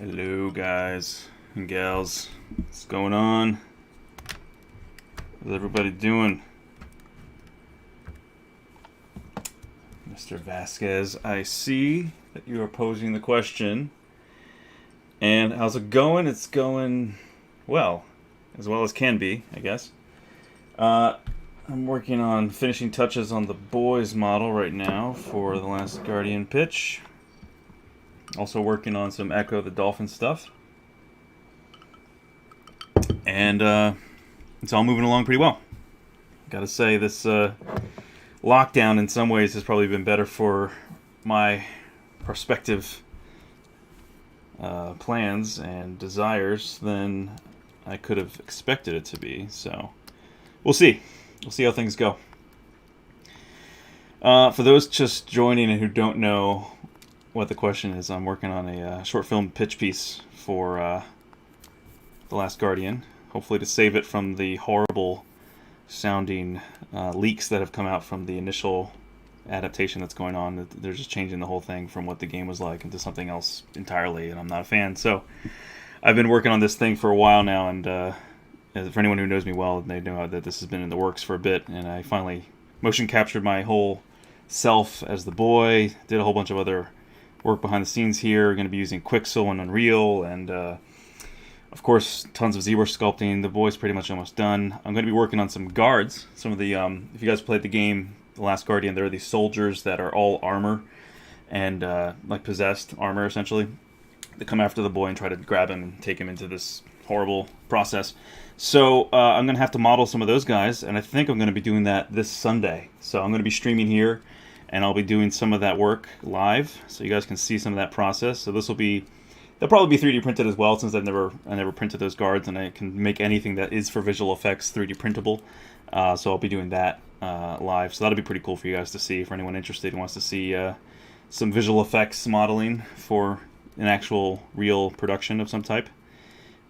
Hello guys and gals, what's going on? How's everybody doing? Mr. Vasquez, I see that you are posing the question. And how's it going? It's going well as can be, I guess. I'm working on finishing touches on the boys model right now for the Last Guardian pitch. Also working on some Echo the Dolphin stuff. And it's all moving along pretty well. Gotta say, this lockdown in some ways has probably been better for my prospective plans and desires than I could have expected it to be. So we'll see. We'll see how things go. For those just joining and who don't know what the question is, I'm working on a short film pitch piece for The Last Guardian. Hopefully to save it from the horrible sounding leaks that have come out from the initial adaptation that's going on. They're just changing the whole thing from what the game was like into something else entirely, and I'm not a fan. So I've been working on this thing for a while now, and for anyone who knows me well, they know that this has been in the works for a bit, and I finally motion captured my whole self as the boy, did a whole bunch of other work behind the scenes here. Going to be using Quixel and Unreal, and of course tons of ZBrush sculpting. The boy's pretty much almost done. I'm going to be working on some guards. Some of the, if you guys played the game The Last Guardian, there are these soldiers that are all armor and like possessed armor essentially, that come after the boy and try to grab him and take him into this horrible process. So I'm going to have to model some of those guys, and I think I'm going to be doing that this Sunday. So I'm going to be streaming here, and I'll be doing some of that work live, so you guys can see some of that process. So this will be, they'll probably be 3D printed as well, since I never printed those guards, and I can make anything that is for visual effects 3D printable. So I'll be doing that live. So that'll be pretty cool for you guys to see, for anyone interested who wants to see some visual effects modeling for an actual real production of some type.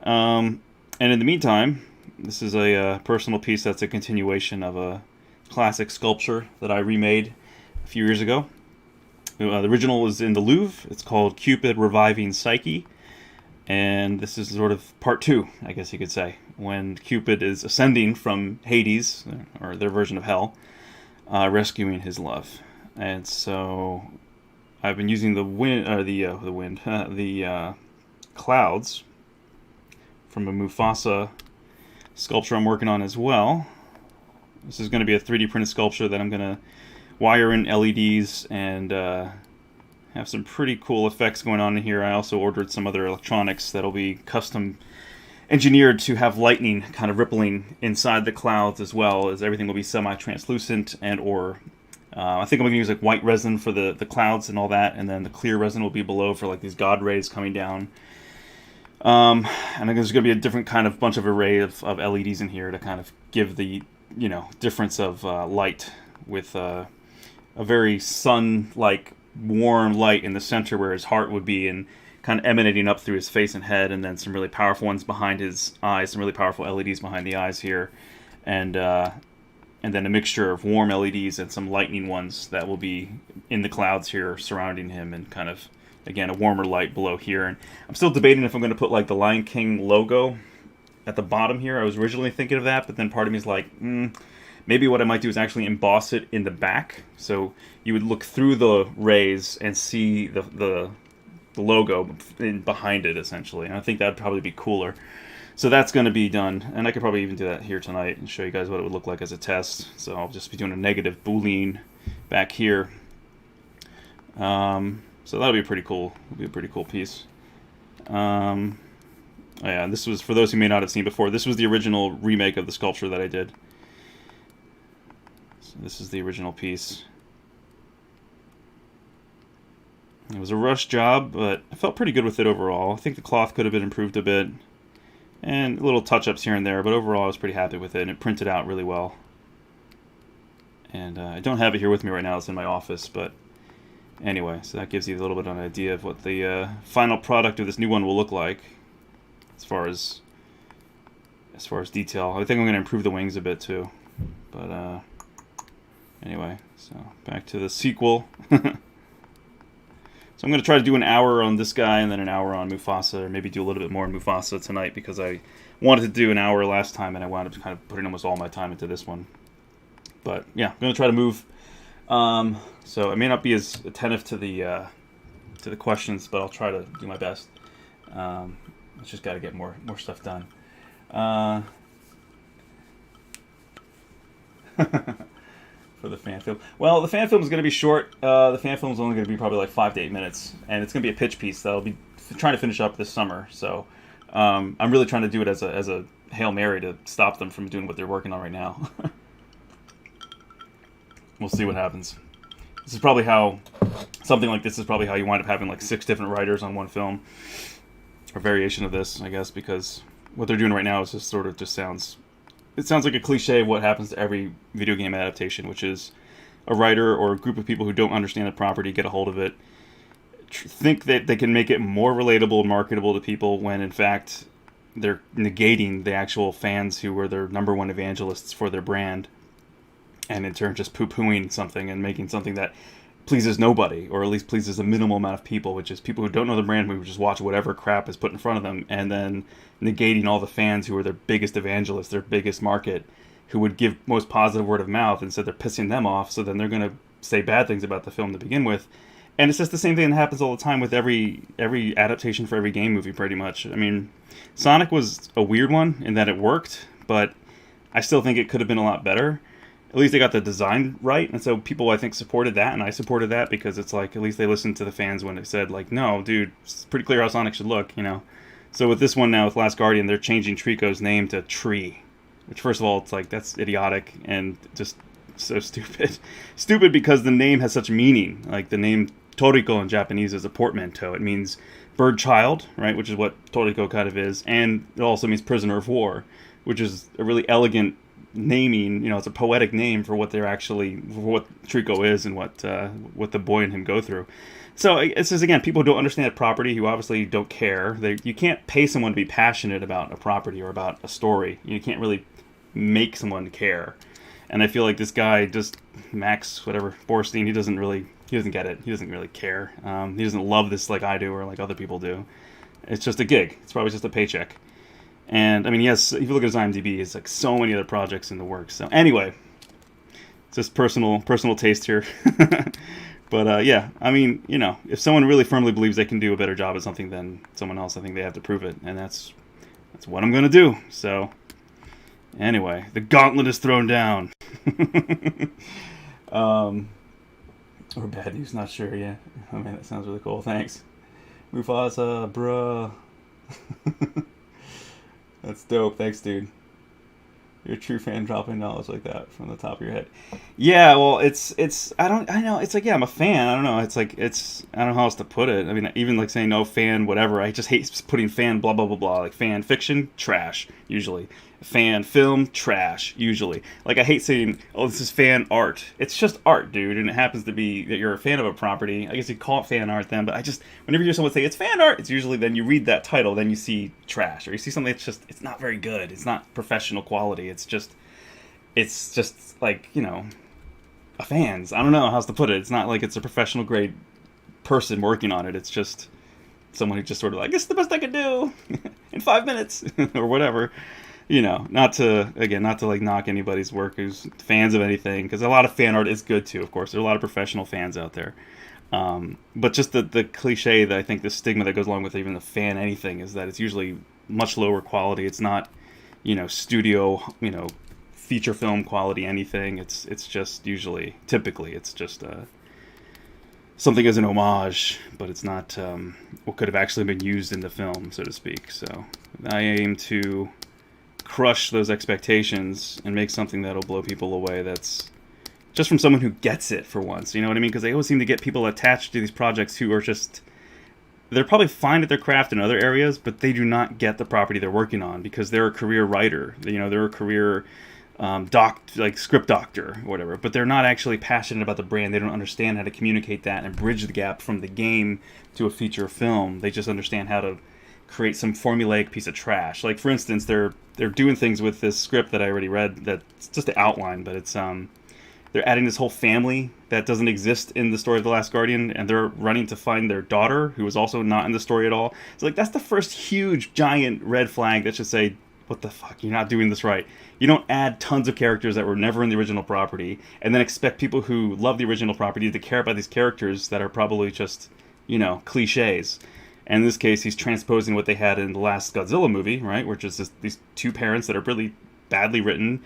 And in the meantime, this is a personal piece that's a continuation of a classic sculpture that I remade a few years ago. The original was in the Louvre. It's called Cupid Reviving Psyche. And this is sort of part 2, I guess you could say, when Cupid is ascending from Hades, or their version of hell, rescuing his love. And so I've been using the clouds from a Mufasa sculpture I'm working on as well. This is going to be a 3D printed sculpture that I'm going to wire in LEDs and have some pretty cool effects going on in here. I also ordered some other electronics that'll be custom engineered to have lightning kind of rippling inside the clouds, as well as everything will be semi-translucent, and or I think I'm going to use like white resin for the clouds and all that, and then the clear resin will be below for like these god rays coming down. And I think there's going to be a different kind of bunch of array of LEDs in here to kind of give the, difference of light, with a very sun-like warm light in the center where his heart would be, and kind of emanating up through his face and head, and then some really powerful ones behind his eyes, some really powerful LEDs behind the eyes here, and then a mixture of warm LEDs and some lightning ones that will be in the clouds here surrounding him, and kind of, again, a warmer light below here. And I'm still debating if I'm going to put like the Lion King logo at the bottom here. I was originally thinking of that, but then part of me is like, maybe what I might do is actually emboss it in the back, so you would look through the rays and see the logo behind it, essentially. And I think that'd probably be cooler. So that's going to be done, and I could probably even do that here tonight and show you guys what it would look like as a test. So I'll just be doing a negative boolean back here. So that'll be pretty cool. It'll be a pretty cool piece. Oh yeah, this was, for those who may not have seen before, this was the original remake of the sculpture that I did. So this is the original piece. It was a rush job, but I felt pretty good with it overall. I think the cloth could have been improved a bit, and little touch-ups here and there, but overall I was pretty happy with it, and it printed out really well. And I don't have it here with me right now. It's in my office, but anyway, so that gives you a little bit of an idea of what the final product of this new one will look like, as far as detail. I think I'm going to improve the wings a bit too, but anyway, so back to the sequel. So I'm going to try to do an hour on this guy and then an hour on Mufasa, or maybe do a little bit more on Mufasa tonight, because I wanted to do an hour last time and I wound up kind of putting almost all my time into this one. But yeah, I'm going to try to move. So I may not be as attentive to the questions, but I'll try to do my best. It's just got to get more stuff done. For the fan film. Well, the fan film is going to be short. The fan film is only going to be probably like 5 to 8 minutes, and it's going to be a pitch piece that I'll be trying to finish up this summer. So I'm really trying to do it as a Hail Mary to stop them from doing what they're working on right now. We'll see what happens. This is probably how something like this is probably how you wind up having like 6 different writers on one film, or variation of this, I guess, because what they're doing right now is just sort of just sounds. It sounds like a cliche of what happens to every video game adaptation, which is a writer or a group of people who don't understand the property get a hold of it, think that they can make it more relatable and marketable to people, when in fact they're negating the actual fans who were their number one evangelists for their brand, and in turn just poo-pooing something and making something that pleases nobody, or at least pleases a minimal amount of people, which is people who don't know the brand, who just watch whatever crap is put in front of them, and then negating all the fans who are their biggest evangelists, their biggest market, who would give most positive word of mouth, and so they're pissing them off, so then they're going to say bad things about the film to begin with. And it's just the same thing that happens all the time with every adaptation for every game movie, pretty much. I mean, Sonic was a weird one in that it worked, but I still think it could have been a lot better. At least they got the design right, and so people, I think, supported that, and I supported that, because it's like, at least they listened to the fans when it said, like, no, dude, it's pretty clear how Sonic should look, you know? So with this one now, with Last Guardian, they're changing Trico's name to Tree, which, first of all, it's like, that's idiotic, and just so stupid. Stupid because the name has such meaning. Like, the name Toriko in Japanese is a portmanteau. It means bird child, right, which is what Toriko kind of is, and it also means prisoner of war, which is a really elegant naming. You know, it's a poetic name for what they're actually, for what Trico is, and what the boy and him go through. So it's just, again, people who don't understand a property, who obviously don't care. You can't pay someone to be passionate about a property or about a story. You can't really make someone care. And I feel like this guy, just Max, whatever, Borstein, he doesn't get it. He doesn't really care. He doesn't love this like I do, or like other people do. It's just a gig. It's probably just a paycheck. And, I mean, yes, if you look at his IMDb, it's like so many other projects in the works. So, anyway, it's just personal taste here. But, yeah, I mean, you know, if someone really firmly believes they can do a better job at something than someone else, I think they have to prove it. And that's what I'm going to do. So, anyway, the gauntlet is thrown down. Or bad news, not sure, yeah. Oh, man, that sounds really cool. Thanks. Mufasa, bruh. That's dope. Thanks, dude. You're a true fan, dropping knowledge like that from the top of your head. Yeah, well, it's I know, it's like, yeah, I'm a fan. I don't know. It's like, I don't know how else to put it. I mean, even like saying no fan, whatever. I just hate putting fan, blah, blah, blah, blah. Like fan fiction, trash, usually. Fan film, trash, usually. Like, I hate saying, oh, this is fan art. It's just art, dude, and it happens to be that you're a fan of a property. I guess you call it fan art then, but whenever you hear someone say it's fan art, it's usually then you read that title, then you see trash, or you see something that's just, it's not very good. It's not professional quality. It's just like, you know, a fan's. I don't know how else to put it. It's not like it's a professional grade person working on it. It's just someone who just sort of like, it's the best I could do in 5 minutes or whatever. You know, not to like knock anybody's work who's fans of anything, because a lot of fan art is good too, of course. There are a lot of professional fans out there. But just the cliche, that I think the stigma that goes along with even the fan anything, is that it's usually much lower quality. It's not, you know, studio, you know, feature film quality anything. It's just typically it's just something as an homage, but it's not what could have actually been used in the film, so to speak. So I aim to crush those expectations and make something that'll blow people away, that's just from someone who gets it for once, you know what I mean? Because they always seem to get people attached to these projects who are just, they're probably fine at their craft in other areas, but they do not get the property they're working on because they're a career writer, you know, they're a career like script doctor or whatever, but they're not actually passionate about the brand. They don't understand how to communicate that and bridge the gap from the game to a feature film. They just understand how to create some formulaic piece of trash. Like, for instance, they're doing things with this script that I already read, that's just the outline, but it's they're adding this whole family that doesn't exist in the story of The Last Guardian, and they're running to find their daughter, who is also not in the story at all. So, like, that's the first huge, giant red flag that should say, what the fuck, you're not doing this right. You don't add tons of characters that were never in the original property, and then expect people who love the original property to care about these characters that are probably just, you know, cliches. And in this case, he's transposing what they had in the last Godzilla movie, right? Which is just these two parents that are really badly written,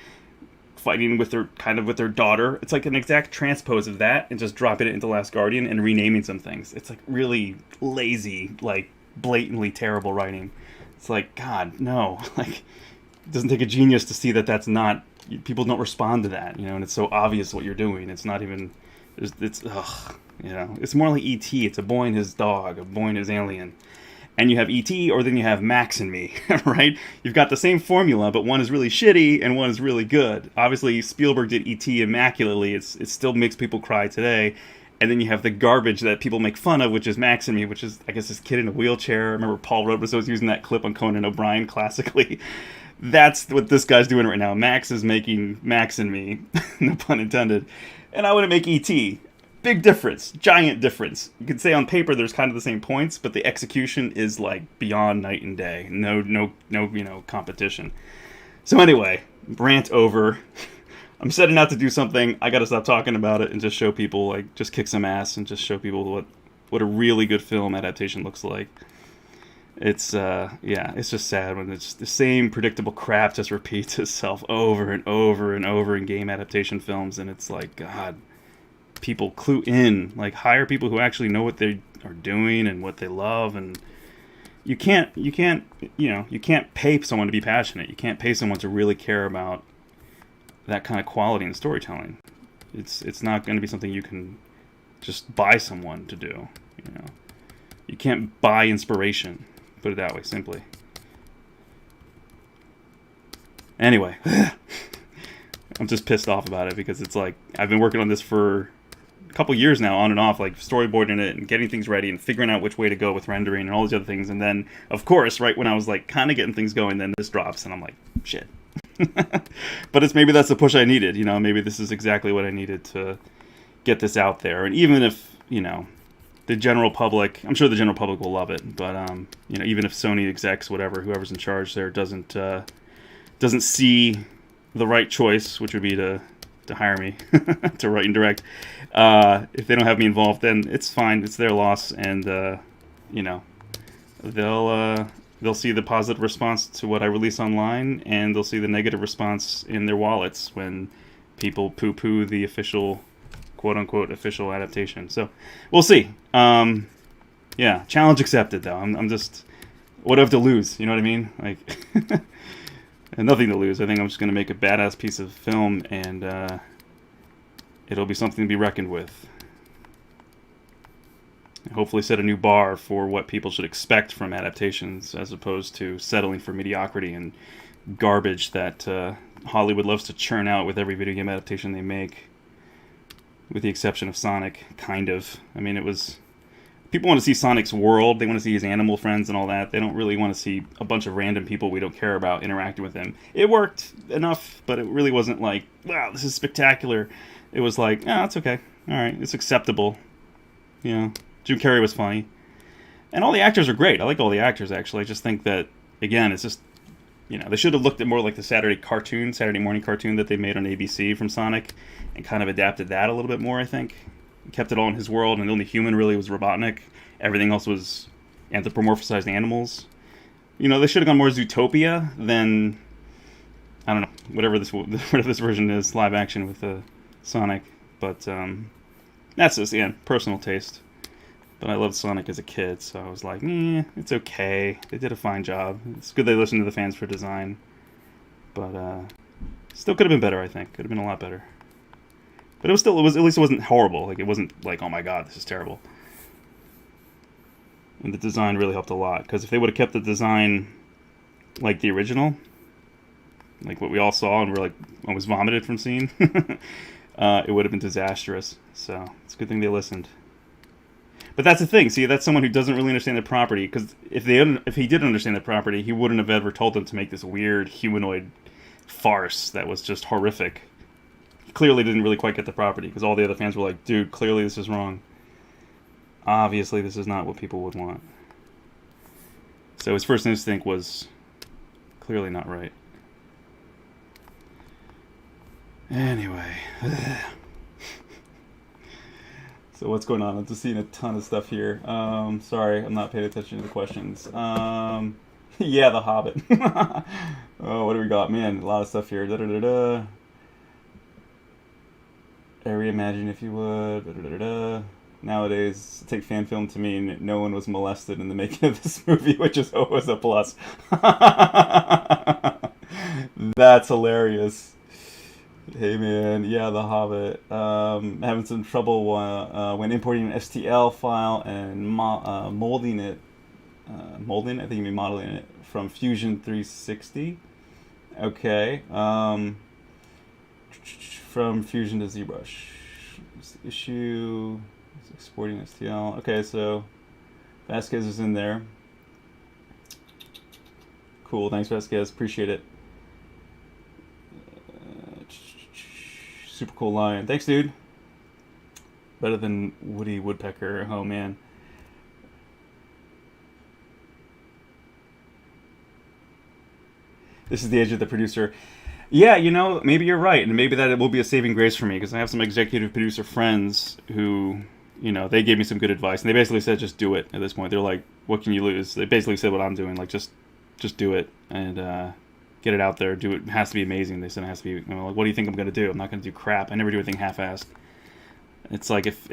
fighting with their daughter. It's like an exact transpose of that, and just dropping it into Last Guardian and renaming some things. It's like really lazy, like blatantly terrible writing. It's like, God, no. Like, it doesn't take a genius to see that that's not, people don't respond to that, you know, and it's so obvious what you're doing. It's not even, ugh, you know. It's more like E.T. It's a boy and his dog, a boy and his alien. And you have E.T., or then you have Max and Me, right? You've got the same formula, but one is really shitty and one is really good. Obviously, Spielberg did E.T. immaculately. It still makes people cry today. And then you have the garbage that people make fun of, which is Max and Me, which is, I guess, this kid in a wheelchair. I remember Paul Rudd was always using that clip on Conan O'Brien classically. That's what this guy's doing right now. Max is making Max and Me, no pun intended. And I want to make E.T. Big difference, giant difference. You could say on paper there's kind of the same points, but the execution is like beyond night and day. No, you know, competition. So anyway, rant over. I'm setting out to do something. I got to stop talking about it and just show people, like, just kick some ass and just show people what a really good film adaptation looks like. It's yeah, it's just sad when it's the same predictable crap just repeats itself over and over and over in game adaptation films, and it's like, God. People clue in, like, hire people who actually know what they are doing and what they love, and you can't pay someone to be passionate. You can't pay someone to really care about that kind of quality in storytelling. It's not going to be something you can just buy someone to do. You know, you can't buy inspiration. Put it that way, simply. Anyway, I'm just pissed off about it because it's like I've been working on this for couple years now, on and off, like storyboarding it and getting things ready and figuring out which way to go with rendering and all these other things, and then of course right when I was like kind of getting things going, then this drops and I'm like, shit. But maybe that's the push I needed, you know. Maybe this is exactly what I needed to get this out there. And even if, you know, the general public, I'm sure the general public will love it, but you know, even if Sony execs, whatever, whoever's in charge there doesn't see the right choice, which would be to hire me to write and direct. If they don't have me involved, then it's fine. It's their loss, and you know, they'll see the positive response to what I release online, and they'll see the negative response in their wallets when people poo-poo the official, quote-unquote, official adaptation. So we'll see. Yeah, challenge accepted, though. I'm just, what do I have to lose? You know what I mean? Like. And nothing to lose. I think I'm just going to make a badass piece of film, and it'll be something to be reckoned with. And hopefully set a new bar for what people should expect from adaptations, as opposed to settling for mediocrity and garbage that Hollywood loves to churn out with every video game adaptation they make. With the exception of Sonic, kind of. I mean, it was... People want to see Sonic's world, they want to see his animal friends and all that. They don't really want to see a bunch of random people we don't care about interacting with him. It worked enough, but it really wasn't like, wow, this is spectacular. It was like, oh, it's okay. Alright, it's acceptable. You know, Jim Carrey was funny. And all the actors are great. I like all the actors, actually. I just think that, again, it's just, you know, they should have looked at more like the Saturday morning cartoon that they made on ABC from Sonic, and kind of adapted that a little bit more, I think. Kept it all in his world, and the only human really was Robotnik. Everything else was anthropomorphized animals. You know, they should have gone more Zootopia than, I don't know, whatever this version is, live action with Sonic. But that's just, again, personal taste. But I loved Sonic as a kid, so I was like, it's okay. They did a fine job. It's good they listened to the fans for design. But still could have been better, I think. Could have been a lot better. But at least it wasn't horrible. Like, it wasn't like, oh my god, this is terrible. And the design really helped a lot. Because if they would have kept the design like the original, like what we all saw and were like, almost vomited from seeing, it would have been disastrous. So, it's a good thing they listened. But that's the thing. See, that's someone who doesn't really understand the property. Because if he did understand the property, he wouldn't have ever told them to make this weird humanoid farce that was just horrific. clearly didn't really quite get the property, because all the other fans were like, dude, clearly this is wrong. Obviously this is not what people would want. So his first instinct was clearly not right. Anyway. So what's going on? I'm just seeing a ton of stuff here. Sorry, I'm not paying attention to the questions. Yeah, the Hobbit. Oh, what do we got? Man, a lot of stuff here. Da-da-da-da. Reimagine if you would. Da-da-da-da. Nowadays, take fan film to mean no one was molested in the making of this movie, which is always a plus. That's hilarious. Hey man, yeah, the Hobbit. Having some trouble when importing an STL file and molding it. Molding? I think you mean modeling it from Fusion 360. Okay. From Fusion to ZBrush. Issue. Exporting STL. Okay, so Vasquez is in there. Cool, thanks Vasquez, appreciate it. Super cool lion. Thanks, dude. Better than Woody Woodpecker. Oh, man. This is the age of the producer. Yeah, you know, maybe you're right. And maybe that it will be a saving grace for me. Because I have some executive producer friends who, you know, they gave me some good advice. And they basically said, just do it at this point. They're like, what can you lose? They basically said what I'm doing. Like, just do it. And, get it out there. Do it. It has to be amazing. They said it has to be. You know, like, what do you think I'm going to do? I'm not going to do crap. I never do anything half-assed. It's like if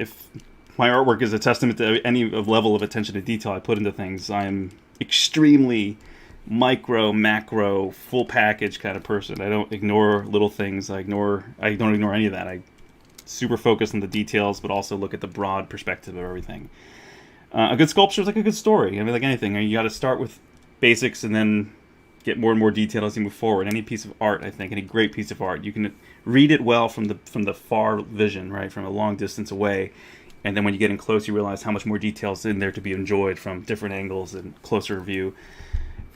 my artwork is a testament to any level of attention to detail I put into things, I am extremely micro, macro, full package kind of person. I don't ignore little things. I don't ignore any of that. I super focus on the details, but also look at the broad perspective of everything. A good sculpture is like a good story. I mean, like anything, you got to start with basics and then get more and more detail as you move forward. Any piece of art, I think, any great piece of art, you can read it well from the far vision, right, from a long distance away, and then when you get in close, you realize how much more detail is in there to be enjoyed from different angles and closer view,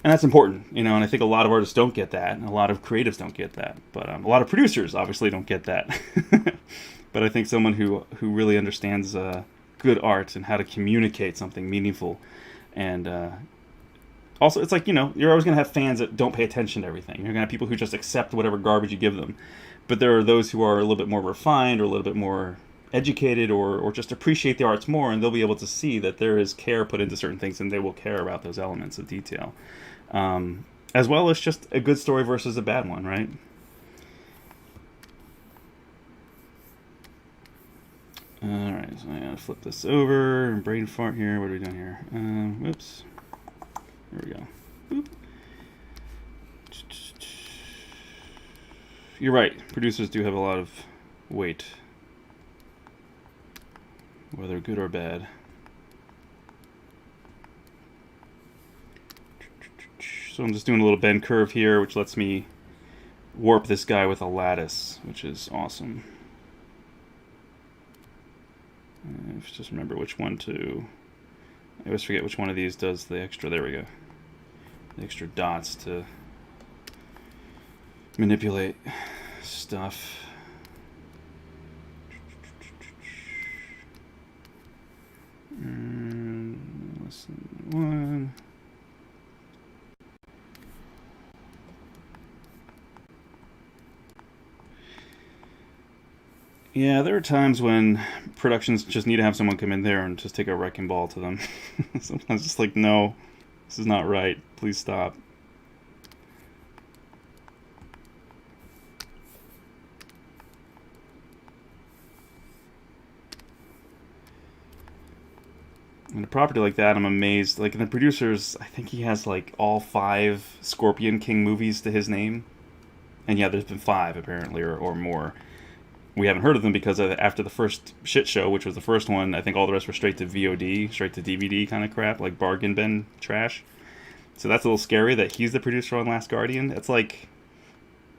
and that's important, you know. And I think a lot of artists don't get that, and a lot of creatives don't get that, but a lot of producers obviously don't get that. But I think someone who really understands good art and how to communicate something meaningful, and also, it's like, you know, you're always going to have fans that don't pay attention to everything. You're going to have people who just accept whatever garbage you give them. But there are those who are a little bit more refined or a little bit more educated or just appreciate the arts more, and they'll be able to see that there is care put into certain things, and they will care about those elements of detail. As well as just a good story versus a bad one, right? Alright, so I gotta flip this over. Brain fart here. What are we doing here? Whoops. There we go. Boop. You're right. Producers do have a lot of weight, whether good or bad. So I'm just doing a little bend curve here, which lets me warp this guy with a lattice, which is awesome. Just remember which one to... I always forget which one of these does the extra... There we go. The extra dots to manipulate stuff. Lesson 1. Yeah, there are times when productions just need to have someone come in there and just take a wrecking ball to them. Sometimes it's like, no, this is not right. Please stop. In a property like that, I'm amazed. Like, in the producers, I think he has, like, all 5 Scorpion King movies to his name. And yeah, there's been 5, apparently, or more. We haven't heard of them because after the first shit show, which was the first one, I think all the rest were straight to VOD, straight to DVD kind of crap, like bargain bin trash. So that's a little scary that he's the producer on Last Guardian. It's like,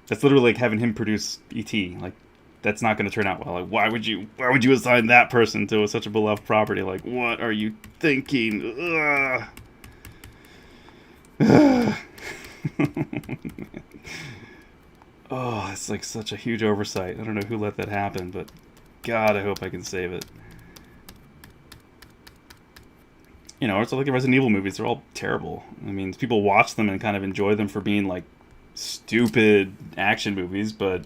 that's literally like having him produce E.T. Like, that's not going to turn out well. Like, why would you assign that person to such a beloved property? Like, what are you thinking? Ugh. Oh, it's like such a huge oversight. I don't know who let that happen, but God, I hope I can save it. You know, it's like the Resident Evil movies. They're all terrible. I mean, people watch them and kind of enjoy them for being like stupid action movies, but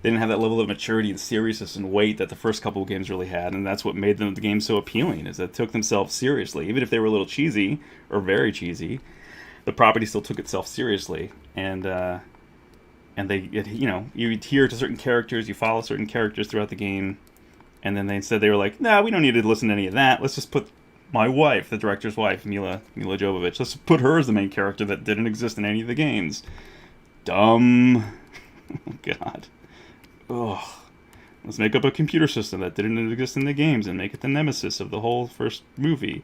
they didn't have that level of maturity and seriousness and weight that the first couple of games really had, and that's what made them the game so appealing. Is that it took themselves seriously, even if they were a little cheesy or very cheesy. The property still took itself seriously, and you adhere to certain characters, you follow certain characters throughout the game, and then they were like, nah, we don't need to listen to any of that. Let's just put my wife, the director's wife, Mila Jovovich, let's put her as the main character that didn't exist in any of the games. Dumb. Oh, God. Ugh. Let's make up a computer system that didn't exist in the games and make it the nemesis of the whole first movie.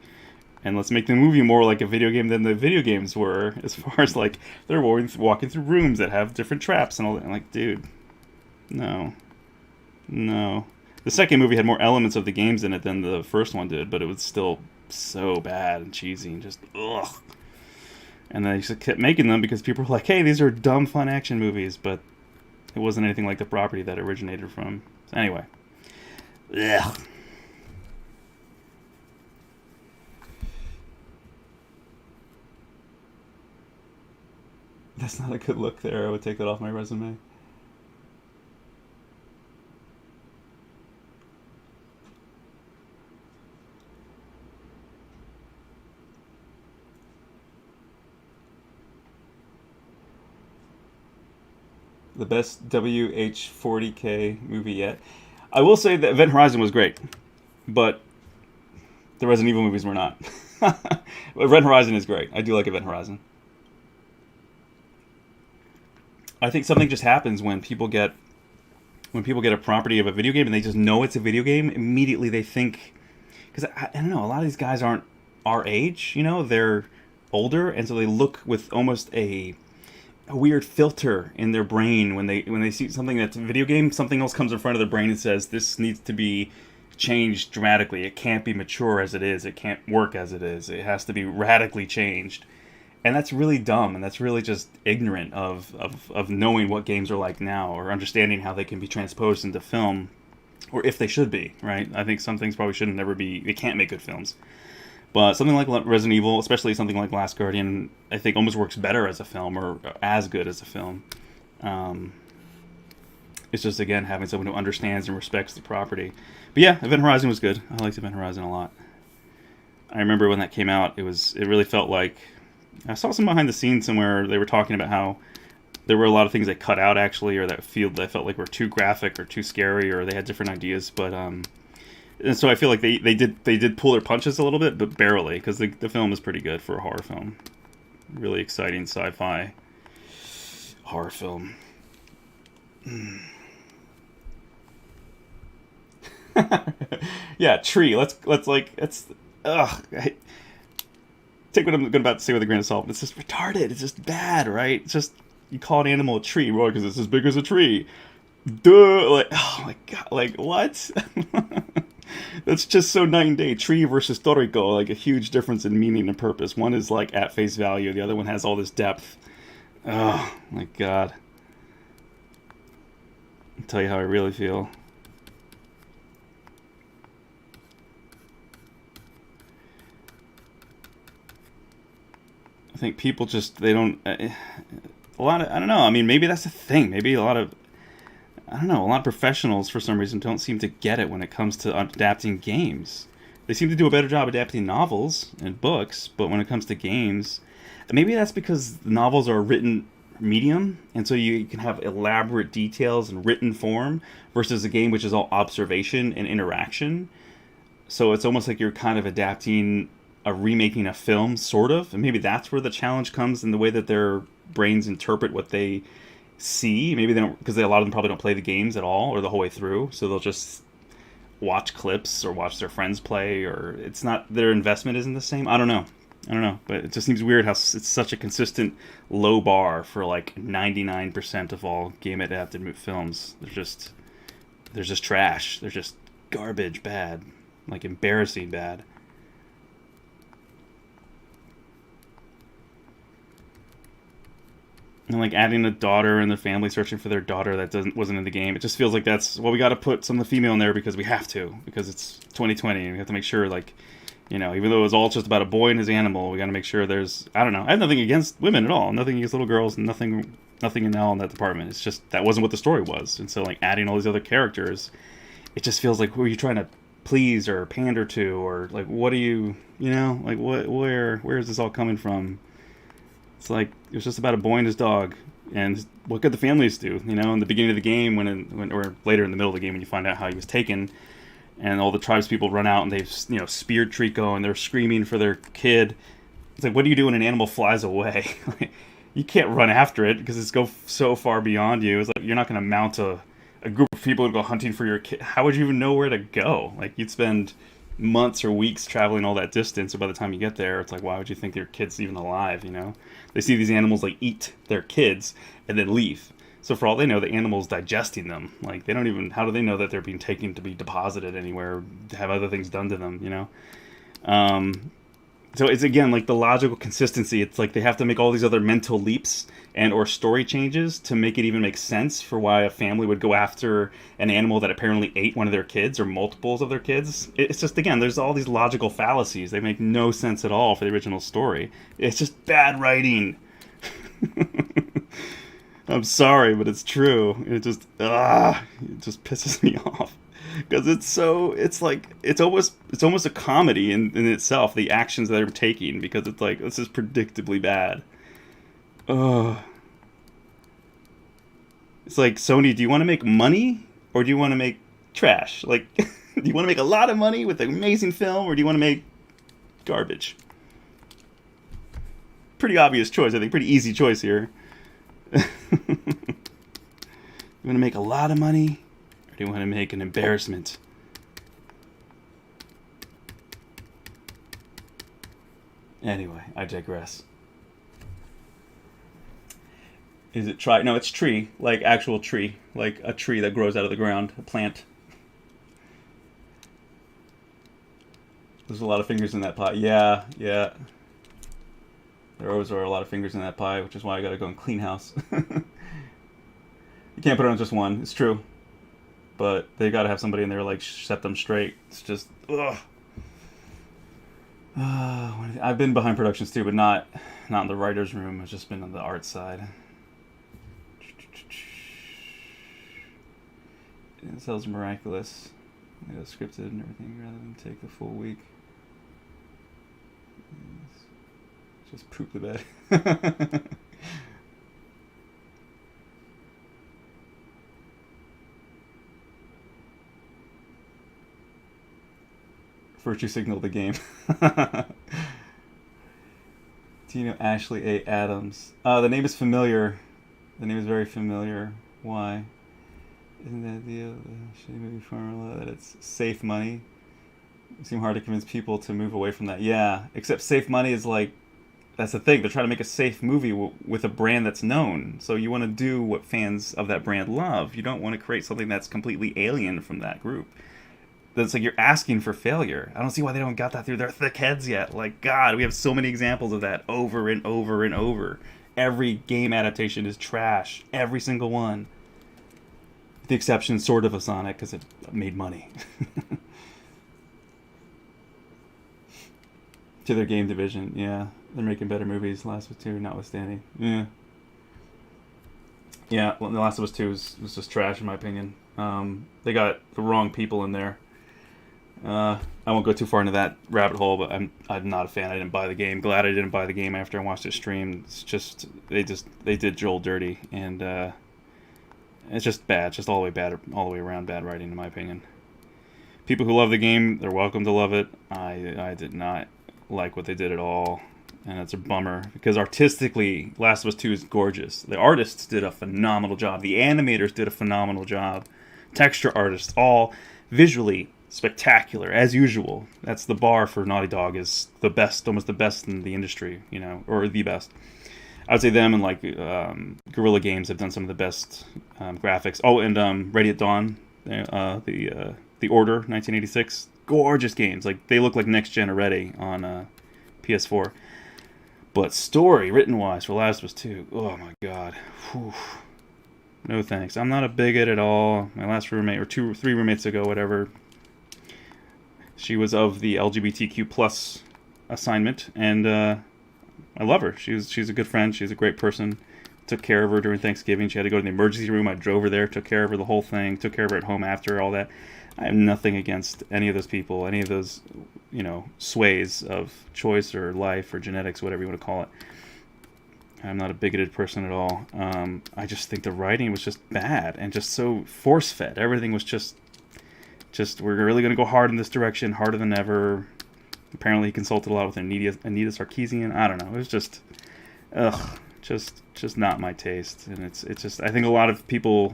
And let's make the movie more like a video game than the video games were, as far as like they're walking through rooms that have different traps and all that. I'm like, dude, no. The second movie had more elements of the games in it than the first one did, but it was still so bad and cheesy and just ugh. And they just kept making them because people were like, hey, these are dumb, fun action movies, but it wasn't anything like the property that originated from. So anyway. Ugh. That's not a good look there. I would take that off my resume. The best WH-40K movie yet. I will say that Event Horizon was great, but the Resident Evil movies were not. Event Horizon is great. I do like Event Horizon. I think something just happens when people get a property of a video game and they just know it's a video game. Immediately they think, because I don't know, a lot of these guys aren't our age. You know, they're older, and so they look with almost a weird filter in their brain when they see something that's a video game. Something else comes in front of their brain and says this needs to be changed dramatically. It can't be mature as it is. It can't work as it is. It has to be radically changed. And that's really dumb, and that's really just ignorant of knowing what games are like now, or understanding how they can be transposed into film, or if they should be, right? I think some things probably shouldn't never be, they can't make good films. But something like Resident Evil, especially something like Last Guardian, I think almost works better as a film, or as good as a film. It's just, again, having someone who understands and respects the property. But yeah, Event Horizon was good. I liked Event Horizon a lot. I remember when that came out, it really felt like, I saw some behind the scenes somewhere, they were talking about how there were a lot of things they cut out, actually, or that felt like were too graphic or too scary, or they had different ideas, but and so I feel like they did pull their punches a little bit, but barely, because the film is pretty good for a horror film. Really exciting sci-fi horror film. Yeah, tree. Let's take what I'm about to say with a grain of salt. It's just retarded. It's just bad, right? It's just, you call an animal a tree, well, because it's as big as a tree. Duh! Like, oh my god, like, what? That's just so night and day. Tree versus Toriko, like a huge difference in meaning and purpose. One is like at face value, the other one has all this depth. Oh my god. I'll tell you how I really feel. I think people just, they don't, a lot of, I don't know, I mean, maybe that's the thing. Maybe a lot of professionals, for some reason, don't seem to get it when it comes to adapting games. They seem to do a better job adapting novels and books, but when it comes to games, maybe that's because novels are a written medium, and so you can have elaborate details in written form, versus a game which is all observation and interaction. So it's almost like you're kind of adapting remaking a film, sort of, and maybe that's where the challenge comes in the way that their brains interpret what they see. Maybe they don't, because a lot of them probably don't play the games at all or the whole way through, so they'll just watch clips or watch their friends play, or it's not, their investment isn't the same. I don't know, but it just seems weird how it's such a consistent low bar for like 99% of all game adapted films. They're just trash. They're just garbage bad, like embarrassing bad. And like adding a daughter and the family searching for their daughter that wasn't in the game. It just feels like that's, well, we got to put some of the female in there because we have to, because it's 2020 and we have to make sure, like, you know, even though it was all just about a boy and his animal, we got to make sure there's, I don't know, I have nothing against women at all, nothing against little girls, nothing in all in that department. It's just that wasn't what the story was. And so like adding all these other characters, it just feels like, who are you trying to please or pander to, or like, what are you, you know, like where is this all coming from? It's like, it was just about a boy and his dog, and what could the families do? You know, in the beginning of the game, when or later in the middle of the game, when you find out how he was taken, and all the tribes people run out and they've, you know, speared Trico and they're screaming for their kid. It's like, what do you do when an animal flies away? You can't run after it because it's go so far beyond you. It's like, you're not going to mount a group of people and go hunting for your kid. How would you even know where to go? Like, you'd spend months or weeks traveling all that distance, so by the time you get there, it's like, why would you think your kid's even alive, you know? They see these animals like eat their kids and then leave. So for all they know, the animal's digesting them. Like, they don't even, how do they know that they're being taken to be deposited anywhere, to have other things done to them, you know? So it's, again, like the logical consistency. It's like they have to make all these other mental leaps and or story changes to make it even make sense for why a family would go after an animal that apparently ate one of their kids or multiples of their kids. It's just, again, there's all these logical fallacies. They make no sense at all for the original story. It's just bad writing. I'm sorry, but it's true. It just pisses me off. Because it's almost a comedy in itself, the actions that they're taking, because it's like, this is predictably bad. Ugh. It's like, Sony, do you want to make money, or do you want to make trash? Like, do you want to make a lot of money with an amazing film, or do you want to make garbage? Pretty obvious choice, I think. Pretty easy choice here. You want to make a lot of money, or do you want to make an embarrassment? Anyway, I digress. Is it No, it's tree. Like actual tree. Like a tree that grows out of the ground. A plant. There's a lot of fingers in that pie. Yeah. There always are a lot of fingers in that pie, which is why I gotta go and clean house. You can't put it on just one. It's true. But they gotta have somebody in there, like, set them straight. It's just, ugh. I've been behind productions too, but not in the writer's room. I've just been on the art side. It sounds miraculous. It was scripted and everything rather than take the full week. Just poop the bed. Virtue signal the game. Do you know Ashley A. Adams? The name is familiar. The name is very familiar. Why? Isn't that the shitty movie formula that it's safe money? It seems hard to convince people to move away from that. Yeah, except safe money is like, that's the thing. They're trying to make a safe movie with a brand that's known. So you want to do what fans of that brand love. You don't want to create something that's completely alien from that group. That's like, you're asking for failure. I don't see why they don't got that through their thick heads yet. Like, God, we have so many examples of that over and over and over. Every game adaptation is trash. Every single one. The exception, sort of, of Sonic, because it made money. To their game division, yeah. They're making better movies, Last of Us 2 notwithstanding. Yeah. Yeah, well, The Last of Us 2 was just trash, in my opinion. They got the wrong people in there. I won't go too far into that rabbit hole, but I'm not a fan. I didn't buy the game. Glad I didn't buy the game after I watched it stream. It's just, they did Joel dirty, and it's just bad. It's just all the way bad, all the way around bad writing, in my opinion. People who love the game, they're welcome to love it. I did not like what they did at all, and it's a bummer, because artistically Last of Us 2 is gorgeous. The artists did a phenomenal job. The animators did a phenomenal job. Texture artists, all visually spectacular, as usual. That's the bar for Naughty Dog, is the best, almost the best in the industry, you know, or the best. I would say them and like Guerrilla Games have done some of the best graphics. Oh, and Ready at Dawn, the Order 1986, gorgeous games. Like, they look like next gen already on PS4. But story, written-wise, for Last of Us 2, oh my god. Whew. No thanks. I'm not a bigot at all. My last roommate, or 2 or 3 roommates ago, whatever, she was of the LGBTQ plus assignment, and I love her. She's a good friend. She's a great person. Took care of her during Thanksgiving. She had to go to the emergency room. I drove her there, took care of her the whole thing, took care of her at home after, all that. I have nothing against any of those people, any of those, sways of choice or life or genetics, whatever you want to call it. I'm not a bigoted person at all. I just think the writing was just bad and just so force-fed. Everything was just we're really going to go hard in this direction, harder than ever. Apparently he consulted a lot with Anita Sarkeesian. I don't know. It was just, just not my taste. And it's just, I think a lot of people,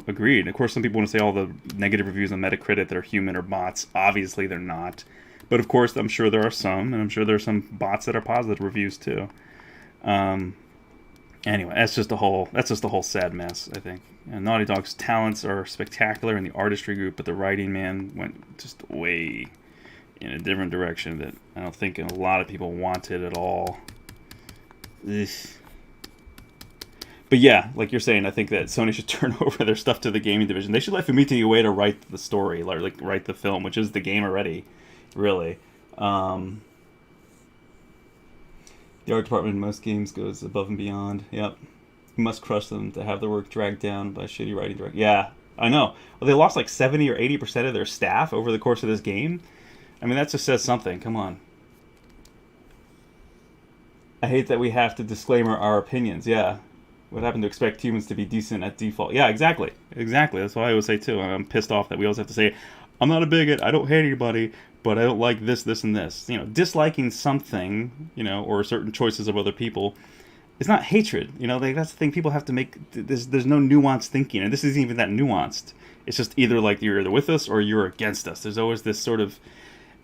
agreed. Of course, some people want to say all the negative reviews on Metacritic that are human or bots. Obviously, they're not. But of course, I'm sure there are some, and I'm sure there are some bots that are positive reviews too. Anyway, that's just a whole sad mess, I think. And Naughty Dog's talents are spectacular in the artistry group, but the writing, man, went just way in a different direction that I don't think a lot of people wanted at all. Ugh. But yeah, like you're saying, I think that Sony should turn over their stuff to the gaming division. They should let Fumito Ueda write the story, like write the film, which is the game already, really. The art department in most games goes above and beyond. Yep. You must crush them to have their work dragged down by shitty writing director. Yeah, I know. Well, they lost like 70 or 80% of their staff over the course of this game. I mean, that just says something. Come on. I hate that we have to disclaimer our opinions. Yeah. What happened to expect humans to be decent at default? Yeah, exactly. Exactly. That's what I always say, too. I'm pissed off that we always have to say, I'm not a bigot, I don't hate anybody, but I don't like this, this, and this. Disliking something, or certain choices of other people is not hatred. That's the thing people have to make. There's no nuanced thinking, and this isn't even that nuanced. It's just either like you're either with us or you're against us. There's always this sort of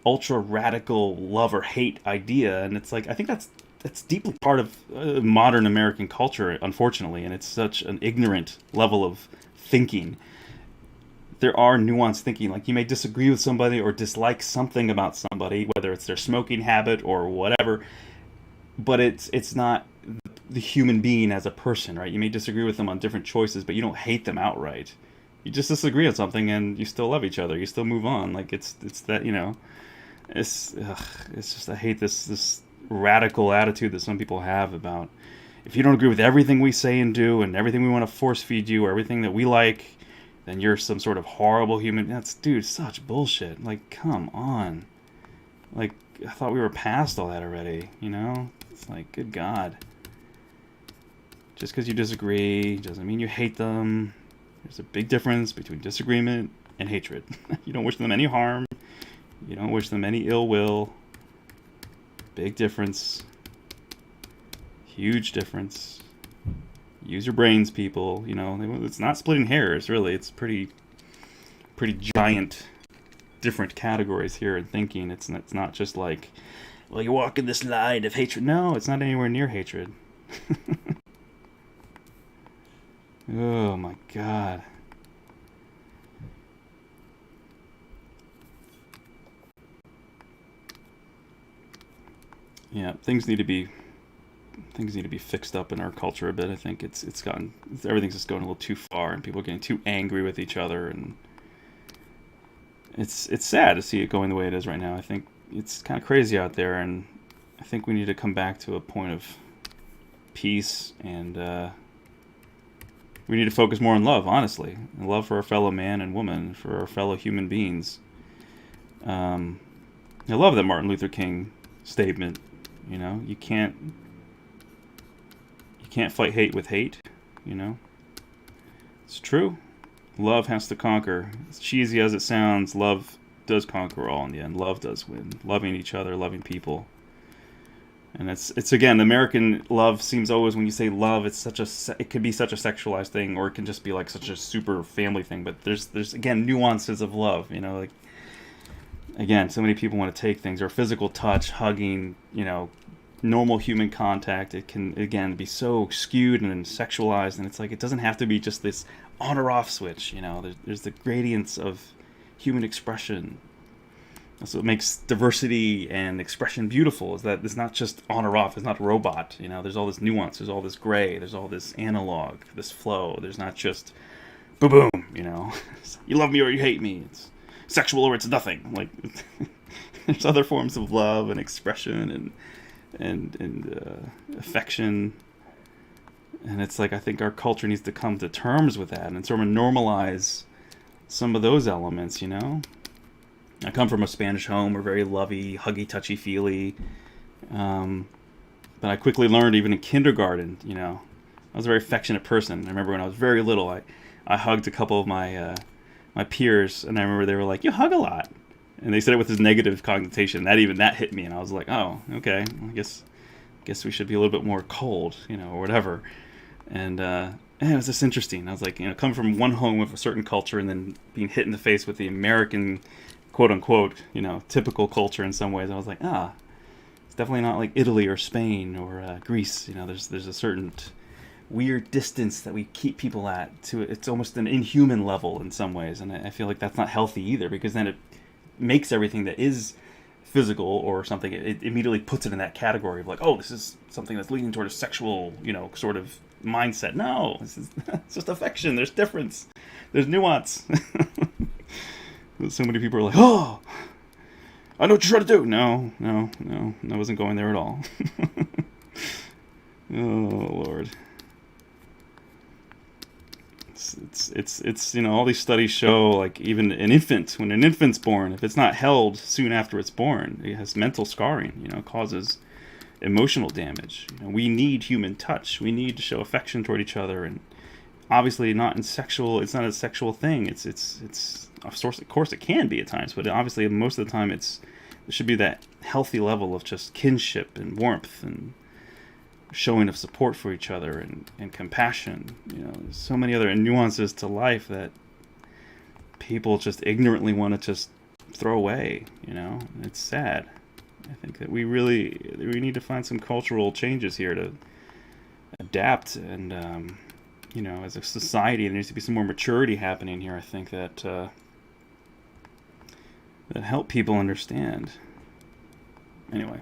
ultra radical love or hate idea, and it's like, I think that's deeply part of modern American culture, unfortunately, and it's such an ignorant level of thinking. There are nuanced thinking. Like, you may disagree with somebody or dislike something about somebody, whether it's their smoking habit or whatever, but it's not the human being as a person, right? You may disagree with them on different choices, but you don't hate them outright. You just disagree on something and you still love each other. You still move on. Like, it's that, it's just, I hate this radical attitude that some people have about, if you don't agree with everything we say and do and everything we want to force feed you or everything that we like, then you're some sort of horrible human. That's, dude, such bullshit. Like, come on. Like, I thought we were past all that already, It's like, good God. Just because you disagree doesn't mean you hate them. There's a big difference between disagreement and hatred. You don't wish them any harm. You don't wish them any ill will. Big difference. Huge difference. Use your brains, people. It's not splitting hairs, really. It's pretty giant, different categories here in thinking. It's not just like, well, you're walking this line of hatred. No, it's not anywhere near hatred. Oh my God. Yeah, things need to be fixed up in our culture a bit. I think everything's just going a little too far, and people are getting too angry with each other, and it's sad to see it going the way it is right now. I think it's kind of crazy out there, and I think we need to come back to a point of peace, and we need to focus more on love, honestly, and love for our fellow man and woman, for our fellow human beings. I love that Martin Luther King statement. You can't fight hate with hate. It's true. Love has to conquer. As cheesy as it sounds, love does conquer all in the end. Love does win. Loving each other, loving people. And it's again, American love seems always, when you say love, it can be such a sexualized thing, or it can just be like such a super family thing. But there's again nuances of love. Like, again, so many people want to take things, or physical touch, hugging, normal human contact. It can, again, be so skewed and sexualized, and it's like, it doesn't have to be just this on or off switch. There's the gradients of human expression. That's what makes diversity and expression beautiful, is that it's not just on or off. It's not a robot. You know, there's all this nuance. There's all this gray. There's all this analog, this flow. There's not just boom, boom, you know. You love me or you hate me. It's sexual or it's nothing. Like, there's other forms of love and expression and affection. And it's like, I think our culture needs to come to terms with that and sort of normalize some of those elements, you know? I come from a Spanish home. We're very lovey, huggy, touchy-feely. But I quickly learned, even in kindergarten, you know, I was a very affectionate person. I remember when I was very little, I hugged a couple of my peers, and I remember they were like, "You hug a lot," and they said it with this negative connotation. That hit me, and I was like, "Oh, okay. I guess we should be a little bit more cold, you know, or whatever." And it was just interesting. I was like, you know, coming from one home with a certain culture, and then being hit in the face with the American, quote unquote, you know, typical culture in some ways. I was like, it's definitely not like Italy or Spain or Greece. You know, there's a certain weird distance that we keep people at. It's almost an inhuman level in some ways, and I feel like that's not healthy either, because then it makes everything that is physical or something, it immediately puts it in that category of like, oh, this is something that's leading toward a sexual, you know, sort of mindset. No, it's just affection. There's difference. There's nuance. So many people are like, oh, I know what you're trying to do. No, I wasn't going there at all. Oh, Lord. It's you know, all these studies show, like, even an infant, when an infant's born, if it's not held soon after it's born, it has mental scarring, you know, causes emotional damage. You know, we need human touch. We need to show affection toward each other, and obviously it's not a sexual thing. It's of course it can be at times, but obviously most of the time it should be that healthy level of just kinship and warmth and showing of support for each other and compassion. You know, there's so many other nuances to life that people just ignorantly want to just throw away, you know. It's sad. I think that we need to find some cultural changes here to adapt, and you know, as a society there needs to be some more maturity happening here. I think that help people understand. Anyway.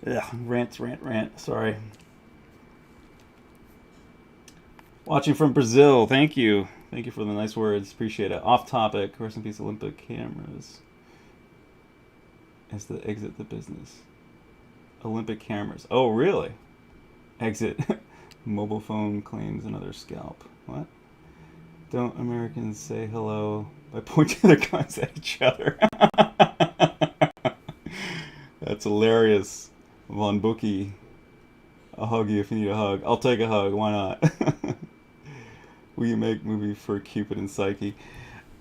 Ugh, rant. Sorry. Watching from Brazil. Thank you. Thank you for the nice words. Appreciate it. Off topic. Rest in peace, Olympic cameras. As the exit the business. Olympic cameras. Oh, really? Exit. Mobile phone claims another scalp. What? Don't Americans say hello by pointing their guns at each other? That's hilarious. Von Bookie, I'll hug you if you need a hug. I'll take a hug, why not? Will you make movie for Cupid and Psyche?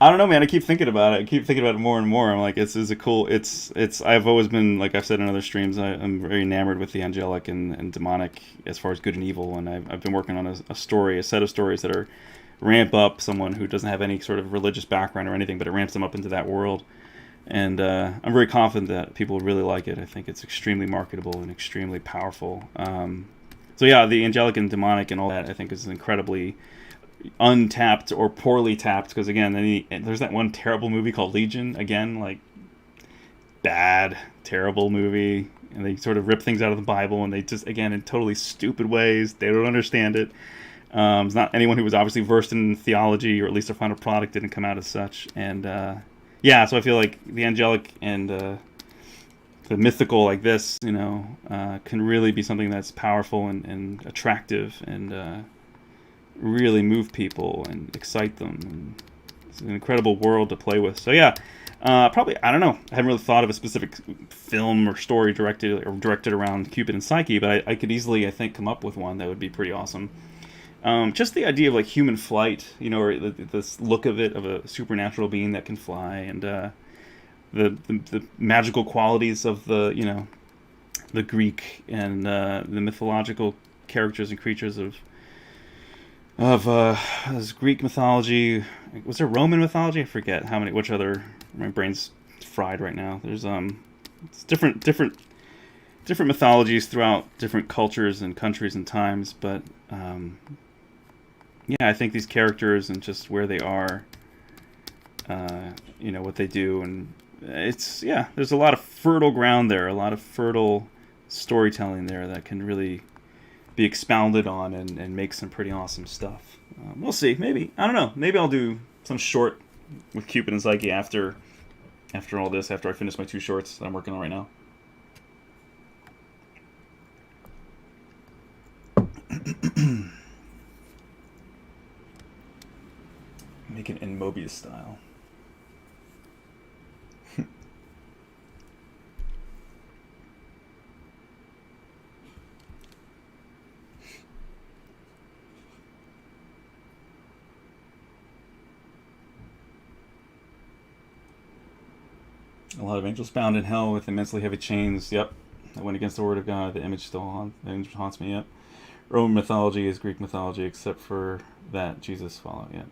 I don't know, man. I keep thinking about it. I keep thinking about it more and more. I'm like, it's a cool. I've always been, like I've said in other streams, I'm very enamored with the angelic and demonic as far as good and evil. And I've been working on a set of stories that are ramp up someone who doesn't have any sort of religious background or anything, but it ramps them up into that world. And I'm very confident that people really like it. I think it's extremely marketable and extremely powerful. So yeah, the angelic and demonic and all that, I think, is incredibly untapped or poorly tapped. Because again, there's that one terrible movie called Legion. Again, like, bad, terrible movie. And they sort of rip things out of the Bible, and they just, again, in totally stupid ways. They don't understand it. It's not anyone who was obviously versed in theology, or at least their final product didn't come out as such. And yeah, so I feel like the angelic and the mythical like this, you know, can really be something that's powerful and attractive and really move people and excite them. And it's an incredible world to play with. So yeah, probably, I don't know. I haven't really thought of a specific film or story directed around Cupid and Psyche, but I could easily, I think, come up with one that would be pretty awesome. Just the idea of like human flight, you know, or this look of it, of a supernatural being that can fly, and the magical qualities of the, you know, the Greek and the mythological characters and creatures of this Greek mythology. Was there Roman mythology? I forget which other. My brain's fried right now. There's it's different mythologies throughout different cultures and countries and times, but yeah, I think these characters and just where they are, you know, what they do, and yeah, there's a lot of fertile ground there, a lot of fertile storytelling there that can really be expounded on and make some pretty awesome stuff. We'll see. Maybe, I don't know. Maybe I'll do some short with Cupid and Psyche after all this, after I finish my 2 shorts that I'm working on right now. Make it in Mobius style. A lot of angels bound in hell with immensely heavy chains. Yep. I went against the word of God. The image haunts me. Yep. Roman mythology is Greek mythology, except for that Jesus followed. Yep.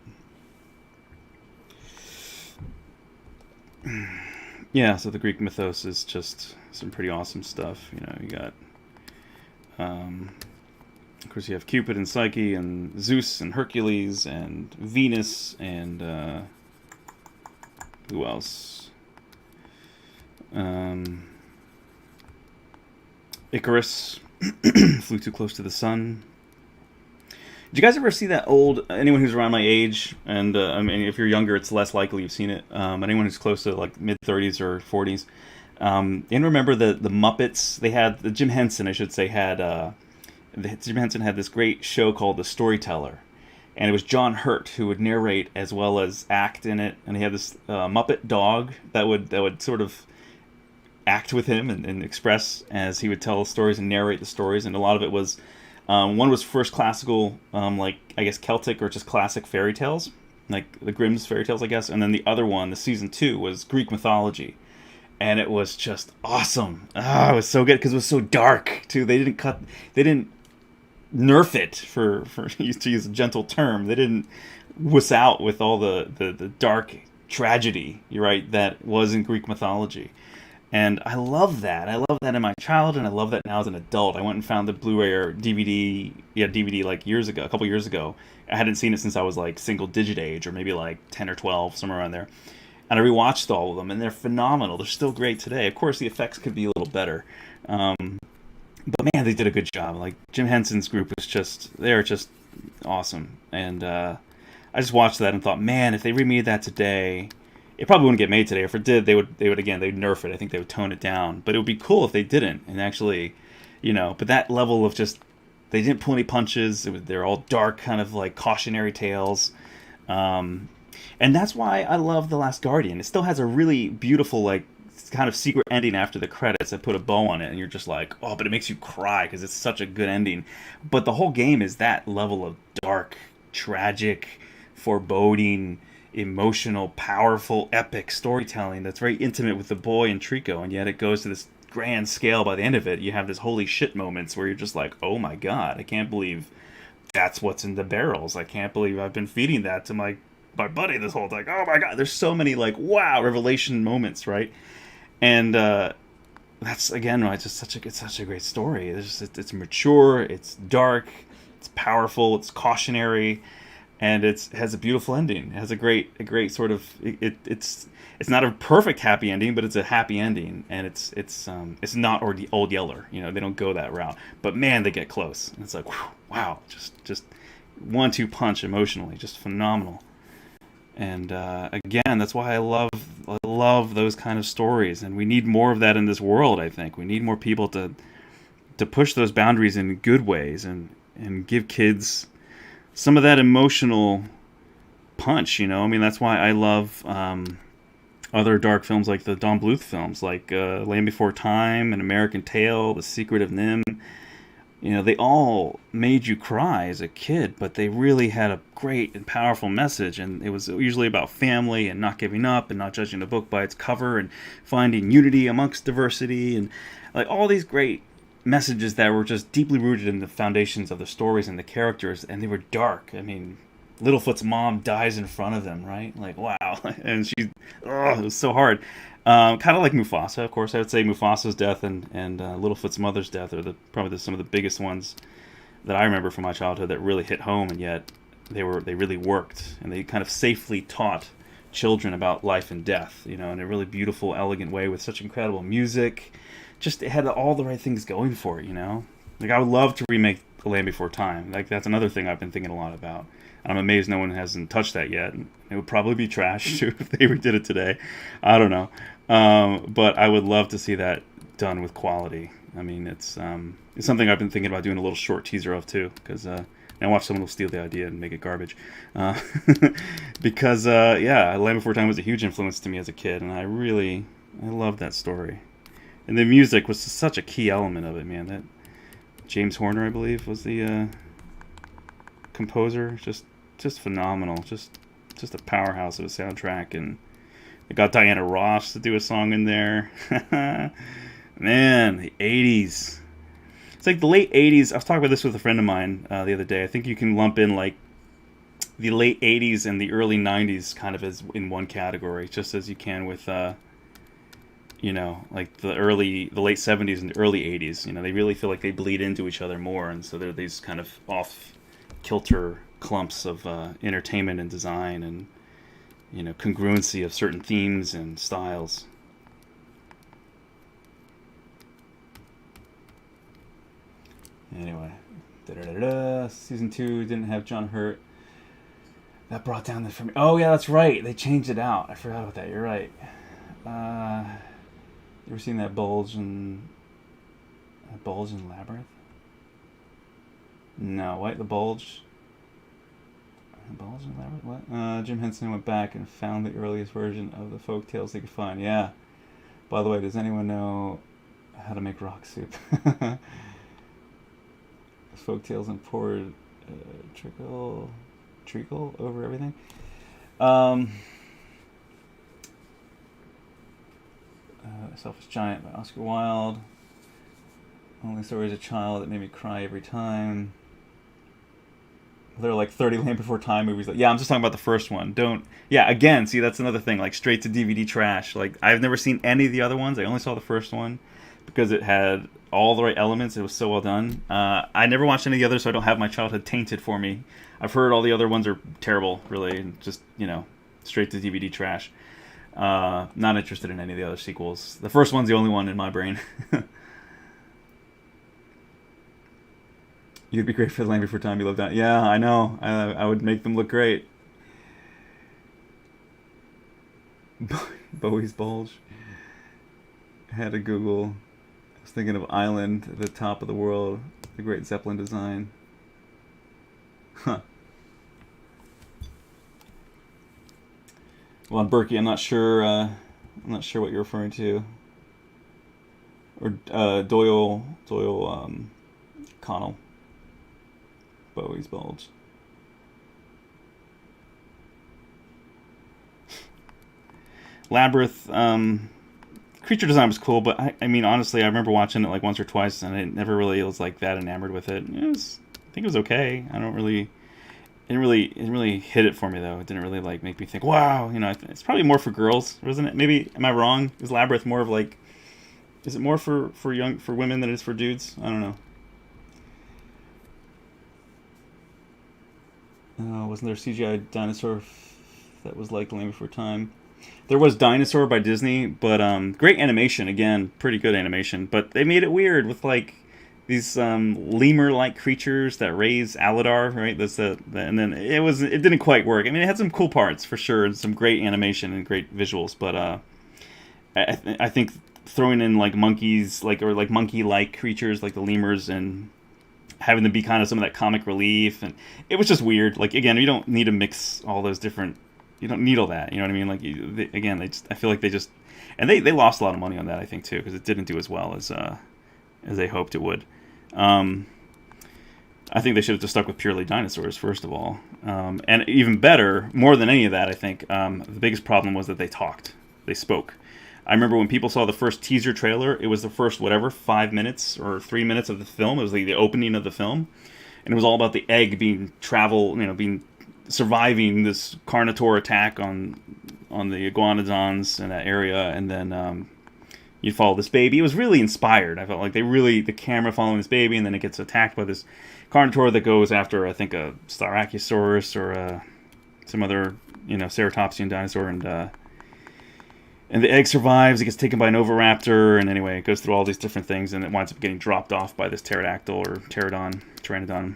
Yeah, so the Greek mythos is just some pretty awesome stuff. You know, you got, of course, you have Cupid and Psyche and Zeus and Hercules and Venus and who else? Icarus flew too close to the sun. Did you guys ever see that old? Anyone who's around my age, and I mean, if you're younger, it's less likely you've seen it. Anyone who's close to like mid-30s or 40s, and remember the Muppets? They had Jim Henson, I should say, Jim Henson had this great show called The Storyteller, and it was John Hurt who would narrate as well as act in it, and he had this Muppet dog that would sort of act with him and express as he would tell stories and narrate the stories, and a lot of it was one was first classical, like I guess Celtic or just classic fairy tales, like the Grimm's fairy tales, I guess, and then the other one, the season 2, was Greek mythology, and it was just awesome. It was so good because it was so dark too. They didn't nerf it for to use a gentle term. They didn't wuss out with all the dark tragedy, you're right, that was in Greek mythology. And I love that. I love that in my childhood, and I love that now as an adult. I went and found the Blu-ray or DVD like a couple years ago. I hadn't seen it since I was like single-digit age, or maybe like 10 or 12, somewhere around there. And I rewatched all of them, and they're phenomenal. They're still great today. Of course, the effects could be a little better. But man, they did a good job. Like, Jim Henson's group they're just awesome. And I just watched that and thought, man, if they remade that today, it probably wouldn't get made today. If it did, they'd nerf it. I think they would tone it down. But it would be cool if they didn't, and actually, but that level of just, they didn't pull any punches. They're all dark, kind of like cautionary tales. And that's why I love The Last Guardian. It still has a really beautiful, like, kind of secret ending after the credits that put a bow on it, and you're just like, oh, but it makes you cry because it's such a good ending. But the whole game is that level of dark, tragic, foreboding, emotional, powerful, epic storytelling that's very intimate with the boy and Trico, and yet it goes to this grand scale. By the end of it, you have this holy shit moments where you're just like, oh my god, I can't believe that's what's in the barrels. I can't believe I've been feeding that to my buddy this whole time. Oh my god, there's so many like wow revelation moments, right? And that's again, right, it's such a great story. It's mature, it's dark, it's powerful, it's cautionary. And it has a beautiful ending. It has a great sort of it's not a perfect happy ending, but it's a happy ending, and it's not Old Yeller. They don't go that route, but man, they get close. And it's like, whew, wow, just 1-2 punch emotionally, just phenomenal. And again, that's why I love those kind of stories, and we need more of that in this world. I think we need more people to push those boundaries in good ways and give kids some of that emotional punch, I mean, that's why I love other dark films like the Don Bluth films, like Land Before Time and American Tail, The Secret of Nim. They all made you cry as a kid, but they really had a great and powerful message, and it was usually about family and not giving up and not judging a book by its cover and finding unity amongst diversity and like all these great messages that were just deeply rooted in the foundations of the stories and the characters, and they were dark. I mean, Littlefoot's mom dies in front of them, right? Like, wow. And it was so hard. Kind of like Mufasa, of course. I would say Mufasa's death and Littlefoot's mother's death are probably some of the biggest ones that I remember from my childhood that really hit home, and yet they really worked, and they kind of safely taught children about life and death, you know, in a really beautiful, elegant way with such incredible music. Just, it had all the right things going for it, you know? Like, I would love to remake The Land Before Time. Like, that's another thing I've been thinking a lot about. I'm amazed no one hasn't touched that yet. It would probably be trash, too, if they redid it today. I don't know. But I would love to see that done with quality. I mean, it's something I've been thinking about doing a little short teaser of, too, because I watch someone will steal the idea and make it garbage. Because, yeah, Land Before Time was a huge influence to me as a kid, and I loved that story. And the music was such a key element of it, man. That James Horner, I believe, was the composer. Just phenomenal. Just a powerhouse of a soundtrack. And they got Diana Ross to do a song in there. Man, the 80s. It's like the late 80s. I was talking about this with a friend of mine the other day. I think you can lump in like the late 80s and the early 90s kind of as in one category, just as you can with you know, like the late 70s and the early 80s. You know, they really feel like they bleed into each other more, and so they're these kind of off kilter clumps of entertainment and design and, you know, congruency of certain themes and styles. Anyway, season 2 didn't have John Hurt. That brought down the for me. Oh yeah, that's right. They changed it out. I forgot about that. You're right. You ever seen that bulge in Labyrinth? No, what? The bulge in Labyrinth? What? Jim Henson went back and found the earliest version of the folk tales they could find. Yeah. By the way, does anyone know how to make rock soup? Folk tales and poured treacle over everything. Selfish Giant by Oscar Wilde. Only Story as a Child that made me cry every time. There are like 30 Land Before Time movies. Like, yeah, I'm just talking about the first one. Yeah, again, see, that's another thing. Like, straight to DVD trash. Like, I've never seen any of the other ones. I only saw the first one because it had all the right elements. It was so well done. I never watched any of the others, so I don't have my childhood tainted for me. I've heard all the other ones are terrible, really. Just, you know, straight to DVD trash. Not interested in any of the other sequels. The first one's the only one in my brain. You'd be great for The Land Before Time. You love that. Yeah, I know. I would make them look great. Bowie's Bulge. I had to Google. I was thinking of Island at the top of the world. The great Zeppelin design. Huh. Well, on Berkey, I'm not sure what you're referring to. Or Doyle Connell. Bowie's Bulge. Labyrinth, creature design was cool, but I mean, honestly, I remember watching it like once or twice, and I never really was like that enamored with it. I think it was okay. It didn't really hit it for me though. It didn't really like make me think, wow, you know, it's probably more for girls, wasn't it? Maybe, am I wrong? Is Labyrinth more of like, is it more for women than it is for dudes? I don't know. Wasn't there a CGI dinosaur that was like Land Before Time? There was Dinosaur by Disney, but great animation, again, pretty good animation, but they made it weird with like these lemur-like creatures that raise Aladar, right? And then it didn't quite work. I mean, it had some cool parts for sure, and some great animation and great visuals, but I think throwing in like monkeys, or monkey-like creatures like the lemurs, and having them be kind of some of that comic relief, and it was just weird. Like, again, you don't need to mix all those different. You don't need all that. You know what I mean? Like, I feel like they just, and they lost a lot of money on that, I think, too, because it didn't do as well as they hoped it would. I think they should have just stuck with purely dinosaurs, first of all. And even better, more than any of that, I think, the biggest problem was that they talked. They spoke. I remember when people saw the first teaser trailer, it was the first, 5 minutes or 3 minutes of the film. It was like the opening of the film. And it was all about the egg surviving this Carnotaur attack on the iguanodons in that area. And then you follow this baby. It was really inspired. I felt like the camera following this baby, and then it gets attacked by this Carnotaur that goes after, I think, a Styracosaurus or some other ceratopsian dinosaur, and the egg survives. It gets taken by an oviraptor, and anyway, it goes through all these different things, and it winds up getting dropped off by this pterodactyl or pteranodon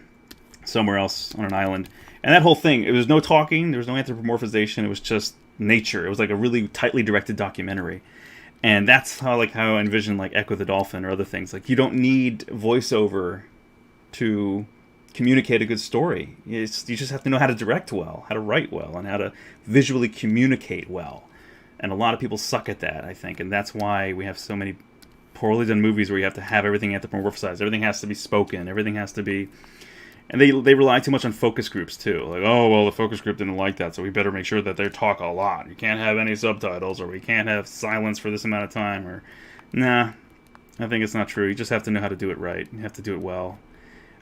somewhere else on an island. And that whole thing, it was no talking, there was no anthropomorphization, it was just nature. It was like a really tightly directed documentary. And that's how I envision like Echo the Dolphin or other things. Like, you don't need voiceover to communicate a good story. You just have to know how to direct well, how to write well, and how to visually communicate well. And a lot of people suck at that, I think. And that's why we have so many poorly done movies where you have to have everything anthropomorphized. Everything has to be spoken. Everything has to be... And they rely too much on focus groups, too. Like, oh, well, the focus group didn't like that, so we better make sure that they talk a lot. You can't have any subtitles, or we can't have silence for this amount of time, or... Nah, I think it's not true. You just have to know how to do it right. You have to do it well.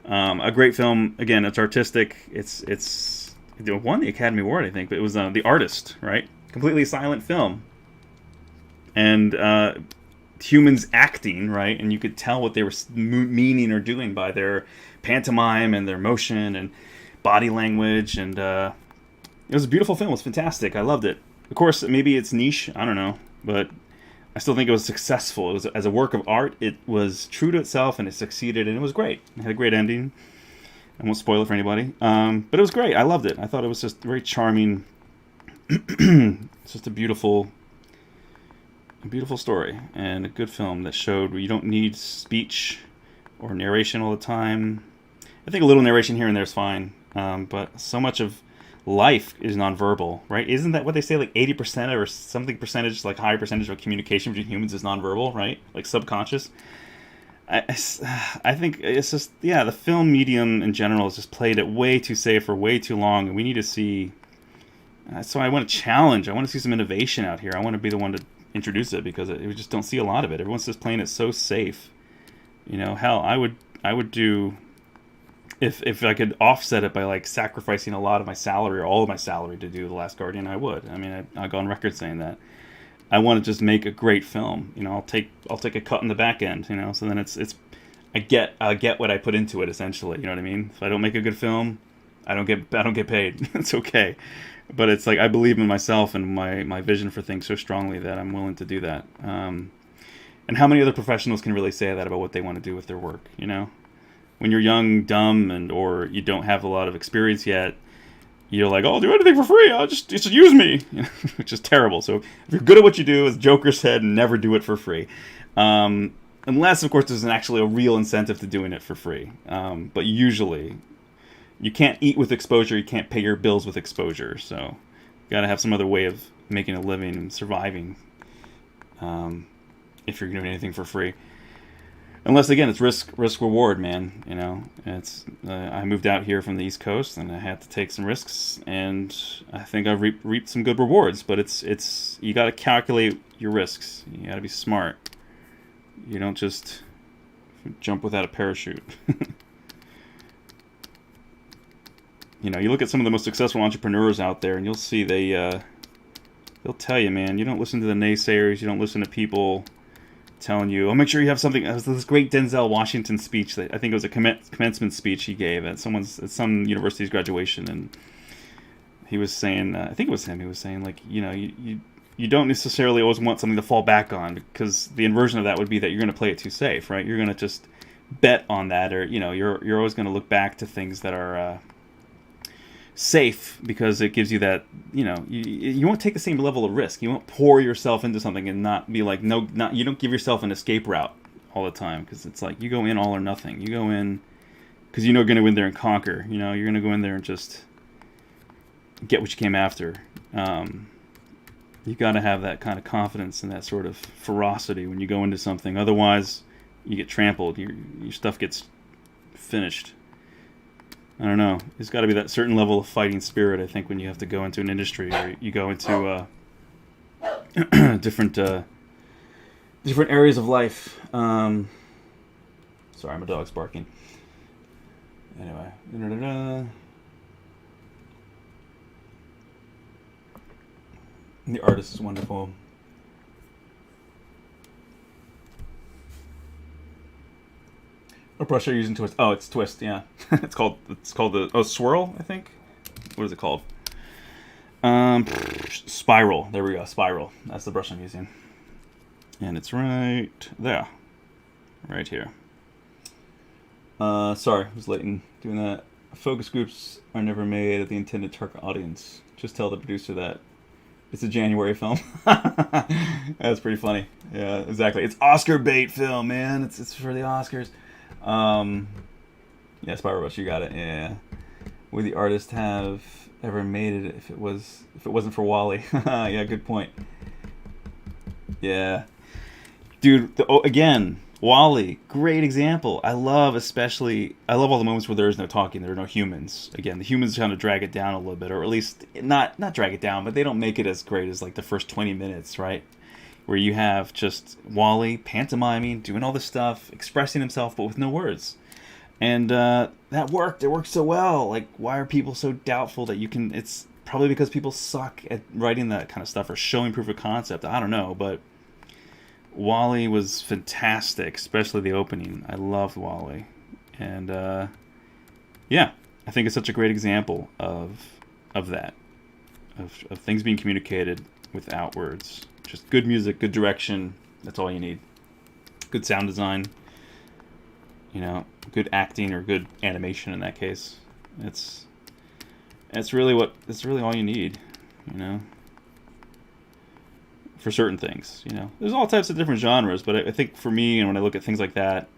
A great film, again, it's artistic. It won the Academy Award, I think, but it was The Artist, right? Completely silent film. And humans acting, right? And you could tell what they were meaning or doing by their pantomime and their motion and body language. And it was a beautiful film. It was fantastic. I loved it. Of course, maybe it's niche. I don't know. But I still think it was successful. It was, as a work of art, it was true to itself, and it succeeded, and it was great. It had a great ending. I won't spoil it for anybody. But it was great. I loved it. I thought it was just very charming. It's just a beautiful story, and a good film that showed you don't need speech or narration all the time. I think a little narration here and there is fine, but so much of life is nonverbal, right? Isn't that what they say? Like 80% or something percentage, like higher percentage of communication between humans is nonverbal, right? Like subconscious. I think it's just, yeah, the film medium in general has just played it way too safe for way too long, and we need to see... So I want to challenge. I want to see some innovation out here. I want to be the one to introduce it, because we just don't see a lot of it. Everyone's just playing it so safe. Hell, I would do... If I could offset it by like sacrificing a lot of my salary or all of my salary to do The Last Guardian, I would. I mean, I'll go on record saying that. I want to just make a great film. I'll take a cut in the back end. So then I get what I put into it, essentially. You know what I mean? If I don't make a good film, I don't get paid. It's okay. But it's like I believe in myself and my vision for things so strongly that I'm willing to do that. And how many other professionals can really say that about what they want to do with their work? When you're young, dumb, or you don't have a lot of experience yet, you're like, "Oh, I'll do anything for free. Just use me," which is terrible. So if you're good at what you do, as Joker said, never do it for free. Unless, of course, there's actually a real incentive to doing it for free. But usually, you can't eat with exposure. You can't pay your bills with exposure. So you got to have some other way of making a living and surviving if you're doing anything for free. Unless, again, it's risk reward, man. It's I moved out here from the East Coast, and I had to take some risks, and I think I've reaped some good rewards. But it's you got to calculate your risks. You got to be smart. You don't just jump without a parachute. You look at some of the most successful entrepreneurs out there, and you'll see they'll tell you, man, you don't listen to the naysayers. You don't listen to people telling you, make sure you have something. It was this great Denzel Washington speech that I think it was a commencement speech he gave at some university's graduation, and he was saying, I think it was him. He was saying, like, you don't necessarily always want something to fall back on, because the inversion of that would be that you're going to play it too safe, right? You're going to just bet on that, or you're always going to look back to things that are safe, because it gives you that, you won't take the same level of risk. You won't pour yourself into something and not be like, you don't give yourself an escape route all the time, because it's like you go in all or nothing. You go in because you're going to go in there and conquer. You're going to go in there and just get what you came after. You got to have that kind of confidence and that sort of ferocity when you go into something. Otherwise, you get trampled. Your stuff gets finished. I don't know. There's got to be that certain level of fighting spirit, I think, when you have to go into an industry, or you go into different areas of life. Sorry, my dog's barking. Anyway. The artist is wonderful. What brush are you using? Twist? Oh, it's Twist. Yeah, it's called the Swirl, I think. What is it called? Spiral. There we go. Spiral. That's the brush I'm using. And it's right there. Right here. Sorry, I was late in doing that. Focus groups are never made at the intended target audience. Just tell the producer that. It's a January film. That's pretty funny. Yeah, exactly. It's Oscar bait film, man. It's for the Oscars. Yeah, Spiral Rush, you got it. Yeah. Would the artist have ever made it if it wasn't for Wally? Yeah, good point. Yeah, dude. Again, Wally, great example. I love all the moments where there is no talking. There are no humans. Again, the humans kind of drag it down a little bit, or at least not drag it down, but they don't make it as great as like the first 20 minutes, right? Where you have just Wally pantomiming, doing all this stuff, expressing himself, but with no words. And that worked. It worked so well. Like, why are people so doubtful that you can... It's probably because people suck at writing that kind of stuff or showing proof of concept. I don't know, but Wally was fantastic, especially the opening. I loved Wally. And, yeah, I think it's such a great example of that. Of things being communicated without words. Just good music, good direction. That's all you need. Good sound design. You know, good acting or good animation in that case. It's really all you need, you know, for certain things. You know, there's all types of different genres, but I think for me, and when I look at things like that,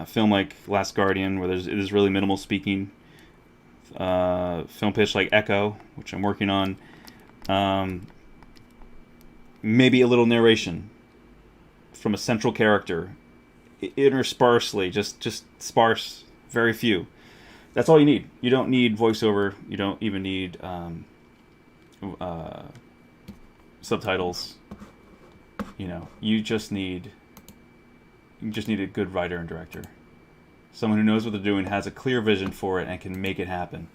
film like Last Guardian, where it is really minimal speaking, film pitch like Echo, which I'm working on, maybe a little narration from a central character. Intersparsely, just sparse, very few. That's all you need. You don't need voiceover. You don't even need subtitles. You know, you just need a good writer and director. Someone who knows what they're doing, has a clear vision for it, and can make it happen.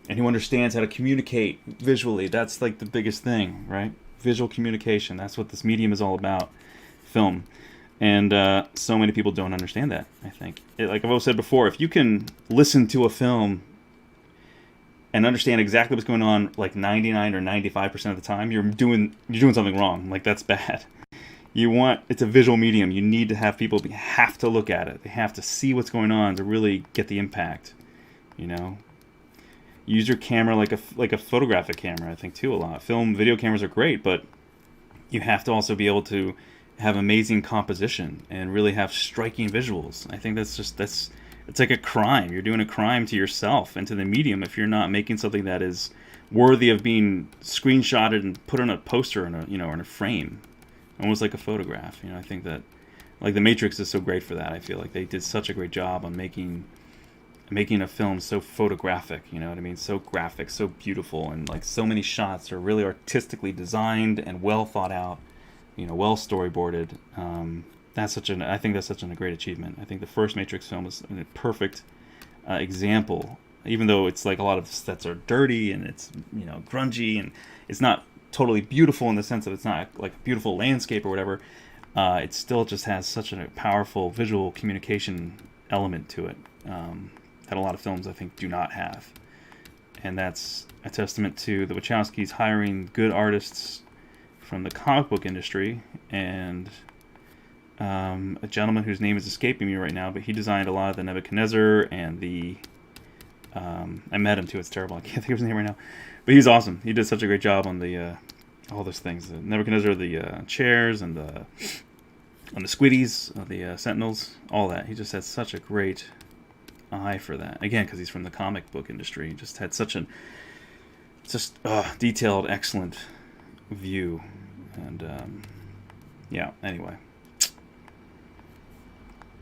And who understands how to communicate visually. That's like the biggest thing, right? Visual communication. That's what this medium is all about. Film. And so many people don't understand that, I think. Like I've always said before, if you can listen to a film and understand exactly what's going on like 99 or 95% of the time, you're doing something wrong. Like, that's bad. It's a visual medium. You need to have people have to look at it. They have to see what's going on to really get the impact, you know? Use your camera like a photographic camera, I think, too, a lot. Video cameras are great, but you have to also be able to have amazing composition and really have striking visuals. I think it's like a crime. You're doing a crime to yourself and to the medium if you're not making something that is worthy of being screenshotted and put on a poster in a frame, almost like a photograph. You know, I think that, like, The Matrix is so great for that. I feel like they did such a great job on making a film so photographic, you know what I mean? So graphic, so beautiful, and like so many shots are really artistically designed and well thought out. You know, well storyboarded. I think that's such a great achievement. I think the first Matrix film is a perfect example. Even though it's like a lot of sets are dirty and it's, you know, grungy and it's not totally beautiful in the sense that it's not like a beautiful landscape or whatever. It still just has such a powerful visual communication element to it that a lot of films, I think, do not have. And that's a testament to the Wachowskis hiring good artists from the comic book industry, and a gentleman whose name is escaping me right now, but he designed a lot of the Nebuchadnezzar and the... I met him too, it's terrible, I can't think of his name right now. But he's awesome. He did such a great job on the all those things. The Nebuchadnezzar, the chairs, and the squiddies, the sentinels, all that. He just had such a great eye for that. Again, because he's from the comic book industry. He just had such detailed, excellent view. And yeah, anyway,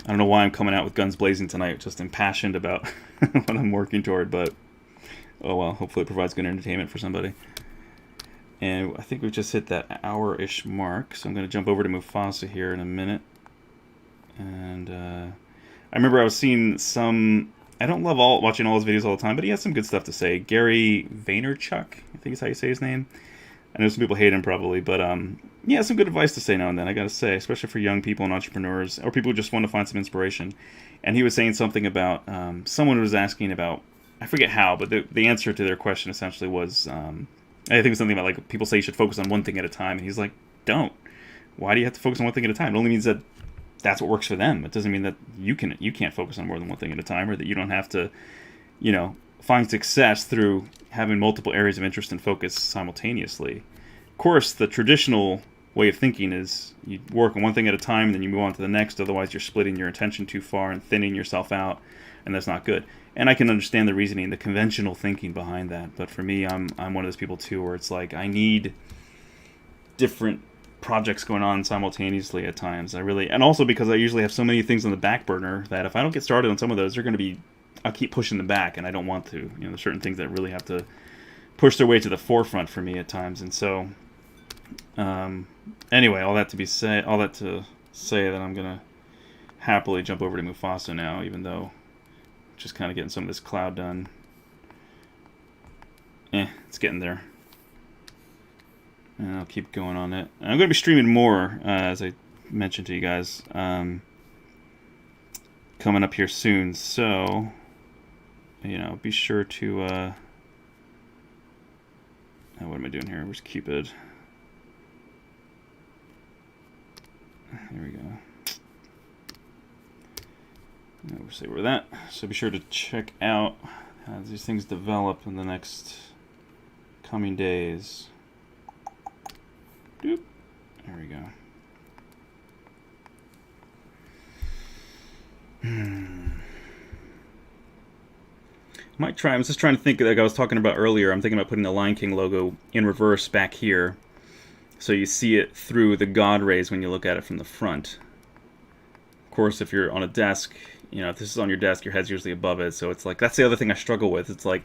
I don't know why I'm coming out with guns blazing tonight, just impassioned about what I'm working toward, but oh well, hopefully it provides good entertainment for somebody. And I think we've just hit that hour-ish mark, so I'm going to jump over to Mufasa here in a minute. And I remember I was seeing some... I don't love watching all his videos all the time, but he has some good stuff to say. Gary Vaynerchuk, I think is how you say his name. I know some people hate him probably, but yeah, some good advice to say now and then, I gotta say, especially for young people and entrepreneurs, or people who just want to find some inspiration. And he was saying something about, someone was asking about I forget how, but the answer to their question essentially was, I think it was something about, like, people say you should focus on one thing at a time, and he's like, don't. Why do you have to focus on one thing at a time? It only means that that's what works for them. It doesn't mean that you can't focus on more than one thing at a time, or that you don't have to, find success through having multiple areas of interest and focus simultaneously. Of course, the traditional way of thinking is you work on one thing at a time, and then you move on to the next. Otherwise, you're splitting your attention too far and thinning yourself out, and that's not good. And I can understand the reasoning, the conventional thinking behind that. But for me, I'm one of those people too, where it's like I need different projects going on simultaneously at times. And also because I usually have so many things on the back burner that if I don't get started on some of those, they're going to be, I'll keep pushing them back, and I don't want to. There's certain things that really have to push their way to the forefront for me at times, and so. Anyway, all that to say that I'm gonna happily jump over to Mufasa now, even though just kind of getting some of this cloud done. It's getting there. And I'll keep going on it. And I'm gonna be streaming more, as I mentioned to you guys, coming up here soon. So, be sure to. What am I doing here? Where's Cupid? There we go. We'll see where that. So be sure to check out how these things develop in the next coming days. Doop. There we go. Might try. I was just trying to think, like I was talking about earlier. I'm thinking about putting the Lion King logo in reverse back here, so you see it through the God rays when you look at it from the front. Of course, if you're on a desk, if this is on your desk, your head's usually above it. So it's like, that's the other thing I struggle with. It's like,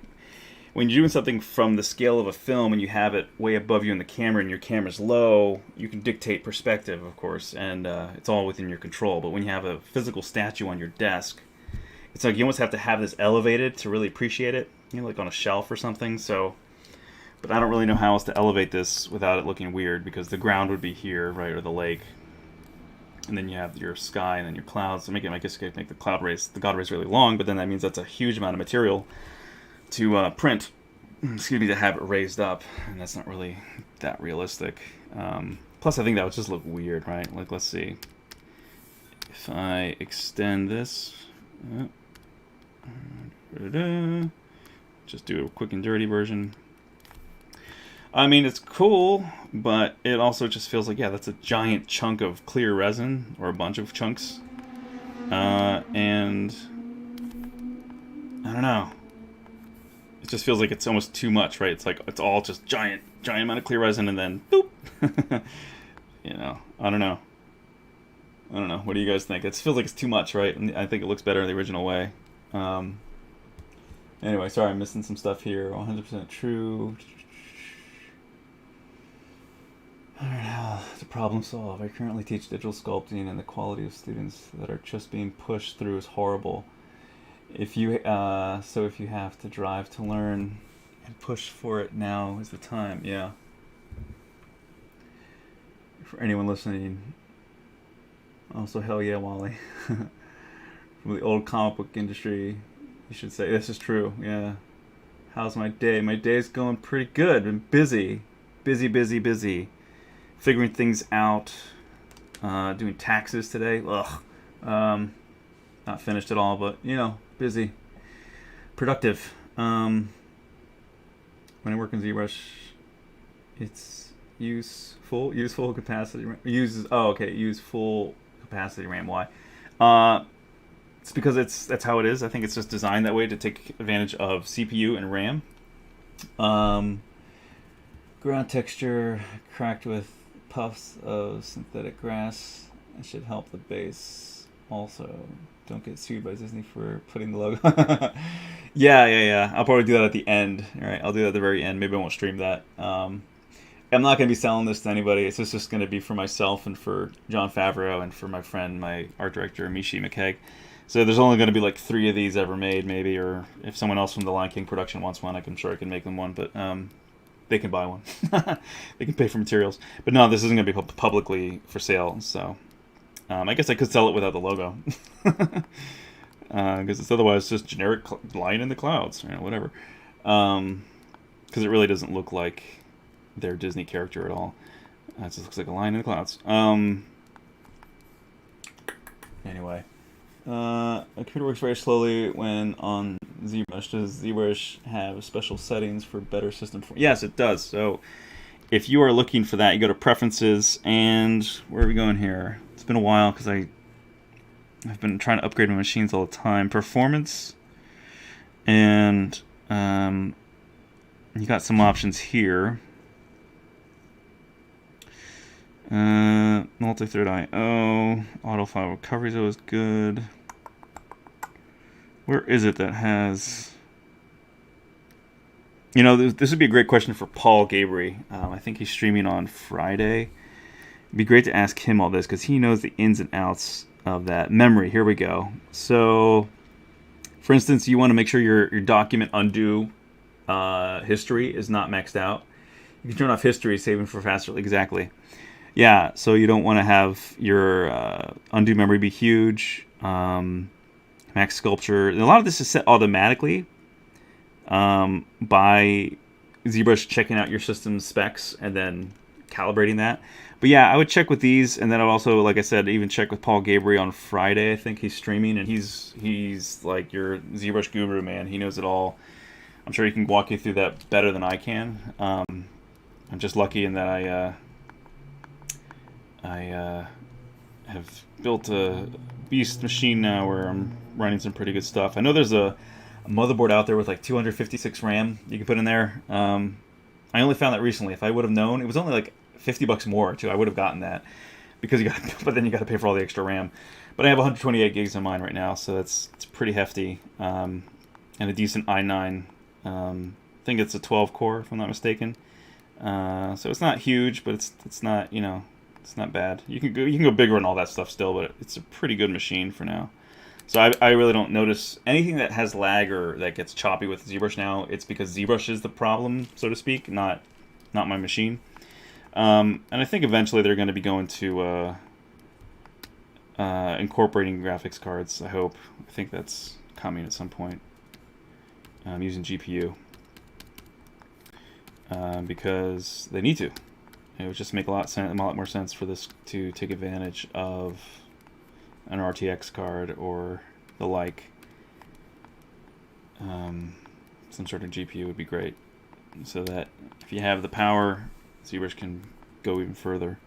when you're doing something from the scale of a film and you have it way above you in the camera and your camera's low, you can dictate perspective, of course, and it's all within your control. But when you have a physical statue on your desk, it's like you almost have to have this elevated to really appreciate it, like on a shelf or something. So, but I don't really know how else to elevate this without it looking weird, because the ground would be here, right, or the lake, and then you have your sky and then your clouds. So I guess you could make the God rays really long, but then that means that's a huge amount of material to print. To have it raised up, and that's not really that realistic. Plus, I think that would just look weird, right? Like, let's see. If I extend this. Just do a quick and dirty version. I mean, it's cool, but it also just feels like, that's a giant chunk of clear resin, or a bunch of chunks. And I don't know. It just feels like it's almost too much, right? It's like it's all just giant amount of clear resin, and then boop. I don't know. What do you guys think? It feels like it's too much, right? And I think it looks better in the original way. Anyway, sorry, I'm missing some stuff here. 100% true. Alright, how to problem solve. I currently teach digital sculpting, and the quality of students that are just being pushed through is horrible. If you have to drive to learn and push for it, now is the time. Yeah. For anyone listening, also hell yeah, Wally. From the old comic book industry, you should say this is true. Yeah. How's my day? My day's going pretty good. Been busy. Figuring things out. Doing taxes today. Ugh. Not finished at all, but busy. Productive. When I work in ZBrush, it's use full capacity. Use full capacity RAM. Why? It's because that's how it is. I think it's just designed that way to take advantage of CPU and RAM. Ground texture cracked with puffs of synthetic grass. It should help the base. Also, don't get sued by Disney for putting the logo. Yeah. I'll probably do that at the end. All right, I'll do that at the very end. Maybe I won't stream that. I'm not going to be selling this to anybody. It's just going to be for myself and for Jon Favreau and for my friend, my art director, Mishi McKeag. So there's only going to be like 3 of these ever made, maybe, or if someone else from the Lion King production wants one, I'm sure I can make them one, but they can buy one. They can pay for materials. But no, this isn't going to be publicly for sale, so I guess I could sell it without the logo. because it's otherwise just generic line in the clouds, whatever. Because it really doesn't look like their Disney character at all. It just looks like a line in the clouds. Anyway, a computer works very slowly when on ZBrush. Does ZBrush have special settings for better system? Yes, it does. So if you are looking for that, you go to Preferences, and where are we going here? It's been a while because I've been trying to upgrade my machines all the time. Performance, and you got some options here. Multi-thread I/O, auto file recovery is always good. Where is it that has... this would be a great question for Paul Gabry. I think he's streaming on Friday. It'd be great to ask him all this because he knows the ins and outs of that. Memory, here we go. So, for instance, you want to make sure your document undo history is not maxed out. You can turn off history, saving for faster. Exactly. Yeah, so you don't want to have your undo memory be huge. Max sculpture. And a lot of this is set automatically by ZBrush checking out your system specs and then calibrating that. But yeah, I would check with these, and then I would also, like I said, even check with Paul Gabry on Friday. I think he's streaming, and he's like your ZBrush guru, man. He knows it all. I'm sure he can walk you through that better than I can. I'm just lucky in that I have built a beast machine now where I'm running some pretty good stuff. I know there's a motherboard out there with like 256 RAM you can put in there. I only found that recently. If I would have known, it was only like $50 more too. I would have gotten that because but then you got to pay for all the extra RAM. But I have 128 gigs in mine right now, so it's pretty hefty, and a decent i9. I think it's a 12 core if I'm not mistaken. So it's not huge, but it's not it's not bad. You can go bigger and all that stuff still, but it's a pretty good machine for now. So I really don't notice anything that has lag or that gets choppy with ZBrush now. It's because ZBrush is the problem, so to speak, not my machine. And I think eventually they're going to be going to incorporating graphics cards. I think that's coming at some point. Using GPU because they need to. It would just make a lot more sense for this to take advantage of an RTX card or the like. Some sort of GPU would be great, so that if you have the power, ZBrush can go even further.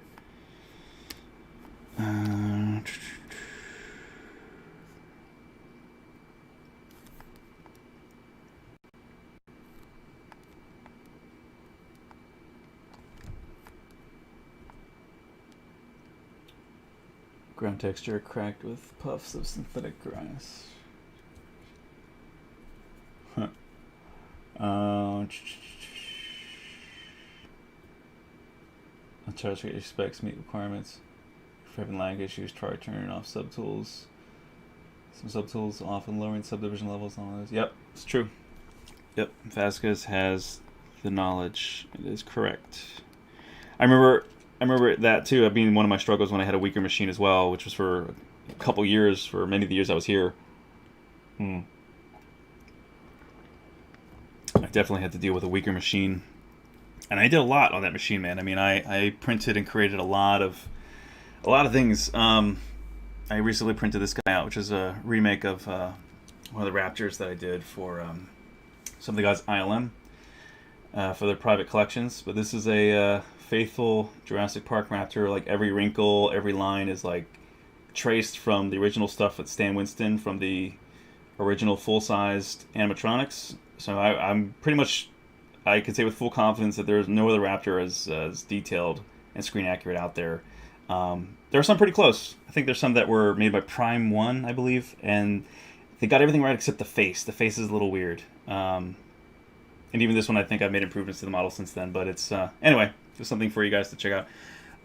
Ground texture cracked with puffs of synthetic grass. Huh. I'll try to get your specs meet requirements. If you're having lag issues, try turning off subtools. Some subtools often lowering subdivision levels on those. Yep, it's true. Yep, Vasquez has the knowledge. It is correct. I remember that too. I mean, one of my struggles when I had a weaker machine as well, which was for a couple years, for many of the years I was here. I definitely had to deal with a weaker machine, and I did a lot on that machine, man. I mean, I printed and created a lot of things. I recently printed this guy out, which is a remake of one of the Raptors that I did for some of the guys ILM for their private collections. But this is a faithful Jurassic Park Raptor. Like every wrinkle, every line is like traced from the original stuff at Stan Winston from the original full-sized animatronics. So I'm pretty much, I can say with full confidence that there's no other Raptor as detailed and screen accurate out there. There are some pretty close. I think there's some that were made by Prime 1, I believe, and they got everything right except the face. The face is a little weird. And even this one, I think I've made improvements to the model since then. But it's, anyway, just something for you guys to check out.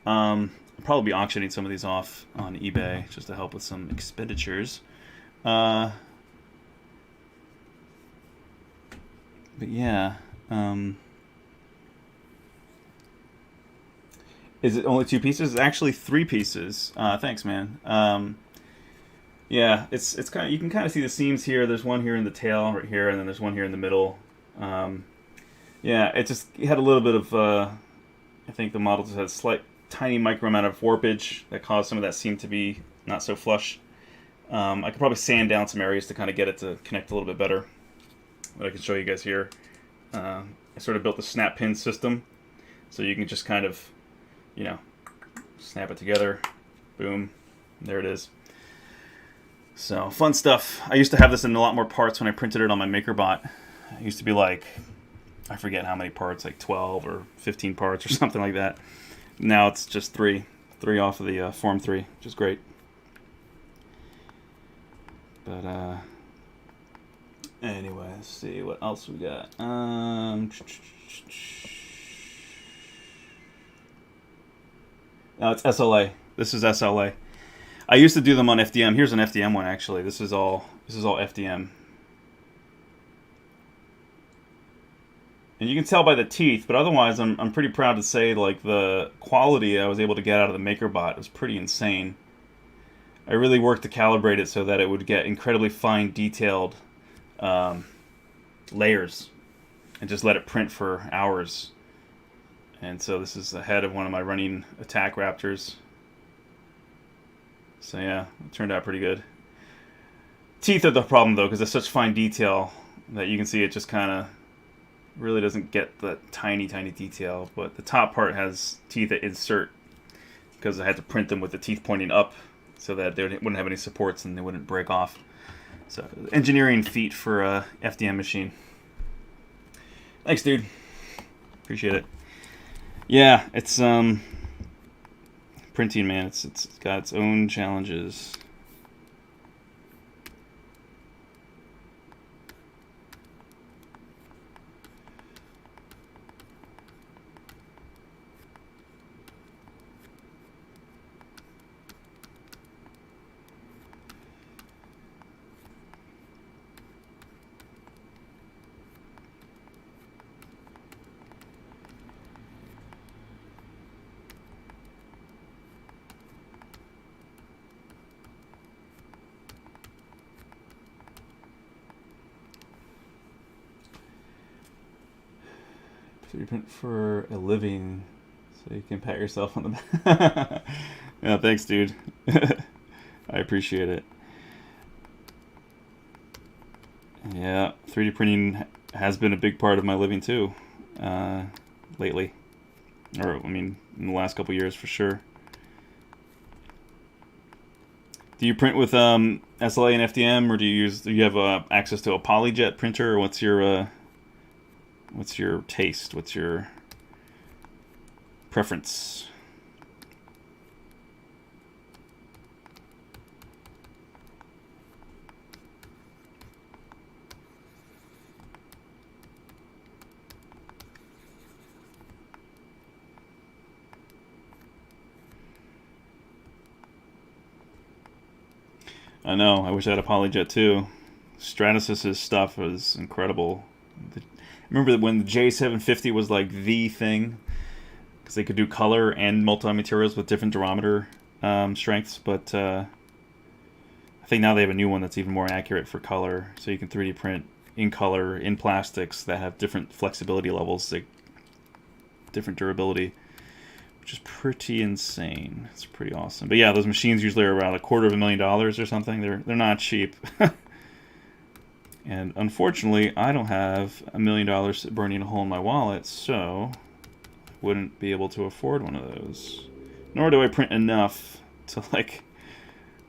I'll probably be auctioning some of these off on eBay just to help with some expenditures. But yeah. Is it only 2 pieces? It's actually 3 pieces. Thanks, man. Yeah, it's kind of, you can kind of see the seams here. There's one here in the tail right here, and then there's one here in the middle. Yeah, it had a little bit of I think the model just had a slight tiny micro amount of warpage that caused some of that seam to be not so flush. I could probably sand down some areas to kind of get it to connect a little bit better. But I can show you guys here. I sort of built the snap pin system, so you can just kind of, you know, snap it together. Boom, there it is. So, fun stuff. I used to have this in a lot more parts when I printed it on my MakerBot. It used to be like, I forget how many parts, like 12 or 15 parts or something like that. Now it's just three off of the Form 3, which is great. But, anyway, let's see what else we got. No, it's SLA. This is SLA. I used to do them on FDM. Here's an FDM one, actually. This is all FDM. And you can tell by the teeth, but otherwise I'm pretty proud to say, like, the quality I was able to get out of the MakerBot was pretty insane. I really worked to calibrate it so that it would get incredibly fine detailed layers and just let it print for hours. And so this is the head of one of my running attack Raptors. So yeah, it turned out pretty good. Teeth are the problem though, because there's such fine detail that you can see it just kind of really doesn't get the tiny detail. But the top part has teeth that insert, because I had to print them with the teeth pointing up so that they wouldn't have any supports and they wouldn't break off. So engineering feat for a FDM machine. Thanks, dude. Appreciate it. Yeah, it's printing, man. It's got its own challenges. So you print for a living, so you can pat yourself on the back. Yeah, thanks, dude. I appreciate it. Yeah, 3D printing has been a big part of my living too, lately. Or, I mean, in the last couple years for sure. Do you print with SLA and FDM, or do you have access to a PolyJet printer, or what's your taste? What's your preference? I know. I wish I had a PolyJet too. Stratasys' stuff was incredible. Remember when the J750 was like the thing, because they could do color and multi-materials with different durometer strengths. But I think now they have a new one that's even more accurate for color, so you can 3D print in color in plastics that have different flexibility levels, like different durability, which is pretty insane. It's pretty awesome. But yeah, those machines usually are around $250,000 or something. They're not cheap. And unfortunately, I don't have $1 million burning a hole in my wallet, so I wouldn't be able to afford one of those. Nor do I print enough to like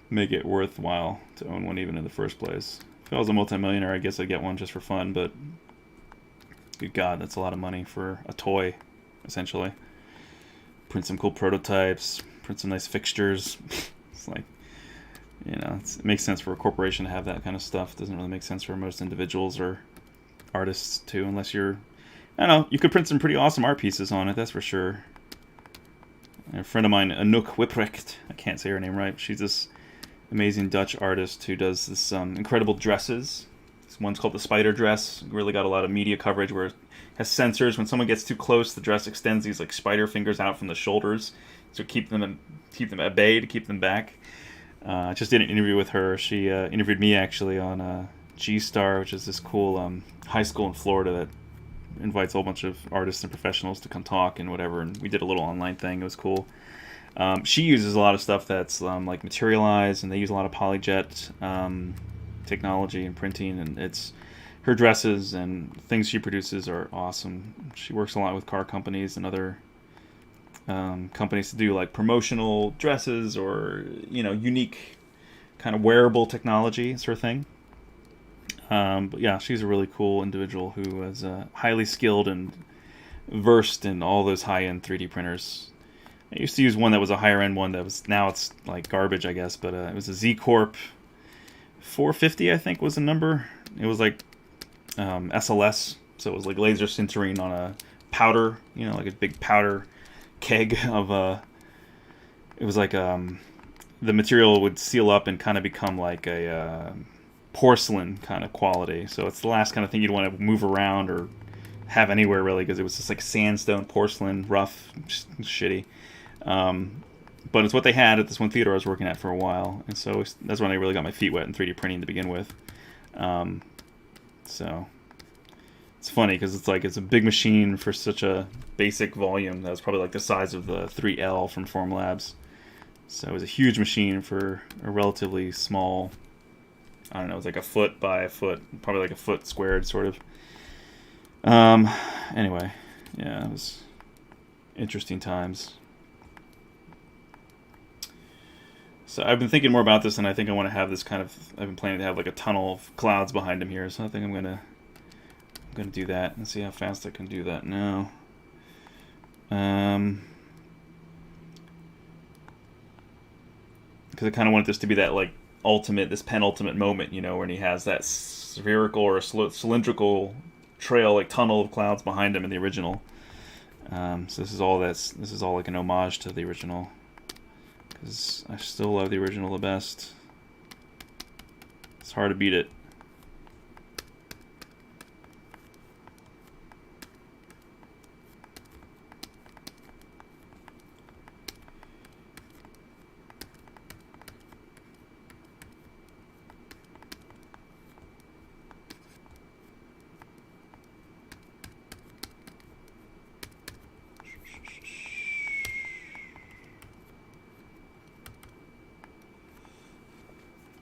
make it worthwhile to own one even in the first place. If I was a multimillionaire, I guess I'd get one just for fun, but good God, that's a lot of money for a toy, essentially. Print some cool prototypes, print some nice fixtures. It's like, you know, it makes sense for a corporation to have that kind of stuff. It doesn't really make sense for most individuals or artists too, unless you're, I don't know, you could print some pretty awesome art pieces on it, that's for sure. A friend of mine, Anouk Wipprecht, I can't say her name right, but she's this amazing Dutch artist who does this incredible dresses. This one's called the Spider Dress. Really got a lot of media coverage where it has sensors. When someone gets too close, the dress extends these like spider fingers out from the shoulders to keep them at bay, to keep them back. I just did an interview with her. She interviewed me actually on G-Star, which is this cool high school in Florida that invites a whole bunch of artists and professionals to come talk and whatever. And we did a little online thing. It was cool. She uses a lot of stuff that's like materialized, and they use a lot of polyjet technology and printing, and it's her dresses and things she produces are awesome. She works a lot with car companies and other companies to do like promotional dresses or unique kind of wearable technology sort of thing. But yeah, she's a really cool individual who is highly skilled and versed in all those high-end 3D printers. I used to use one that was a higher-end one that was, now it's like garbage, I guess, but it was a Z Corp 450, I think was the number. It was like SLS, so it was like laser sintering on a powder, like a big powder keg of it was like the material would seal up and kind of become like a porcelain kind of quality. So it's the last kind of thing you'd want to move around or have anywhere really, because it was just like sandstone, porcelain, rough, shitty. But it's what they had at this one theater I was working at for a while, and so that's when I really got my feet wet in 3D printing to begin with. So it's funny because it's a big machine for such a basic volume that was probably like the size of the 3L from Formlabs. So it was a huge machine for a relatively small, I don't know, it was like a foot by a foot, probably like a foot squared sort of. Anyway, yeah, it was interesting times. So I've been thinking more about this, and I think I want to have this kind of, I've been planning to have like a tunnel of clouds behind him here, so I think I'm gonna do that and see how fast I can do that now. Because I kind of want this to be that like ultimate, this penultimate moment, when he has that spherical or cylindrical trail, like tunnel of clouds behind him in the original. So this is all like an homage to the original, because I still love the original the best. It's hard to beat it.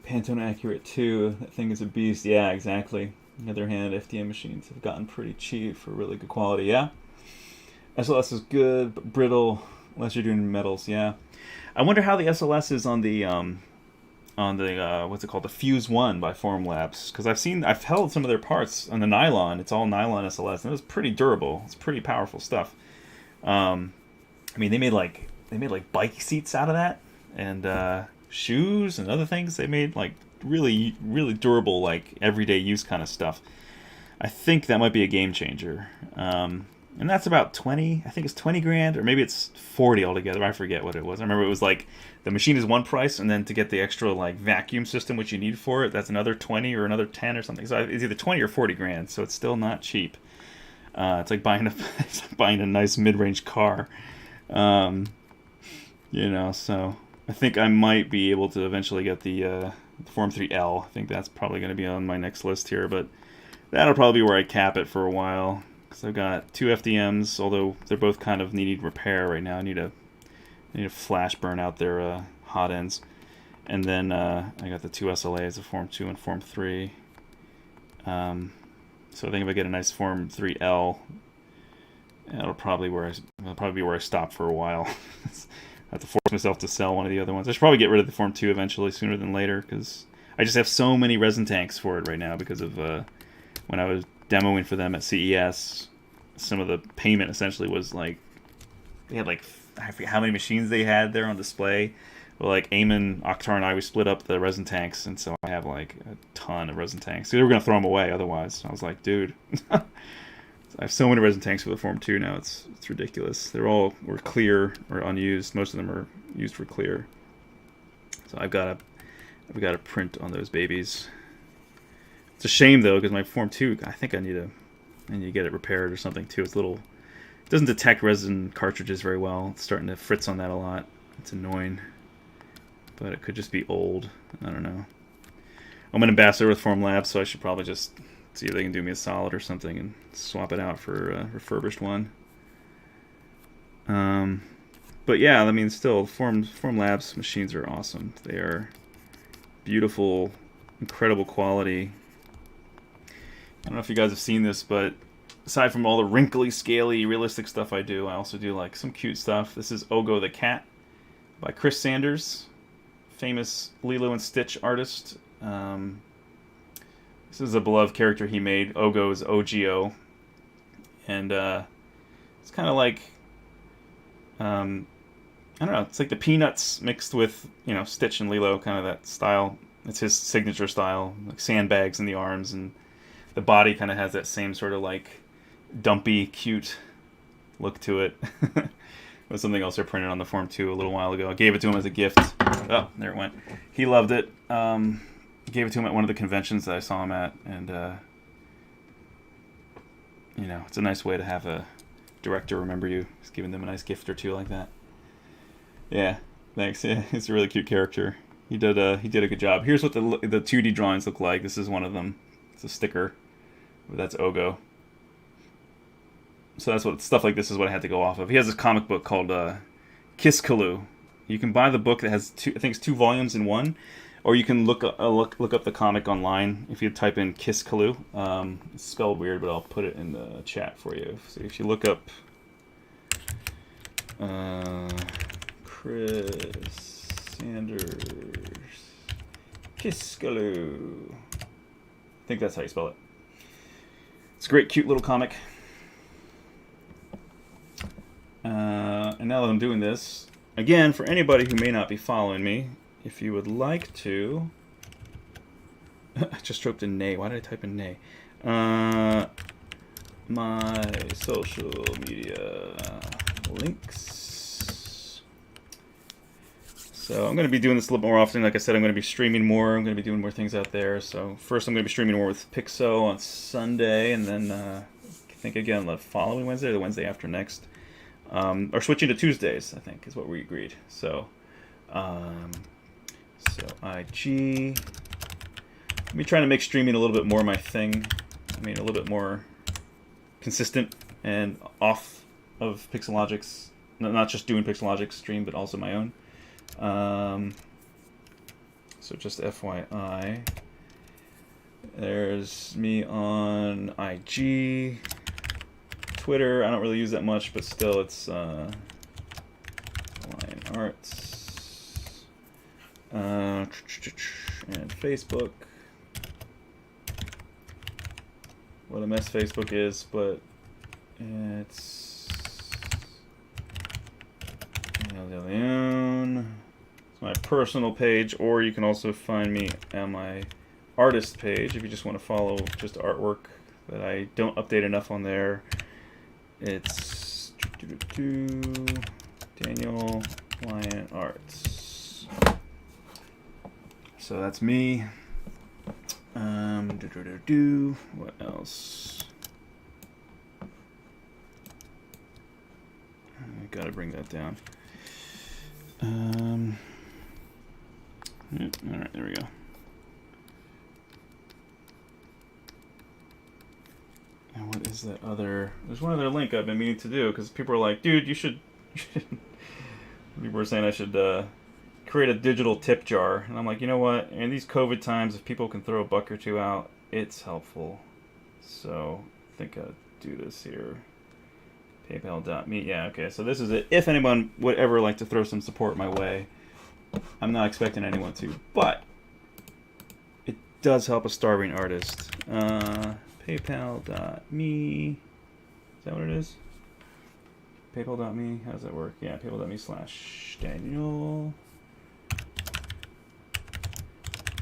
Pantone Accurate 2, that thing is a beast. Yeah, exactly. On the other hand, FDM machines have gotten pretty cheap for really good quality. Yeah, SLS is good, but brittle unless you're doing metals. Yeah, I wonder how the SLS is on the what's it called, the Fuse 1 by Formlabs, because I've held some of their parts on the nylon. It's all nylon SLS, and it was pretty durable. It's pretty powerful stuff. I mean, they made like bike seats out of that, and shoes and other things. They made like really, really durable, like everyday use kind of stuff. I think that might be a game changer. And that's about 20, I think it's 20 grand, or maybe it's 40 altogether. I forget what it was. I remember it was like the machine is one price, and then to get the extra like vacuum system which you need for it, that's another 20 or another 10 or something. So it's either 20 or 40 grand, so it's still not cheap. It's like buying a nice mid-range car. So I think I might be able to eventually get the Form 3L. I think that's probably going to be on my next list here, but that'll probably be where I cap it for a while, because I've got two FDMs, although they're both kind of needing repair right now. I need to flash burn out their hot ends. And then I got the two SLAs, a Form 2 and Form 3. So I think if I get a nice Form 3L, that'll probably be where I stop for a while. I have to force myself to sell one of the other ones. I should probably get rid of the Form 2 eventually, sooner than later, because I just have so many resin tanks for it right now because of when I was demoing for them at CES. Some of the payment essentially was like, they had like, I forget how many machines they had there on display. But like Eamon, Akhtar, and I, we split up the resin tanks, and so I have like a ton of resin tanks. So they were going to throw them away otherwise. I was like, dude. I have so many resin tanks for the Form 2 now, it's ridiculous. Were clear or unused. Most of them are used for clear. So I've got to print on those babies. It's a shame though, because my Form 2, I think I need to get it repaired or something too. It doesn't detect resin cartridges very well. It's starting to fritz on that a lot. It's annoying. but it could just be old. I don't know. I'm an ambassador with Formlabs, so I should probably just see if they can do me a solid or something and swap it out for a refurbished one. But yeah, I mean, still, Formlabs machines are awesome. They are beautiful, incredible quality. I don't know if you guys have seen this, but aside from all the wrinkly, scaly, realistic stuff I do, I also do like some cute stuff. This is Ogo the Cat by Chris Sanders, famous Lilo and Stitch artist. This is a beloved character he made. Ogo is OGO. And it's kind of like, I don't know, it's like the Peanuts mixed with, Stitch and Lilo, kind of that style. It's his signature style, like sandbags in the arms, and the body kind of has that same sort of like dumpy, cute look to it. It was something else I printed on the form too a little while ago. I gave it to him as a gift. Oh, there it went. He loved it. Gave it to him at one of the conventions that I saw him at, and it's a nice way to have a director remember you. Just giving them a nice gift or two like that. Yeah, thanks. Yeah, it's a really cute character. He did a good job. Here's what the 2D drawings look like. This is one of them. It's a sticker. That's Ogo. So that's what stuff like this is what I had to go off of. He has this comic book called Kiskaloo. You can buy the book that has I think it's 2 volumes in one, or you can look up the comic online if you type in Kiskaloo. It's spelled weird, but I'll put it in the chat for you. So if you look up Chris Sanders Kiskaloo, I think that's how you spell it. It's a great, cute little comic. And now that I'm doing this, again, for anybody who may not be following me, if you would like to... I just stroked a nay. Why did I type in nay? My social media links. So I'm going to be doing this a little more often. Like I said, I'm going to be streaming more. I'm going to be doing more things out there. So first I'm going to be streaming more with Pixo on Sunday, and then I think again the following Wednesday or the Wednesday after next. Or switching to Tuesdays, I think, is what we agreed. So, IG. Let me try to make streaming a little bit more my thing. I mean, a little bit more consistent and off of Pixologic's, not just doing Pixologic's stream, but also my own. So just FYI. There's me on IG. Twitter, I don't really use that much, but still, it's Lion Arts, and Facebook. What a mess Facebook is, but it's León. It's my personal page, or you can also find me on my artist page if you just want to follow just artwork that I don't update enough on there. It's Daniel Lion Arts. So that's me. What else? I gotta bring that down. All right, there we go. And what is that other... There's one other link I've been meaning to do, because people are like, dude, you should... People were saying I should create a digital tip jar. And I'm like, you know what? In these COVID times, if people can throw a buck or two out, it's helpful. So, I think I'll do this here. PayPal.me. Yeah, okay. So this is it. If anyone would ever like to throw some support my way, I'm not expecting anyone to, but it does help a starving artist. PayPal.me. Is that what it is? PayPal.me. How does that work? Yeah, PayPal.me/Daniel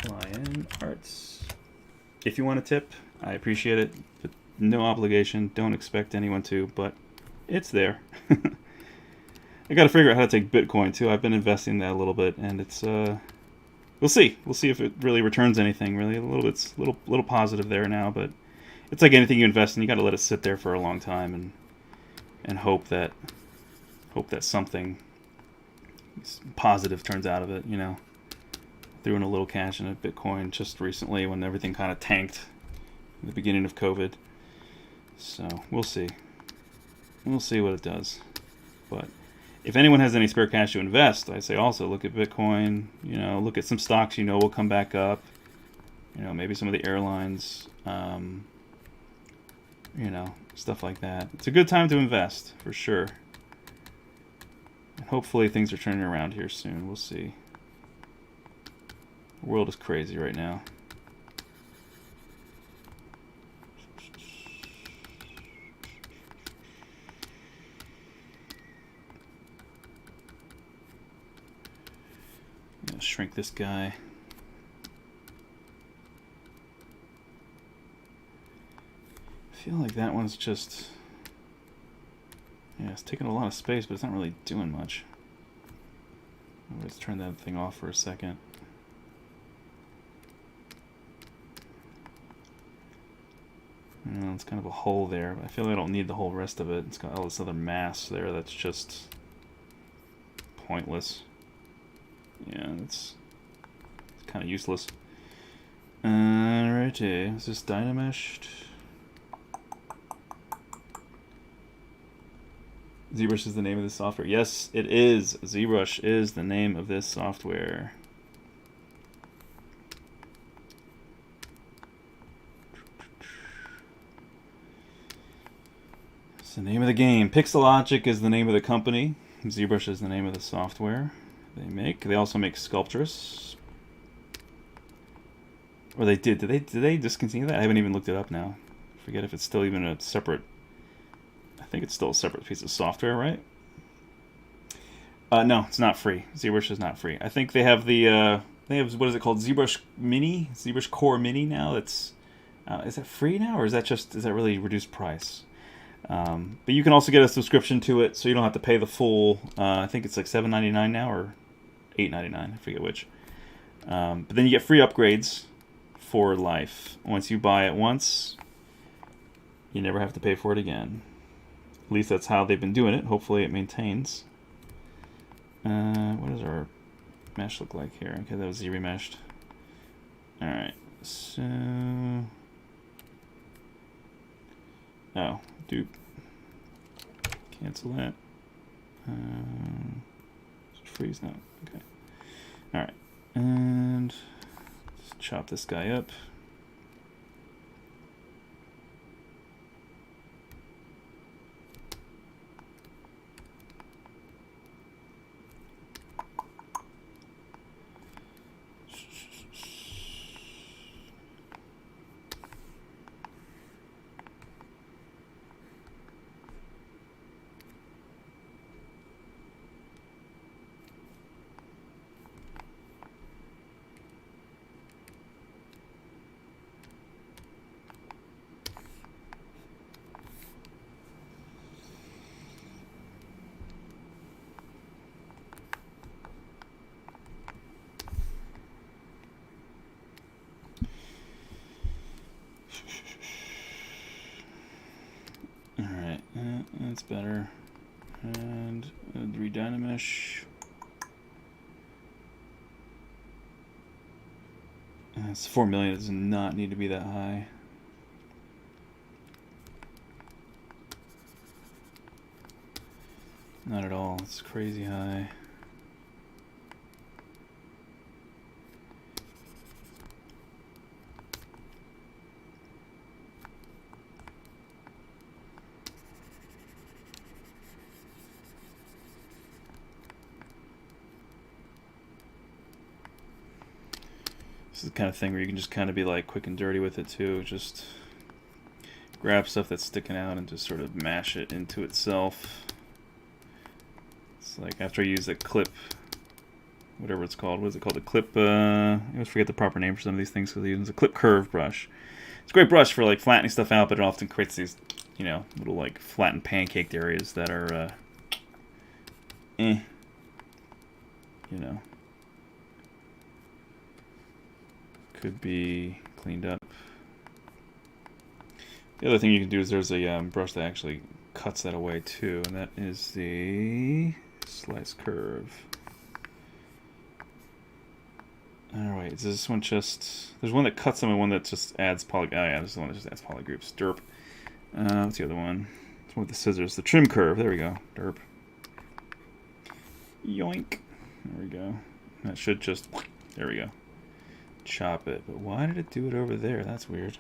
Lion Arts. If you want a tip, I appreciate it, but no obligation. Don't expect anyone to, but it's there. I got to figure out how to take Bitcoin too. I've been investing in that a little bit, and it's we'll see. We'll see if it really returns anything. Really, it's a little positive there now, but it's like anything you invest in, you got to let it sit there for a long time and hope that something positive turns out of it. You know, threw in a little cash in a Bitcoin just recently when everything kind of tanked at the beginning of COVID. So we'll see. We'll see what it does. But if anyone has any spare cash to invest, I say also look at Bitcoin. You know, look at some stocks you know will come back up. You know, maybe some of the airlines. You know, stuff like that. It's a good time to invest for sure. And hopefully things are turning around here soon. We'll see. The world is crazy right now. Shrink this guy. I feel like that one's just, yeah, it's taking a lot of space, but it's not really doing much. Let's turn that thing off for a second. It's kind of a hole there, but I feel like I don't need the whole rest of it. It's got all this other mass there that's just pointless. Yeah, it's kind of useless. Alrighty, is this Dynameshed? ZBrush is the name of this software. Yes, it is. ZBrush is the name of this software. It's the name of the game. Pixologic is the name of the company. ZBrush is the name of the software they make. They also make Sculptress. Or they did. Did they discontinue that? I haven't even looked it up now. I forget if it's still even a separate... I think it's still a separate piece of software, right? No, it's not free. ZBrush is not free. I think they have the... they have, what is it called? ZBrush Mini? ZBrush Core Mini now? That's... is that free now? Or is that really reduced price? But you can also get a subscription to it, so you don't have to pay the full... I think it's like $7.99 now, or $8.99. I forget which. But then you get free upgrades for life. Once you buy it once, you never have to pay for it again. At least that's how they've been doing it. Hopefully it maintains. What does our mesh look like here? Okay, that was Z-remeshed. Alright, so... Oh, dupe. Cancel that. Freeze now. Okay. Alright, and let's chop this guy up. Alright, that's better. And Redynamesh. It's 4 million. It does not need to be that high. Not at all. It's crazy high. This is the kind of thing where you can just kind of be like quick and dirty with it too. Just grab stuff that's sticking out and just sort of mash it into itself. It's like after I use the clip, whatever it's called. What is it called? The clip, I always forget the proper name for some of these things because I use a clip curve brush. It's a great brush for like flattening stuff out, but it often creates these, you know, little like flattened pancaked areas that are, you know, could be cleaned up. The other thing you can do is there's a brush that actually cuts that away too, and that is the slice curve. Alright, is this one just... There's one that cuts them and one that just adds poly... Oh yeah, this is the one that just adds polygroups. Derp. What's the other one? It's one with the scissors. The trim curve. There we go. Derp. Yoink. There we go. That should just... There we go. Chop it. But why did it do it over there? That's weird.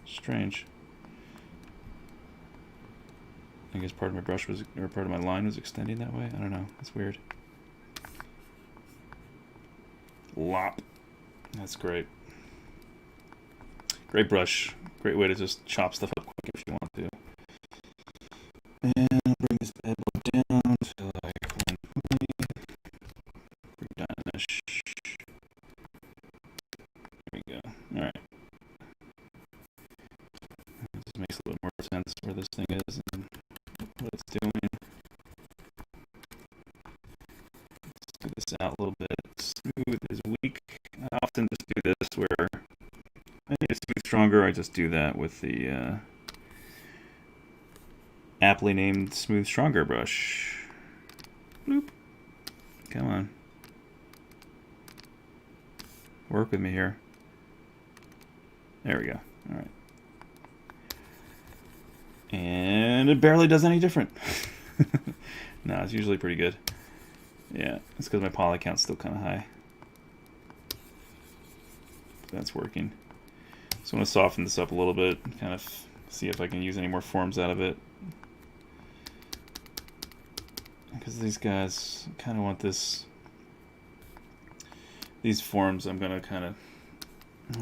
Strange. I guess part of my brush was, or part of my line was extending that way. I don't know. That's weird. Lop. That's great. Great brush. Great way to just chop stuff up quick if you want to. And I'll bring this bad boy down to like 120. Bring it down to this. There we go. Alright. This makes a little more sense where this thing is and what it's doing. Let's do this out a little bit. Smooth is weak. I often just do this where I need to smooth stronger. I just do that with the aptly named Smooth Stronger brush. Bloop. Come on. Work with me here. There we go. Alright. And it barely does any different. No, it's usually pretty good. Yeah, it's because my poly count's still kind of high. That's working. So I want to soften this up a little bit, kind of see if I can use any more forms out of it. Because these guys kind of want this. These forms I'm going to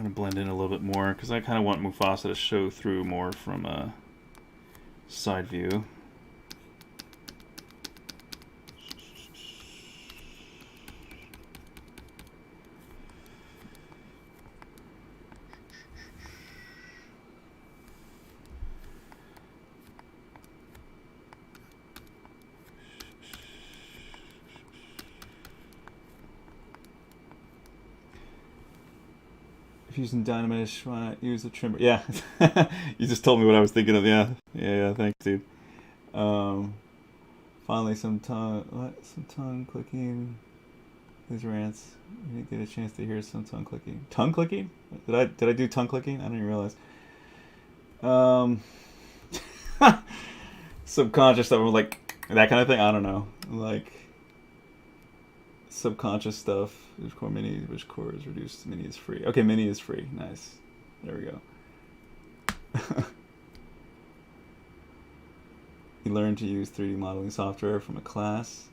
blend in a little bit more because I kind of want Mufasa to show through more from a side view. If using Dynamish, why not use a trimmer? Yeah, you just told me what I was thinking of. Yeah, thanks, dude. Finally, some tongue clicking. These rants. You didn't get a chance to hear some tongue clicking. Tongue clicking? Did I do tongue clicking? I didn't even realize. Subconscious stuff, like that kind of thing. I don't know, like subconscious stuff. Which core mini? Which core is reduced? Mini is free. Okay, mini is free. Nice. There we go. You learn to use 3D modeling software from a class.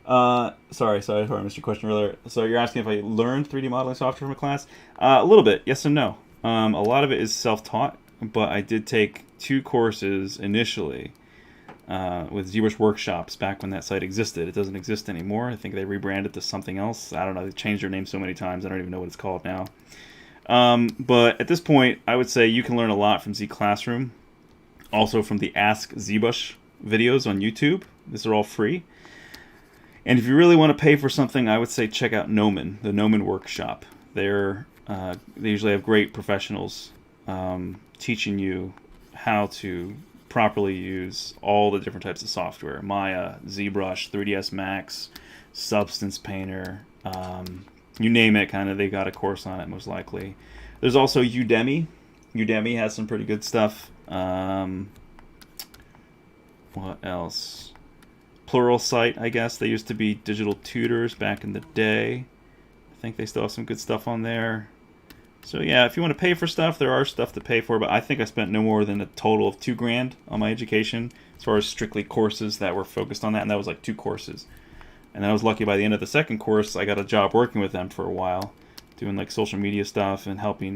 Sorry, I missed your question earlier. So you're asking if I learned 3D modeling software from a class? A little bit, yes and no. A lot of it is self-taught, but I did take 2 courses initially with ZBrush workshops back when that site existed. It doesn't exist anymore. I think they rebranded to something else. I don't know. They changed their name so many times. I don't even know what it's called now. But at this point, I would say you can learn a lot from Z Classroom. Also from the Ask ZBrush videos on YouTube. These are all free. And if you really want to pay for something, I would say check out Gnomon, the Gnomon workshop. They usually have great professionals teaching you how to properly use all the different types of software. Maya, ZBrush, 3ds Max, Substance Painter, you name it, kind of, they got a course on it most likely. There's also Udemy. Udemy has some pretty good stuff. What else? Pluralsight, I guess. They used to be digital tutors back in the day. I think they still have some good stuff on there. So yeah, if you want to pay for stuff, there are stuff to pay for, but I think I spent no more than a total of $2,000 on my education as far as strictly courses that were focused on that, and that was like 2 courses. And I was lucky by the end of the second course, I got a job working with them for a while, doing like social media stuff and helping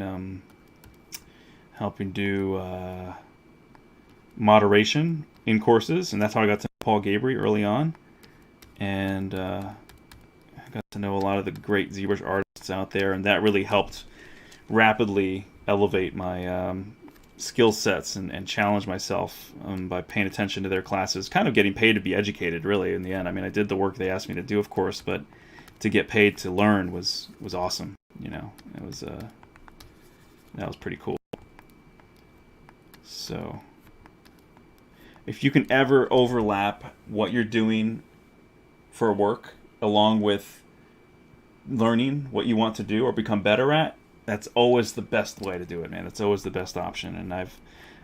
do moderation in courses, and that's how I got to know Paul Gabry early on, and I got to know a lot of the great ZBrush artists out there, and that really helped rapidly elevate my skill sets and challenge myself by paying attention to their classes, kind of getting paid to be educated, really, in the end. I mean, I did the work they asked me to do, of course, but to get paid to learn was awesome. You know, it was that was pretty cool. So, if you can ever overlap what you're doing for work along with learning what you want to do or become better at, that's always the best way to do it, man. That's always the best option. And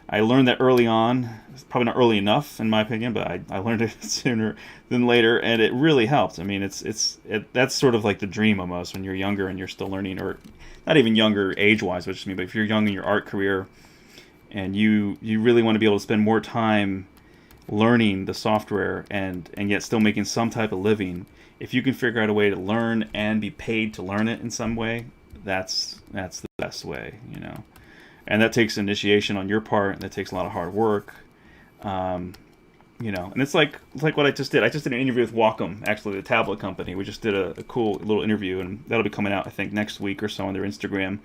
I learned that early on. It's probably not early enough, in my opinion, but I learned it sooner than later, and it really helped. I mean, that's sort of like the dream almost when you're younger and you're still learning, or not even younger age-wise, which I mean, but if you're young in your art career and you really want to be able to spend more time learning the software and yet still making some type of living, if you can figure out a way to learn and be paid to learn it in some way, that's the best way, you know. And that takes initiation on your part, and that takes a lot of hard work, you know. And it's like what I just did. I just did an interview with Wacom, actually, the tablet company. We just did a cool little interview, and that'll be coming out, I think, next week or so on their Instagram.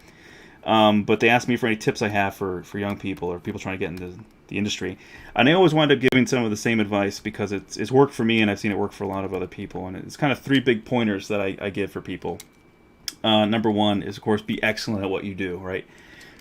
But they asked me for any tips I have for young people or people trying to get into the industry. And I always wind up giving some of the same advice because it's worked for me, and I've seen it work for a lot of other people. And it's kind of 3 big pointers that I give for people. Number 1 is, of course, be excellent at what you do, right?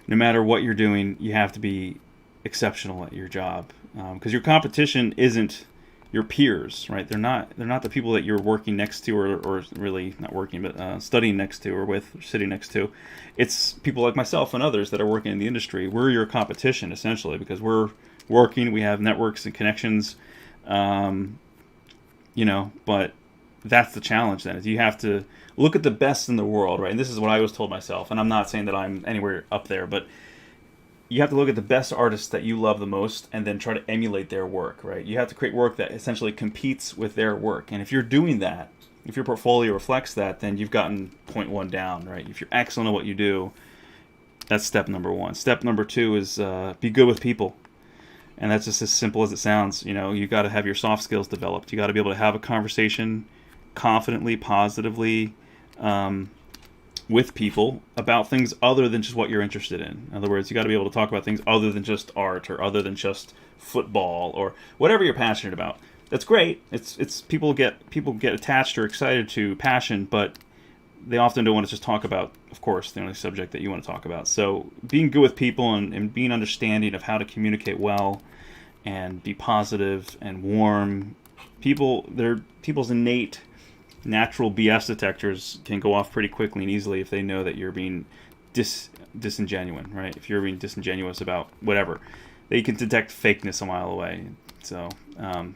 No matter what you're doing, you have to be exceptional at your job, because your competition isn't your peers, right? They're not the people that you're working next to, or really not working, but studying next to, or with, or sitting next to. It's people like myself and others that are working in the industry. We're your competition, essentially, because we're working, we have networks and connections, you know, but that's the challenge then, is you have to look at the best in the world, right? And this is what I always told myself, and I'm not saying that I'm anywhere up there, but you have to look at the best artists that you love the most and then try to emulate their work, right? You have to create work that essentially competes with their work. And if you're doing that, if your portfolio reflects that, then you've gotten point 1 down, right? If you're excellent at what you do, that's step number 1. Step number 2 is be good with people. And that's just as simple as it sounds. You know, you got to have your soft skills developed. You got to be able to have a conversation confidently, positively, with people about things other than just what you're interested in. In other words, you got to be able to talk about things other than just art, or other than just football, or whatever you're passionate about. That's great. It's people get attached or excited to passion, but they often don't want to just talk about, of course, the only subject that you want to talk about. So being good with people and being understanding of how to communicate well and be positive and warm. People's innate natural BS detectors can go off pretty quickly and easily if they know that you're being disingenuous, right? If you're being disingenuous about whatever, they can detect fakeness a mile away. So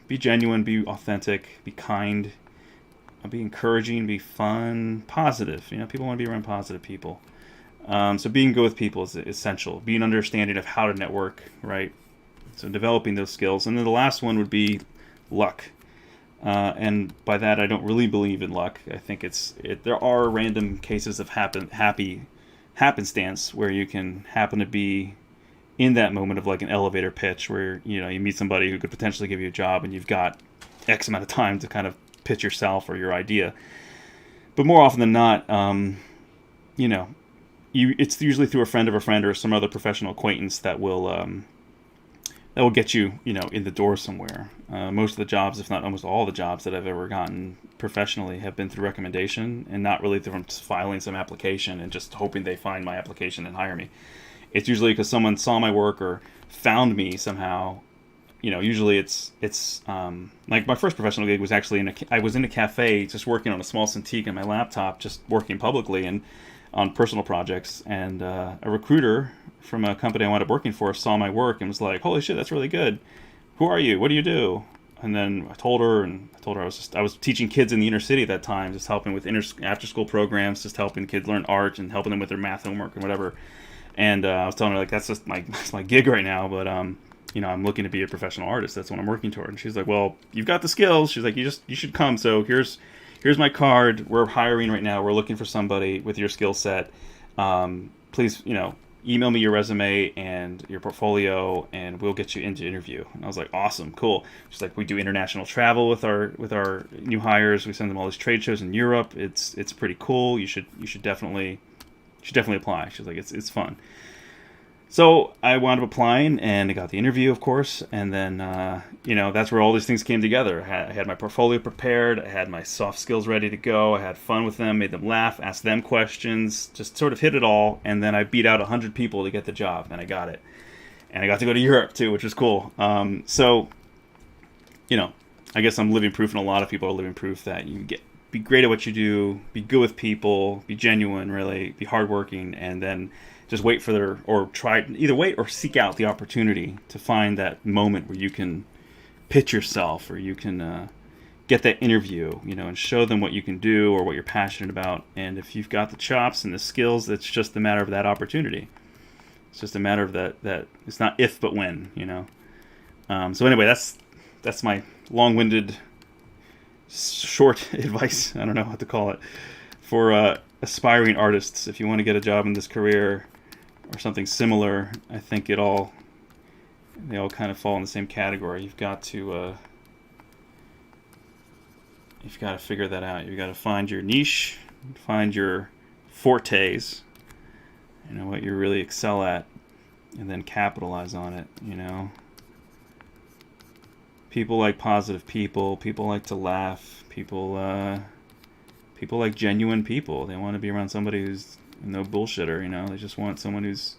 be genuine, be authentic, be kind, be encouraging, be fun, positive. You know, people want to be around positive people. So being good with people is essential. Being understanding of how to network, right? So developing those skills. And then the last one would be luck. And by that, I don't really believe in luck. I think there are random cases of happenstance where you can happen to be in that moment of like an elevator pitch where, you know, you meet somebody who could potentially give you a job and you've got X amount of time to kind of pitch yourself or your idea. But more often than not, you know, it's usually through a friend of a friend or some other professional acquaintance that will get you, you know, in the door somewhere. Most of the jobs, if not almost all the jobs that I've ever gotten professionally, have been through recommendation and not really from filing some application and just hoping they find my application and hire me. It's usually because someone saw my work or found me somehow. You know, usually it's like my first professional gig was actually I was in a cafe just working on a small Cintiq on my laptop, just working publicly and on personal projects, and a recruiter from a company I wound up working for saw my work and was like, "Holy shit, that's really good. Who are you? What do you do?" And then I told her I was teaching kids in the inner city at that time, just helping with after school programs, just helping kids learn art and helping them with their math homework and whatever. And I was telling her, like, that's just that's my gig right now, but you know, I'm looking to be a professional artist. That's what I'm working toward. And she's like, "Well, you've got the skills." She's like, you should come. So here's my card. We're hiring right now. We're looking for somebody with your skill set. Please, you know, email me your resume and your portfolio, and we'll get you into interview. And I was like, awesome, cool. She's like, we do international travel with our new hires. We send them all these trade shows in Europe. It's pretty cool. You should definitely apply. She's like, it's fun. So I wound up applying, and I got the interview, of course, and then, you know, that's where all these things came together. I had my portfolio prepared, I had my soft skills ready to go, I had fun with them, made them laugh, asked them questions, just sort of hit it all, and then I beat out 100 people to get the job, and I got it. And I got to go to Europe, too, which was cool. So you know, I guess I'm living proof, and a lot of people are living proof that you be great at what you do, be good with people, be genuine, really, be hardworking, and then just wait for or try, either wait or seek out the opportunity to find that moment where you can pitch yourself, or you can get that interview, and show them what you can do or what you're passionate about. And if you've got the chops and the skills, it's just a matter of that opportunity. It's just a matter of that it's not if but when, So anyway, that's my long-winded, short advice, I don't know what to call it, for aspiring artists. If you want to get a job in this career or something similar, I think they all kind of fall in the same category. You've got to figure that out. You've got to find your niche, find your fortes, what you really excel at, and then capitalize on it. People like positive people. People like to laugh. People like genuine people. They want to be around somebody who's no bullshitter. They just want someone who's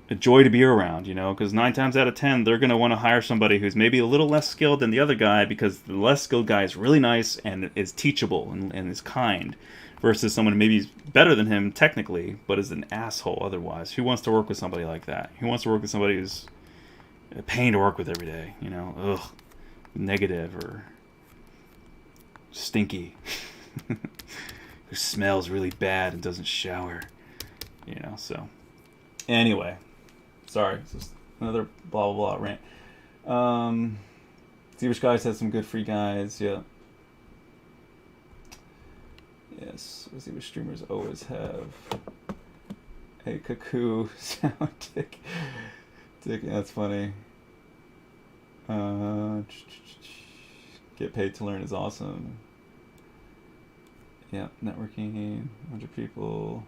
a joy to be around, because 9 times out of 10 they're going to want to hire somebody who's maybe a little less skilled than the other guy, because the less skilled guy is really nice and is teachable and is kind, versus someone who maybe is better than him technically but is an asshole otherwise. Who wants to work with somebody like that? Who wants to work with somebody who's a pain to work with every day? Ugh, negative or stinky, who smells really bad and doesn't shower, So anyway, sorry, it's just another blah blah blah rant. ZBrush guys had some good free guides, yeah. Yes, ZBrush streamers always have a cuckoo sound tick. That's funny. Get paid to learn is awesome. Yeah, networking, 100 people.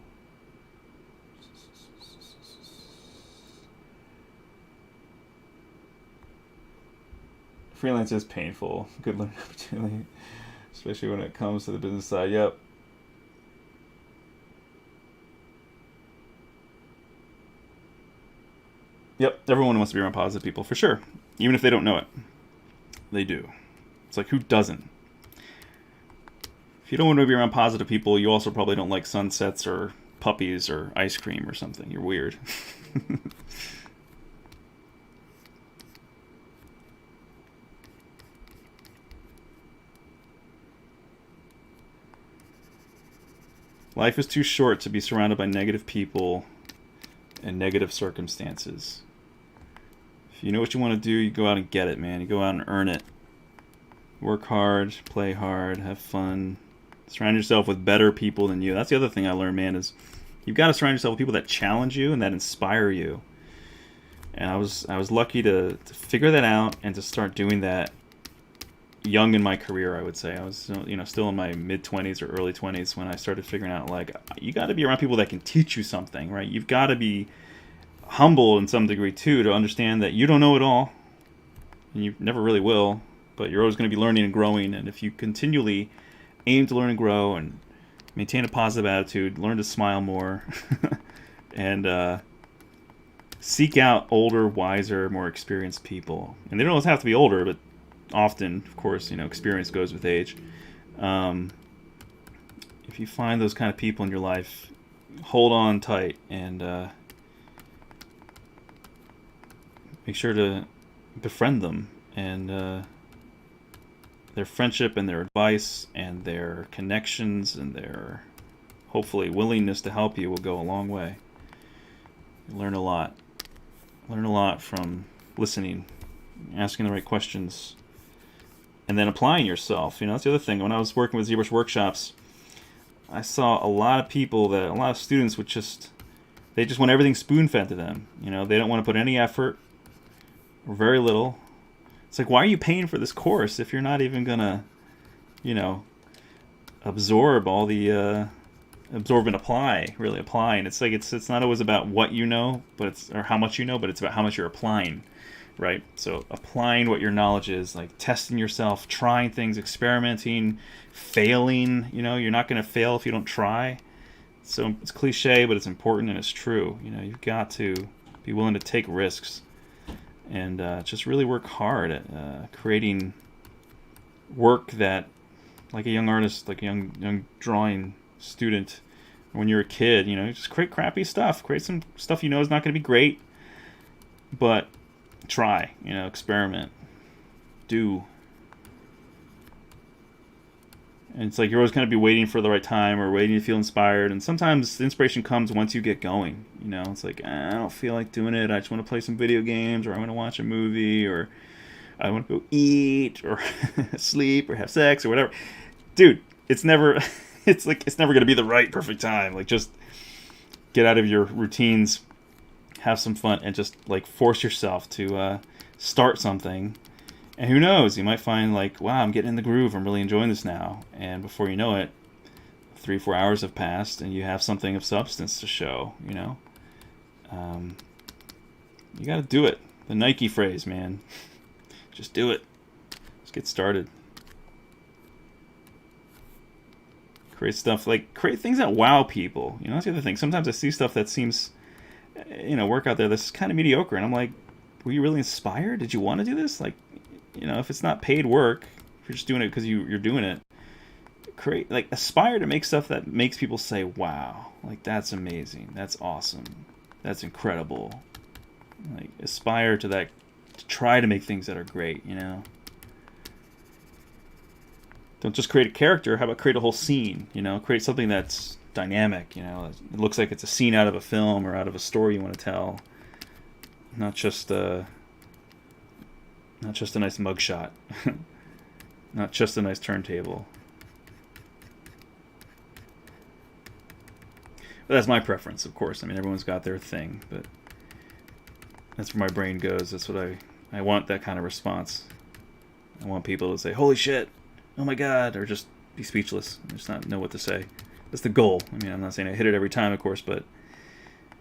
Freelance is painful. Good learning opportunity, especially when it comes to the business side. Yep. Yep, everyone wants to be around positive people, for sure. Even if they don't know it. They do. It's like, who doesn't? If you don't want to be around positive people, you also probably don't like sunsets or puppies or ice cream or something. You're weird. Life is too short to be surrounded by negative people and negative circumstances. If you know what you want to do, you go out and get it, man. You go out and earn it. Work hard, play hard, have fun. Surround yourself with better people than you. That's the other thing I learned, man, is you've got to surround yourself with people that challenge you and that inspire you. And I was lucky to figure that out and to start doing that young in my career, I would say. I was still in my mid-20s or early 20s when I started figuring out, like, you got to be around people that can teach you something, right? You've got to be humble in some degree, too, to understand that you don't know it all. And you never really will, but you're always going to be learning and growing. And if you continually aim to learn and grow and maintain a positive attitude, learn to smile more, and seek out older, wiser, more experienced people. And they don't always have to be older, but often, of course, experience goes with age. If you find those kind of people in your life, hold on tight and make sure to befriend them. And their friendship and their advice and their connections and their, hopefully, willingness to help you will go a long way. You learn a lot. Learn a lot from listening, asking the right questions, and then applying yourself. That's the other thing. When I was working with ZBrush workshops, I saw a lot of students would they just want everything spoon-fed to them. They don't want to put any effort or very little. It's like, why are you paying for this course if you're not even gonna, absorb all the, absorb and apply, really apply. And it's like, it's not always about what you know, or how much you know, but it's about how much you're applying. Right? So applying what your knowledge is, like testing yourself, trying things, experimenting, failing. You're not going to fail if you don't try. So it's cliche, but it's important and it's true. You've got to be willing to take risks and just really work hard at creating work that, like a young artist, like a young drawing student, when you're a kid, you know, just create crappy stuff. Create some stuff you know is not going to be great, but try, you know, experiment, do. And it's like you're always going to be waiting for the right time or waiting to feel inspired. And sometimes the inspiration comes once you get going. You know, it's like, I don't feel like doing it. I just want to play some video games, or I want to watch a movie, or I want to go eat, or sleep, or have sex, or whatever. Dude, it's never, it's never going to be the right perfect time. Like, just get out of your routines, have some fun, and just like force yourself to start something. And who knows, you might find like, wow, I'm getting in the groove, I'm really enjoying this now. And before you know it, 3-4 hours have passed and you have something of substance to show, you know. You gotta do it. The Nike phrase, man. Just do it. Just get started. Create stuff, like, create things that wow people. You know, that's the other thing. Sometimes I see stuff that seems, you know, work out there that's kind of mediocre. And I'm like, were you really inspired? Did you want to do this? Like, you know, if it's not paid work, if you're just doing it because you're doing it, create, like, aspire to make stuff that makes people say, wow, like, that's amazing, that's awesome, that's incredible. Like, aspire to that, to try to make things that are great, you know. Don't just create a character, how about create a whole scene, you know, create something that's dynamic, you know, it looks like it's a scene out of a film or out of a story you want to tell, not just a nice mugshot. Not just a nice turntable. But that's my preference, of course. I mean, everyone's got their thing, but that's where my brain goes. That's what I want, that kind of response. I want people to say, holy shit, oh my god, or just be speechless and just not know what to say. That's the goal. I mean, I'm not saying I hit it every time, of course, but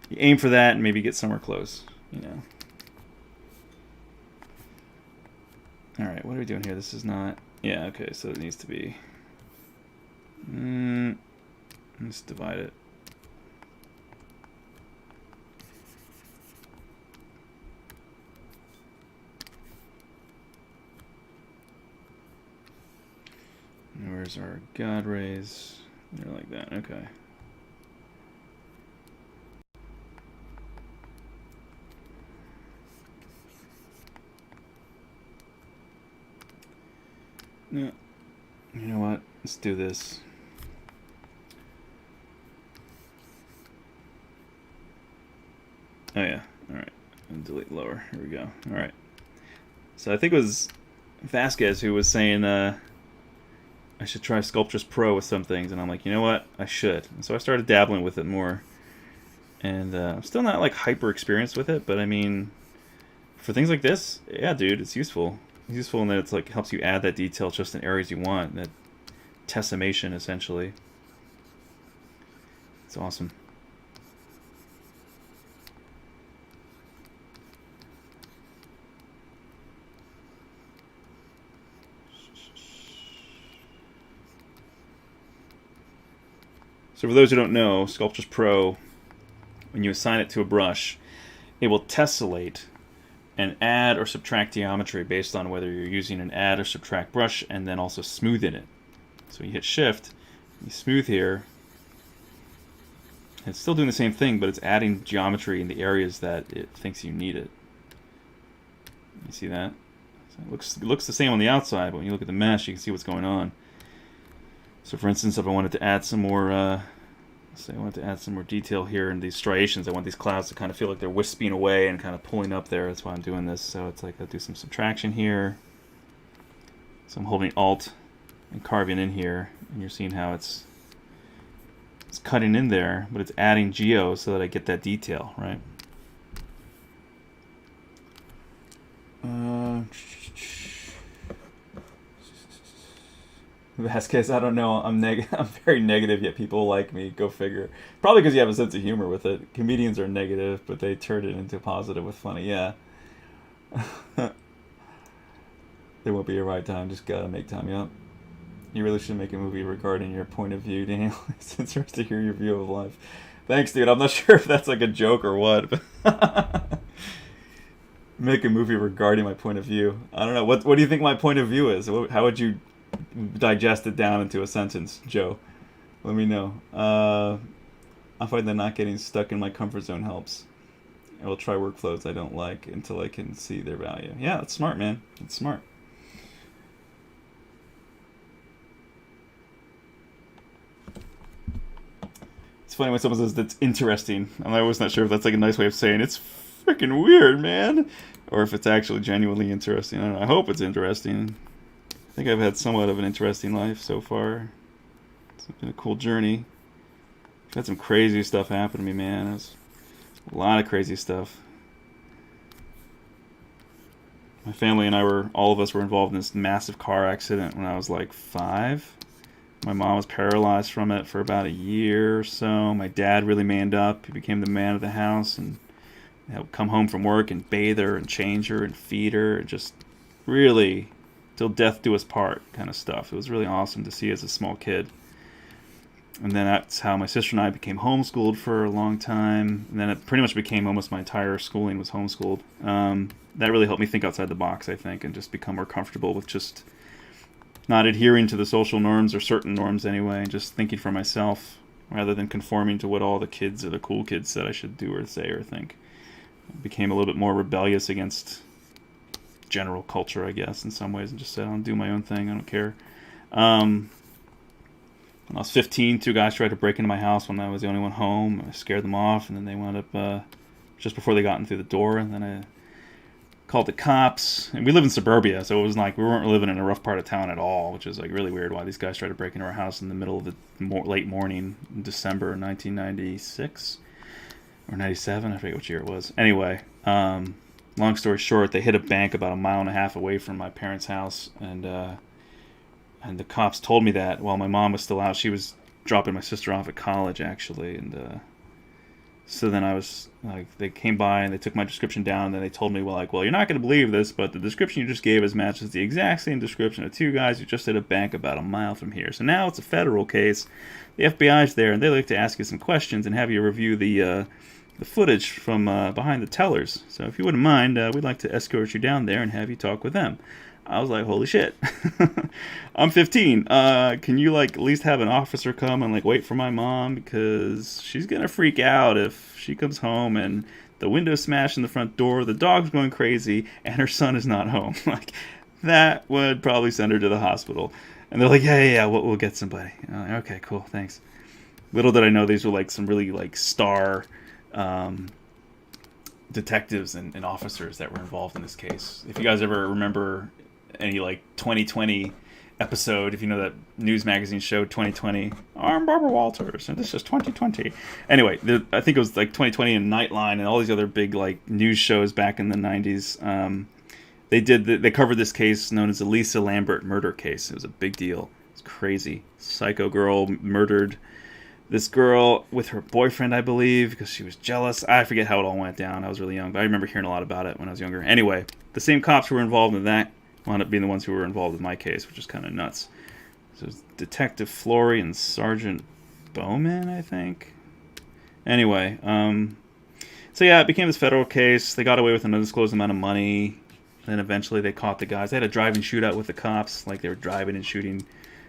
you aim for that and maybe get somewhere close, you know. Alright, what are we doing here? This is not... Yeah, okay, so it needs to be... Let's divide it. And where's our God rays? They're like that, okay. No. You know what? Let's do this. Oh yeah. Alright. And delete lower. Here we go. Alright. So I think it was Vasquez who was saying I should try Sculptress Pro with some things, and I'm like, you know what? I should. And so I started dabbling with it more. And I'm still not like hyper experienced with it, but I mean, for things like this, yeah, dude, it's useful. It's useful in that it's like helps you add that detail just in areas you want. That tessellation, essentially. It's awesome. So for those who don't know, Sculptress Pro, when you assign it to a brush, it will tessellate and add or subtract geometry based on whether you're using an add or subtract brush, and then also smooth in it. So you hit shift, you smooth here, it's still doing the same thing, but it's adding geometry in the areas that it thinks you need it. You see that? So it looks the same on the outside, but when you look at the mesh, you can see what's going on. So for instance, if I wanted to add some more say I want to add some more detail here in these striations. I want these clouds to kind of feel like they're wisping away and kind of pulling up there. That's why I'm doing this. So it's like I'll do some subtraction here. So I'm holding Alt and carving in here, and you're seeing how it's cutting in there, but it's adding geo so that I get that detail, right? Vasquez, I don't know. I'm very negative, yet people like me. Go figure. Probably because you have a sense of humor with it. Comedians are negative, but they turn it into positive with funny. Yeah. There won't be a right time. Just gotta make time. Yep. You really should make a movie regarding your point of view, Daniel. It's interesting to hear your view of life. Thanks, dude. I'm not sure if that's like a joke or what. But Make a movie regarding my point of view. I don't know. What do you think my point of view is? How would you digest it down into a sentence, Joe? Let me know. I find that not getting stuck in my comfort zone helps. I will try workflows I don't like until I can see their value. Yeah, that's smart, man. That's smart. It's funny when someone says that's interesting. I'm always not sure if that's like a nice way of saying it's freaking weird, man, or if it's actually genuinely interesting. I don't know. I hope it's interesting. I think I've had somewhat of an interesting life so far. It's been a cool journey. I've had some crazy stuff happen to me, man. It's a lot of crazy stuff. My family and all of us were involved in this massive car accident when I was like 5. My mom was paralyzed from it for about a year or so. My dad really manned up. He became the man of the house and come home from work and bathe her and change her and feed her and just really till death do us part kind of stuff. It was really awesome to see as a small kid. And then that's how my sister and I became homeschooled for a long time. And then it pretty much became almost my entire schooling was homeschooled. That really helped me think outside the box, I think, and just become more comfortable with just not adhering to the social norms, or certain norms anyway, and just thinking for myself rather than conforming to what all the kids or the cool kids said I should do or say or think. I became a little bit more rebellious against general culture, I guess, in some ways, and just said, I'll do my own thing, I don't care. When I was 15, 2 guys tried to break into my house when I was the only one home. I scared them off, and then they wound up just before they got in through the door, and then I called the cops. And we live in suburbia, so it was like we weren't living in a rough part of town at all, which is like really weird why these guys tried to break into our house in the middle of the late morning in December 1996 or 97, I forget which year it was. Anyway, long story short, they hit a bank about 1.5 miles away from my parents' house, and the cops told me that while my mom was still out. She was dropping my sister off at college, actually, and so then I was like, they came by and they took my description down, and then they told me, well, you're not going to believe this, but the description you just gave us matches the exact same description of 2 guys who just hit a bank about 1 mile from here. So now it's a federal case. The FBI's there, and they like to ask you some questions and have you review the footage from behind the tellers. So if you wouldn't mind, we'd like to escort you down there and have you talk with them. I was like, holy shit. I'm 15. Can you at least have an officer come and wait for my mom, because she's gonna freak out if she comes home and the window's smashed in the front door, the dog's going crazy, and her son is not home. That would probably send her to the hospital. And they're like, yeah, we'll get somebody. I'm like, okay, cool, thanks. Little did I know these were some really star detectives and officers that were involved in this case. If you guys ever remember any 2020 episode, if you know that news magazine show 2020, I'm Barbara Walters and this is 2020. Anyway, I think it was 2020 and Nightline and all these other big news shows back in the 90s. They covered this case known as the Lisa Lambert murder case. It was a big deal. It's crazy. Psycho girl murdered this girl with her boyfriend, I believe, because she was jealous. I forget how it all went down. I was really young, but I remember hearing a lot about it when I was younger. Anyway, the same cops who were involved in that wound up being the ones who were involved in my case, which is kind of nuts. So it was Detective Flory and Sergeant Bowman, I think. Anyway, so yeah, it became this federal case. They got away with an undisclosed amount of money. Then eventually they caught the guys. They had a driving shootout with the cops, they were driving and shooting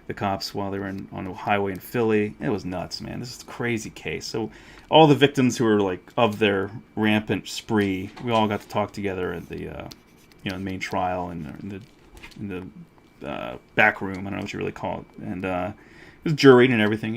the cops while they were on a highway in Philly. It was nuts, man. This is a crazy case. So all the victims who were of their rampant spree, we all got to talk together at the the main trial and in the back room. I don't know what you really call it. And it was juried and everything,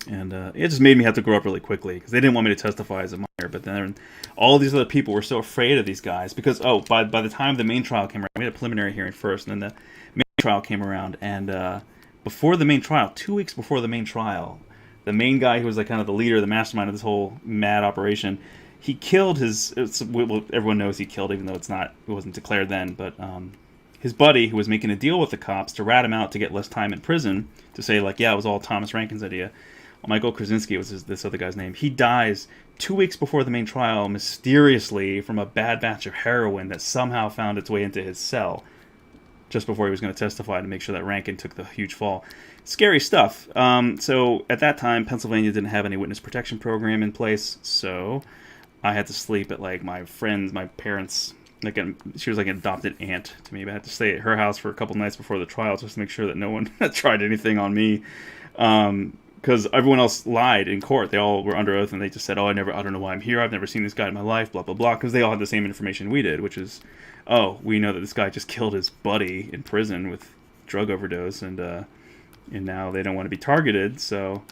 And it just made me have to grow up really quickly, because they didn't want me to testify as a minor. But then all these other people were so afraid of these guys because, by the time the main trial came around, we had a preliminary hearing first, and then the main trial came around. And before the main trial, 2 weeks before the main trial, the main guy who was kind of the leader, the mastermind of this whole mad operation, he killed everyone knows he killed, even though it wasn't declared then, but his buddy, who was making a deal with the cops to rat him out to get less time in prison, to say it was all Thomas Rankin's idea. Michael Krasinski was this other guy's name. He dies 2 weeks before the main trial, mysteriously, from a bad batch of heroin that somehow found its way into his cell just before he was going to testify to make sure that Rankin took the huge fall. Scary stuff. So at that time, Pennsylvania didn't have any witness protection program in place, so I had to sleep at like my parents. Like she was like an adopted aunt to me, but I had to stay at her house for a couple nights before the trial just to make sure that no one had tried anything on me. Because everyone else lied in court. They all were under oath, and they just said, "Oh, I don't know why I'm here. I've never seen this guy in my life." Blah blah blah. Because they all had the same information we did, which is, "Oh, we know that this guy just killed his buddy in prison with drug overdose, and now they don't want to be targeted." So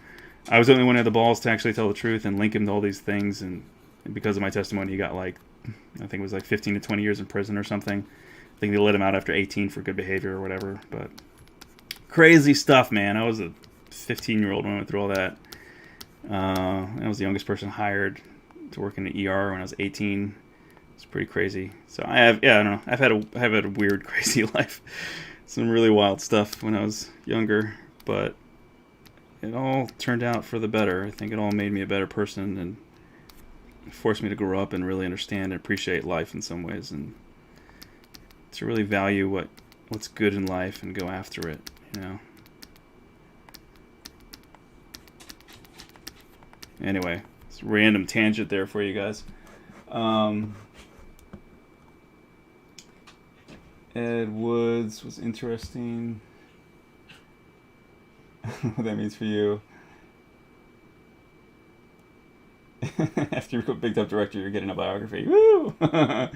I was the only one who had the balls to actually tell the truth and link him to all these things, and because of my testimony, he got like, I think it was like 15 to 20 years in prison or something. I think they let him out after 18 for good behavior or whatever. But crazy stuff, man. I was a 15-year-old when I went through all that. I was the youngest person hired to work in the ER when I was 18. It's pretty crazy. So I don't know. I've had a weird, crazy life. Some really wild stuff when I was younger, but it all turned out for the better. I think it all made me a better person and forced me to grow up and really understand and appreciate life in some ways, and to really value what's good in life and go after it, you know. Anyway, it's a random tangent there for you guys. Ed Woods was interesting. What that means for you. After you become a big time director, you're getting a biography. Woo! Well,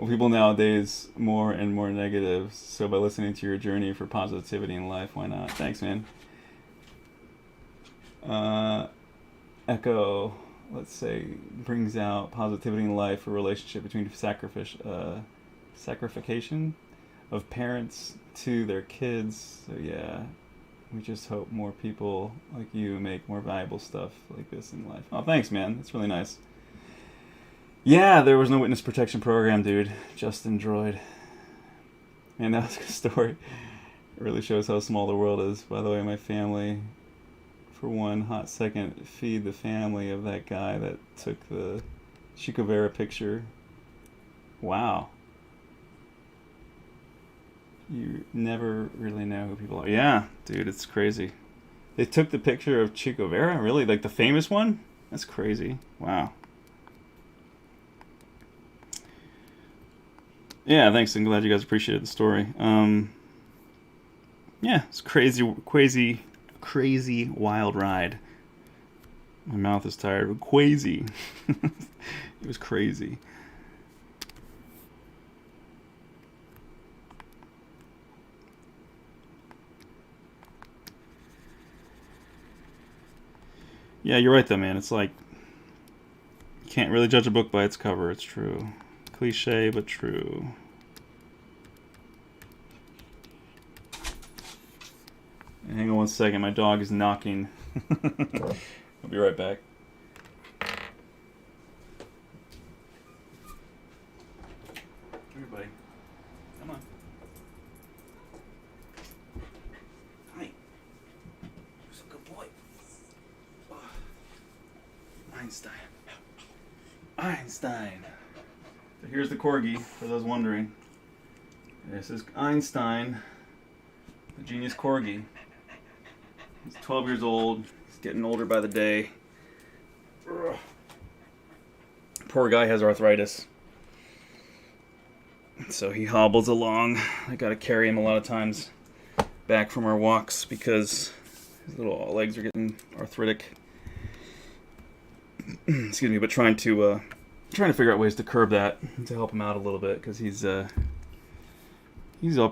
people nowadays more and more negative. So by listening to your journey for positivity in life, why not? Thanks, man. Echo, let's say, brings out positivity in life, a relationship between sacrification of parents to their kids. So yeah. We just hope more people like you make more valuable stuff like this in life. Oh, thanks, man. That's really nice. Yeah, there was no witness protection program, dude. Justin Droid. Man, that was a good story. It really shows how small the world is. By the way, my family, for one hot second, feed the family of that guy that took the Chico Vera picture. Wow. You never really know who people are. Yeah, dude, it's crazy. They took the picture of Che Guevara? Really? Like the famous one? That's crazy. Wow. Yeah, thanks. I'm glad you guys appreciated the story. Yeah, it's crazy, wild ride. My mouth is tired. Crazy. It was crazy. Yeah, you're right though, man. It's like, you can't really judge a book by its cover. It's true. Cliche, but true. Hang on one second. My dog is knocking. I'll be right back. Come here, buddy. Come on. Hi. You're a good boy. Einstein. So here's the corgi, for those wondering. This is Einstein, the genius corgi. He's 12 years old. He's getting older by the day. Ugh. Poor guy has arthritis. So he hobbles along. I gotta carry him a lot of times back from our walks because his little legs are getting arthritic. Excuse me, but trying to figure out ways to curb that to help him out a little bit because he's up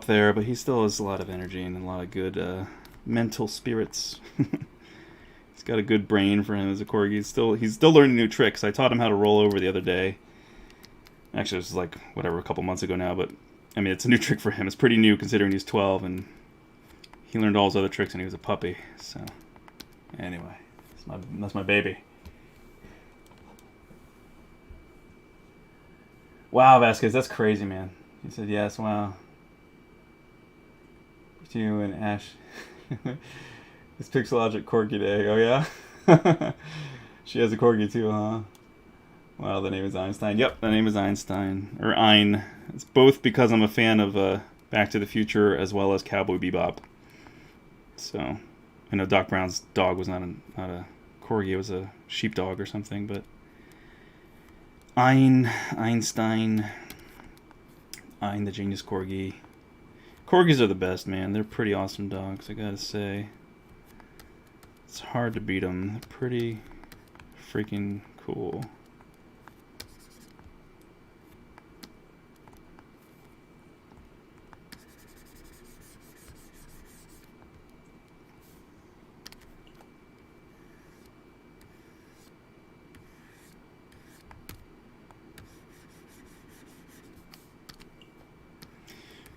there, but he still has a lot of energy and a lot of good mental spirits. He's got a good brain for him as a corgi. He's still learning new tricks. I taught him how to roll over the other day. Actually, it was like a couple months ago now, but I mean it's a new trick for him. It's pretty new considering he's 12 and he learned all his other tricks when he was a puppy. So anyway, that's my baby. Wow, Vasquez, that's crazy, man. He said yes, wow. You and Ash. It's Pixologic Corgi Day. Oh, yeah? She has a corgi too, huh? Wow, the name is Einstein. Yep, the name is Einstein. Or Ein. It's both because I'm a fan of Back to the Future as well as Cowboy Bebop. So, I know Doc Brown's dog was not a corgi. It was a sheepdog or something, but Einstein. The Genius Corgi. Corgis are the best, man. They're pretty awesome dogs, I gotta say. It's hard to beat them. They're pretty freaking cool.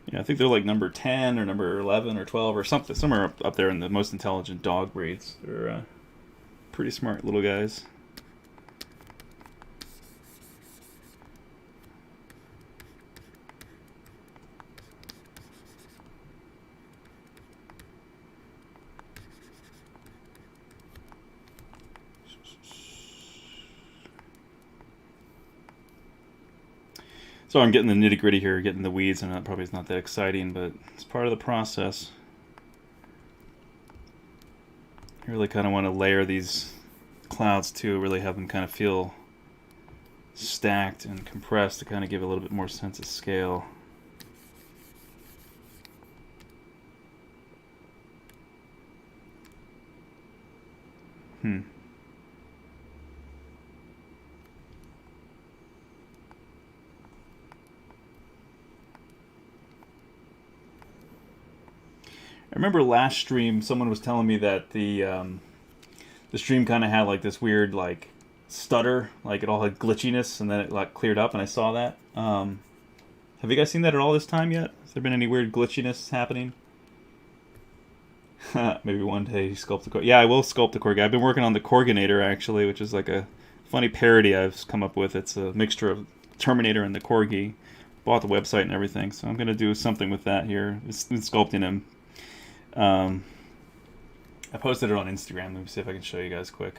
Yeah, I think they're like number 10 or number 11 or 12 or something, somewhere up there in the most intelligent dog breeds. They're pretty smart little guys. So I'm getting the nitty gritty here, getting the weeds, and that probably is not that exciting, but it's part of the process. I really kind of want to layer these clouds too, really have them kind of feel stacked and compressed to kind of give a little bit more sense of scale. I remember last stream someone was telling me that the stream kind of had like this weird like stutter, like it all had glitchiness, and then it like cleared up, and I saw that. Have you guys seen that at all this time yet? Has there been any weird glitchiness happening? Maybe one day you sculpt the Corgi. Yeah, I will sculpt the Corgi. I've been working on the Corginator actually, which is like a funny parody I've come up with. It's a mixture of Terminator and the Corgi. Bought the website and everything, so I'm gonna do something with that here. It's been sculpting him. I posted it on Instagram. Let me see if I can show you guys quick.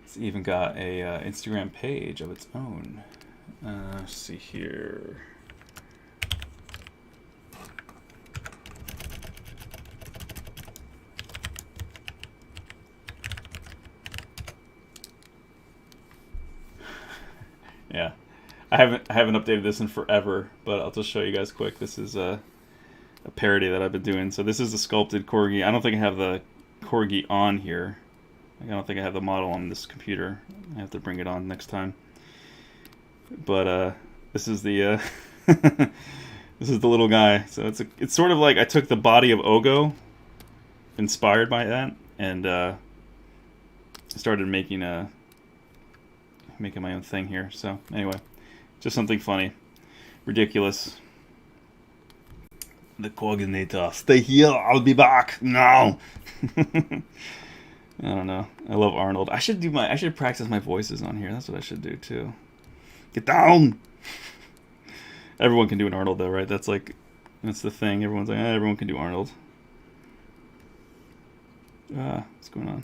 It's even got a Instagram page of its own. Let's see here. Yeah, I haven't updated this in forever, but I'll just show you guys quick. This is a parody that I've been doing. So this is a sculpted Corgi. I don't think I have the Corgi on here. I don't think I have the model on this computer. I have to bring it on next time. But this is the this is the little guy. So it's sort of like I took the body of Ogo, inspired by that, and started making my own thing here. So anyway, just something funny, ridiculous. The coordinator, stay here, I'll be back now. I don't know. I love Arnold. I should practice my voices on here. That's what I should do too. Get down. Everyone can do an Arnold though, right? That's the thing. Everyone's like, everyone can do Arnold. What's going on?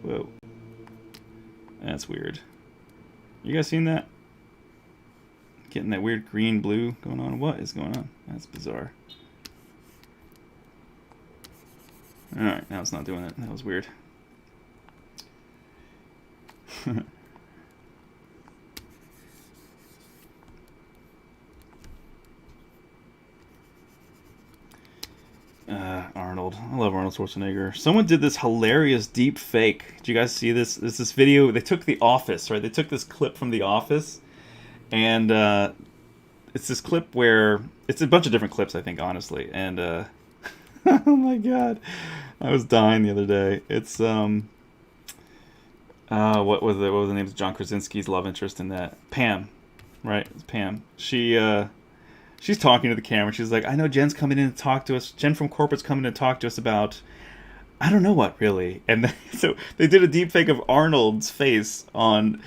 Whoa. That's weird. You guys seen that? Getting that weird green blue going on. What is going on? That's bizarre. Alright, now it's not doing it. That was weird. Arnold. I love Arnold Schwarzenegger. Someone did this hilarious deep fake. Did you guys see this? There's this video. They took The Office, right? They took this clip from The Office. And it's this clip where it's a bunch of different clips, I think, honestly. And oh my god, I was dying the other day. It's what was the name of John Krasinski's love interest in that? Pam, right? It's Pam. She's talking to the camera. She's like, I know Jen's coming in to talk to us. Jen from corporate's coming in to talk to us about I don't know what really. And then, so they did a deep fake of Arnold's face on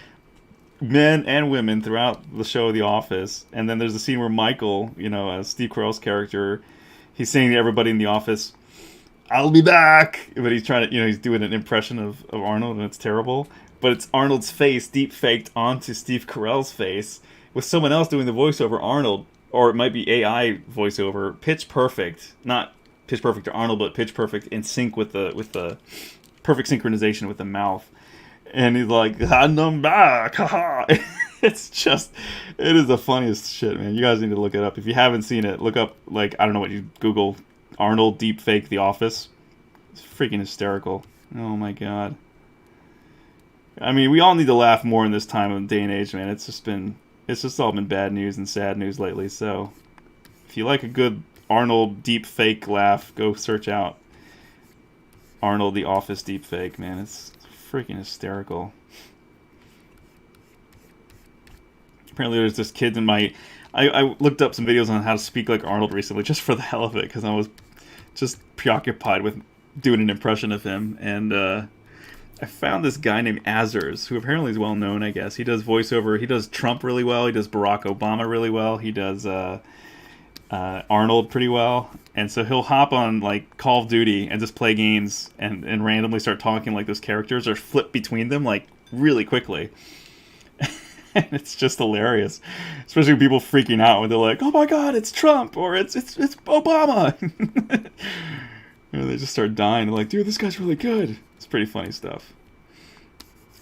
men and women throughout the show The Office, and then there's a scene where Michael, as Steve Carell's character, he's saying to everybody in the office, I'll be back, but he's trying to, he's doing an impression of Arnold, and it's terrible, but it's Arnold's face deep faked onto Steve Carell's face with someone else doing the voiceover Arnold, or it might be AI voiceover, pitch perfect, not pitch perfect to Arnold, but pitch perfect in sync with the perfect synchronization with the mouth. And he's like, I'm back, haha. It's just, it is the funniest shit, man. You guys need to look it up. If you haven't seen it, look up, like, I don't know what you Google, Arnold deepfake The Office. It's freaking hysterical. Oh my god. I mean, we all need to laugh more in this time of day and age, man. It's just all been bad news and sad news lately. So, if you like a good Arnold deepfake laugh, go search out Arnold The Office deepfake, man. It's freaking hysterical. Apparently there's this kid in my... I looked up some videos on how to speak like Arnold recently, just for the hell of it, because I was just preoccupied with doing an impression of him. And I found this guy named Azers, who apparently is well known, I guess. He does voiceover. He does Trump really well. He does Barack Obama really well. He does Arnold pretty well. And so he'll hop on like Call of Duty and just play games and randomly start talking like those characters, or flip between them like really quickly. And it's just hilarious, especially with people freaking out when they're like, "Oh my God, it's Trump!" or "It's Obama." And they just start dying. They're like, "Dude, this guy's really good." It's pretty funny stuff.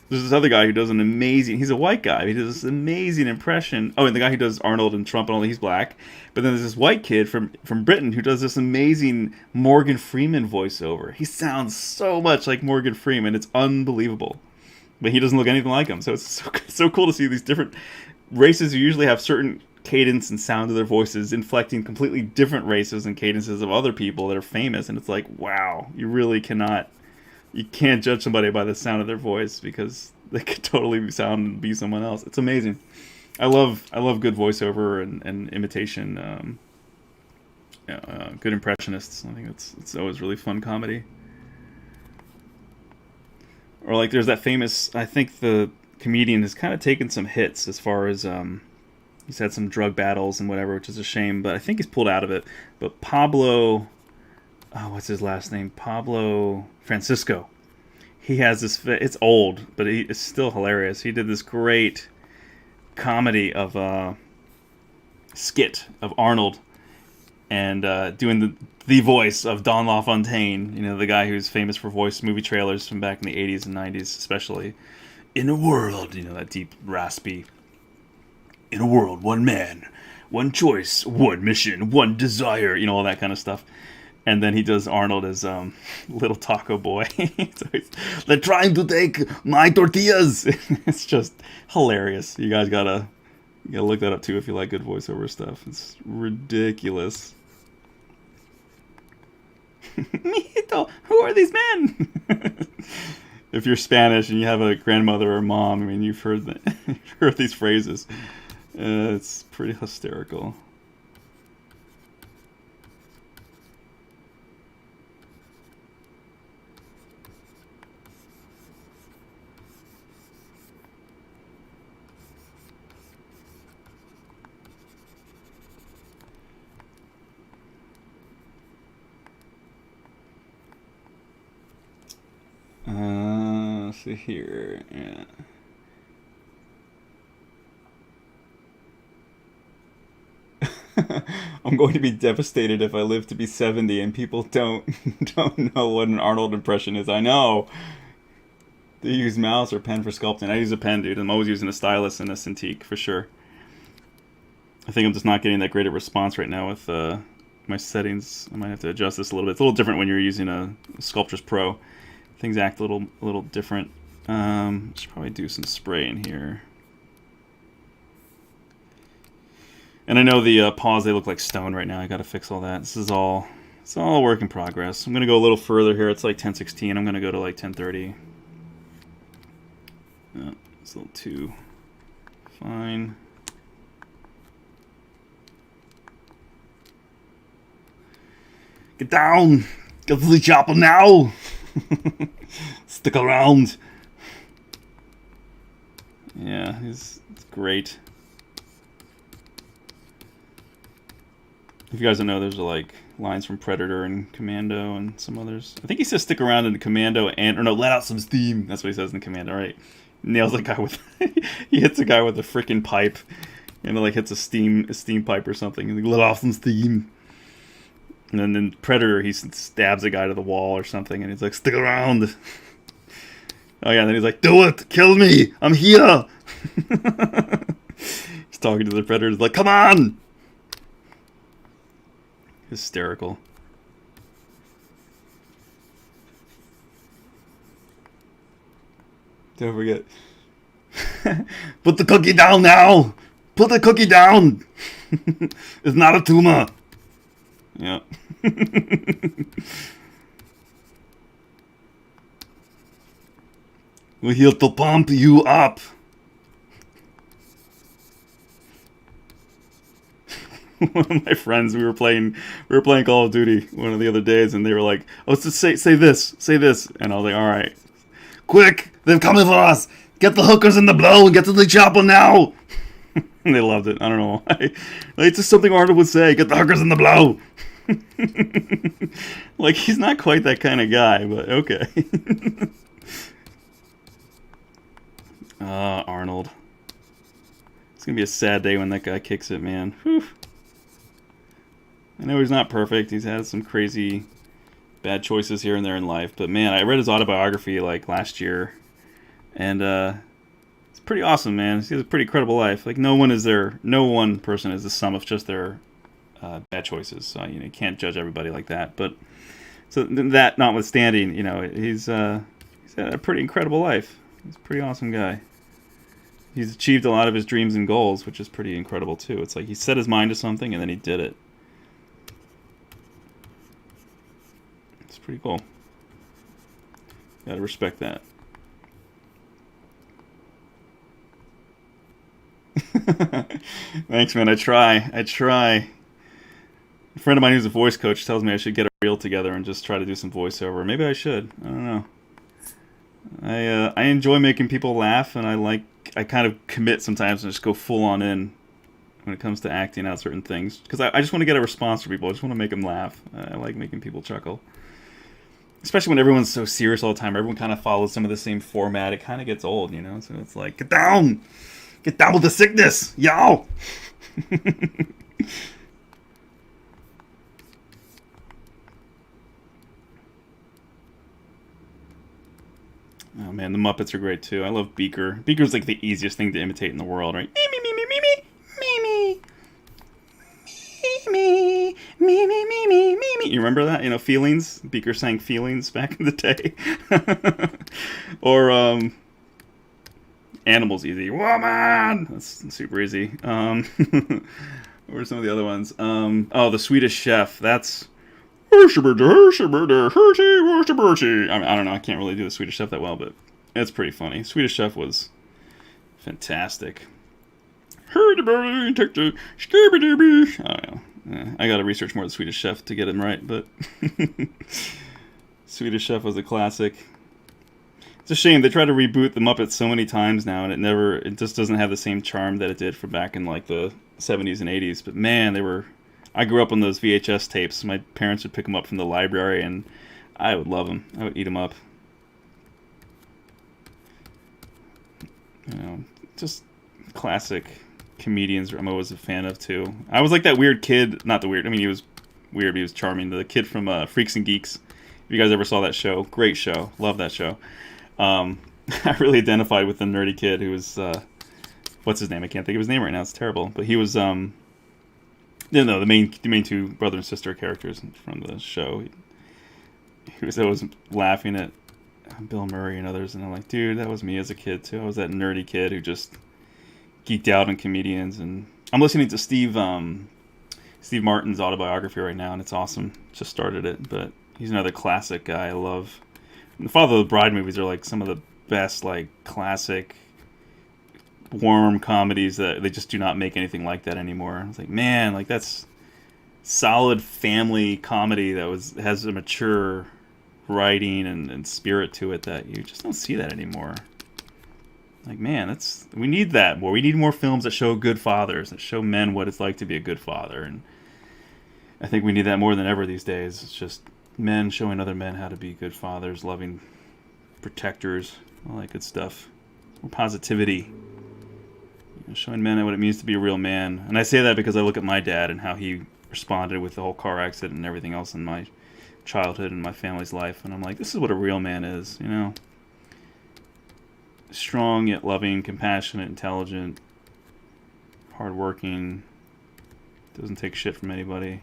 There's this other guy who does an amazing... He's a white guy. He does this amazing impression. Oh, and the guy who does Arnold and Trump and all, he's black. But then there's this white kid from Britain who does this amazing Morgan Freeman voiceover. He sounds so much like Morgan Freeman. It's unbelievable. But he doesn't look anything like him. So it's so cool to see these different races who usually have certain cadence and sound to their voices inflecting completely different races and cadences of other people that are famous. And it's like, wow, you really cannot... You can't judge somebody by the sound of their voice, because they could totally sound and be someone else. It's amazing. I love good voiceover and imitation, good impressionists. I think it's always really fun comedy. Or like there's that famous, I think the comedian has kind of taken some hits as far as he's had some drug battles and whatever, which is a shame, but I think he's pulled out of it. But Pablo, what's his last name? Pablo Francisco. He has this, it's old, but it's still hilarious. He did this great comedy of skit of Arnold and doing the voice of Don LaFontaine, you know, the guy who's famous for voice movie trailers from back in the 80s and 90s especially. In a world, you know, that deep, raspy, in a world, one man, one choice, one mission, one desire, you know, all that kind of stuff. And then he does Arnold as little taco boy. So they're trying to take my tortillas. It's just hilarious. You guys gotta look that up too if you like good voiceover stuff. It's ridiculous. Mito, who are these men? If you're Spanish and you have a grandmother or mom, I mean, you've heard these phrases. It's pretty hysterical. Let's see here. Yeah. I'm going to be devastated if I live to be 70 and people don't know what an Arnold impression is. I know. They use mouse or pen for sculpting. I use a pen, dude. I'm always using a stylus and a Cintiq for sure. I think I'm just not getting that great a response right now with my settings. I might have to adjust this a little bit. It's a little different when you're using a Sculptris Pro. Things act a little different. Should probably do some spray in here. And I know the paws, they look like stone right now. I gotta fix all that. It's all a work in progress. I'm gonna go a little further here. It's like 1016. I'm gonna go to like 1030. It's a little too fine. Get down! Get to the chopper now! Stick around. Yeah, it's great. If you guys don't know, there's like lines from Predator and Commando and some others. I think he says stick around in Commando or no, let out some steam. That's what he says in Commando, right? Nails a guy with he hits a guy with a freaking pipe, and it like hits a steam pipe or something, and he let off some steam. And then in Predator, he stabs a guy to the wall or something, and he's like, stick around. Oh yeah, and then he's like, "Do it! Kill me! I'm here!" He's talking to the predators like, "Come on!" Hysterical. Don't forget. Put the cookie down now! Put the cookie down! It's not a tumor! Yeah. We're here to pump you up! One of my friends, we were playing Call of Duty one of the other days, and they were like, "Oh, just say this," and I was like, "All right, quick, they're coming for us! Get the hookers in the blow and get to the chopper now!" And they loved it. I don't know why. Like, it's just something Arnold would say. Get the hookers in the blow. Like, he's not quite that kind of guy, but okay. Arnold. It's gonna be a sad day when that guy kicks it, man. Whew. I know he's not perfect. He's had some crazy bad choices here and there in life. But man, I read his autobiography like last year. And it's pretty awesome, man. He has a pretty incredible life. Like no one person is the sum of just their bad choices. So you can't judge everybody like that. But so that notwithstanding, he's had a pretty incredible life. He's a pretty awesome guy. He's achieved a lot of his dreams and goals, which is pretty incredible too. It's like he set his mind to something and then he did it. It's pretty cool. Gotta respect that. Thanks, man. I try. A friend of mine who's a voice coach tells me I should get a reel together and just try to do some voiceover. Maybe I should. I don't know. I enjoy making people laugh, and I kind of commit sometimes and just go full on in when it comes to acting out certain things. Because I just want to get a response from people. I just want to make them laugh. I like making people chuckle. Especially when everyone's so serious all the time. Everyone kind of follows some of the same format. It kind of gets old, So it's like, get down! Get down with the sickness! Yo! Oh man, the Muppets are great too. I love Beaker. Beaker's like the easiest thing to imitate in the world, right? Me, me, me, me, me, me, me, me, me, me, me, me, me, me. You remember that? Feelings? Beaker sang Feelings back in the day. Or, Animals easy. Woman! That's super easy. What are some of the other ones? The Swedish Chef. That's... I don't know. I can't really do the Swedish Chef that well, but it's pretty funny. Swedish Chef was fantastic. I don't know. I gotta research more of the Swedish Chef to get him right, but Swedish Chef was a classic. It's a shame they try to reboot the Muppets so many times now, and it just doesn't have the same charm that it did for back in like the 70s and 80s. But man, I grew up on those VHS tapes. My parents would pick them up from the library, and I would love them. I would eat them up. Just classic comedians I'm always a fan of, too. I was like that weird kid. Not the weird. I mean, he was weird, but he was charming. The kid from Freaks and Geeks. If you guys ever saw that show. Great show. Love that show. I really identified with the nerdy kid who was... what's his name? I can't think of his name right now. It's terrible. But he was... the main two brother and sister characters from the show. He was always laughing at Bill Murray and others, and I'm like, dude, that was me as a kid too. I was that nerdy kid who just geeked out on comedians. And I'm listening to Steve Martin's autobiography right now, and it's awesome. Just started it, but he's another classic guy I love. And the Father of the Bride movies are like some of the best, like classic warm comedies that they just do not make anything like that anymore. It's like, man, like that's solid family comedy that has a mature writing and spirit to it that you just don't see that anymore. Like, man, we need that more. We need more films that show good fathers, that show men what it's like to be a good father. And I think we need that more than ever these days. It's just men showing other men how to be good fathers, loving protectors, all that good stuff. More positivity. Showing men what it means to be a real man. And I say that because I look at my dad and how he responded with the whole car accident and everything else in my childhood and my family's life. And I'm like, this is what a real man is, strong yet loving, compassionate, intelligent, hardworking, doesn't take shit from anybody.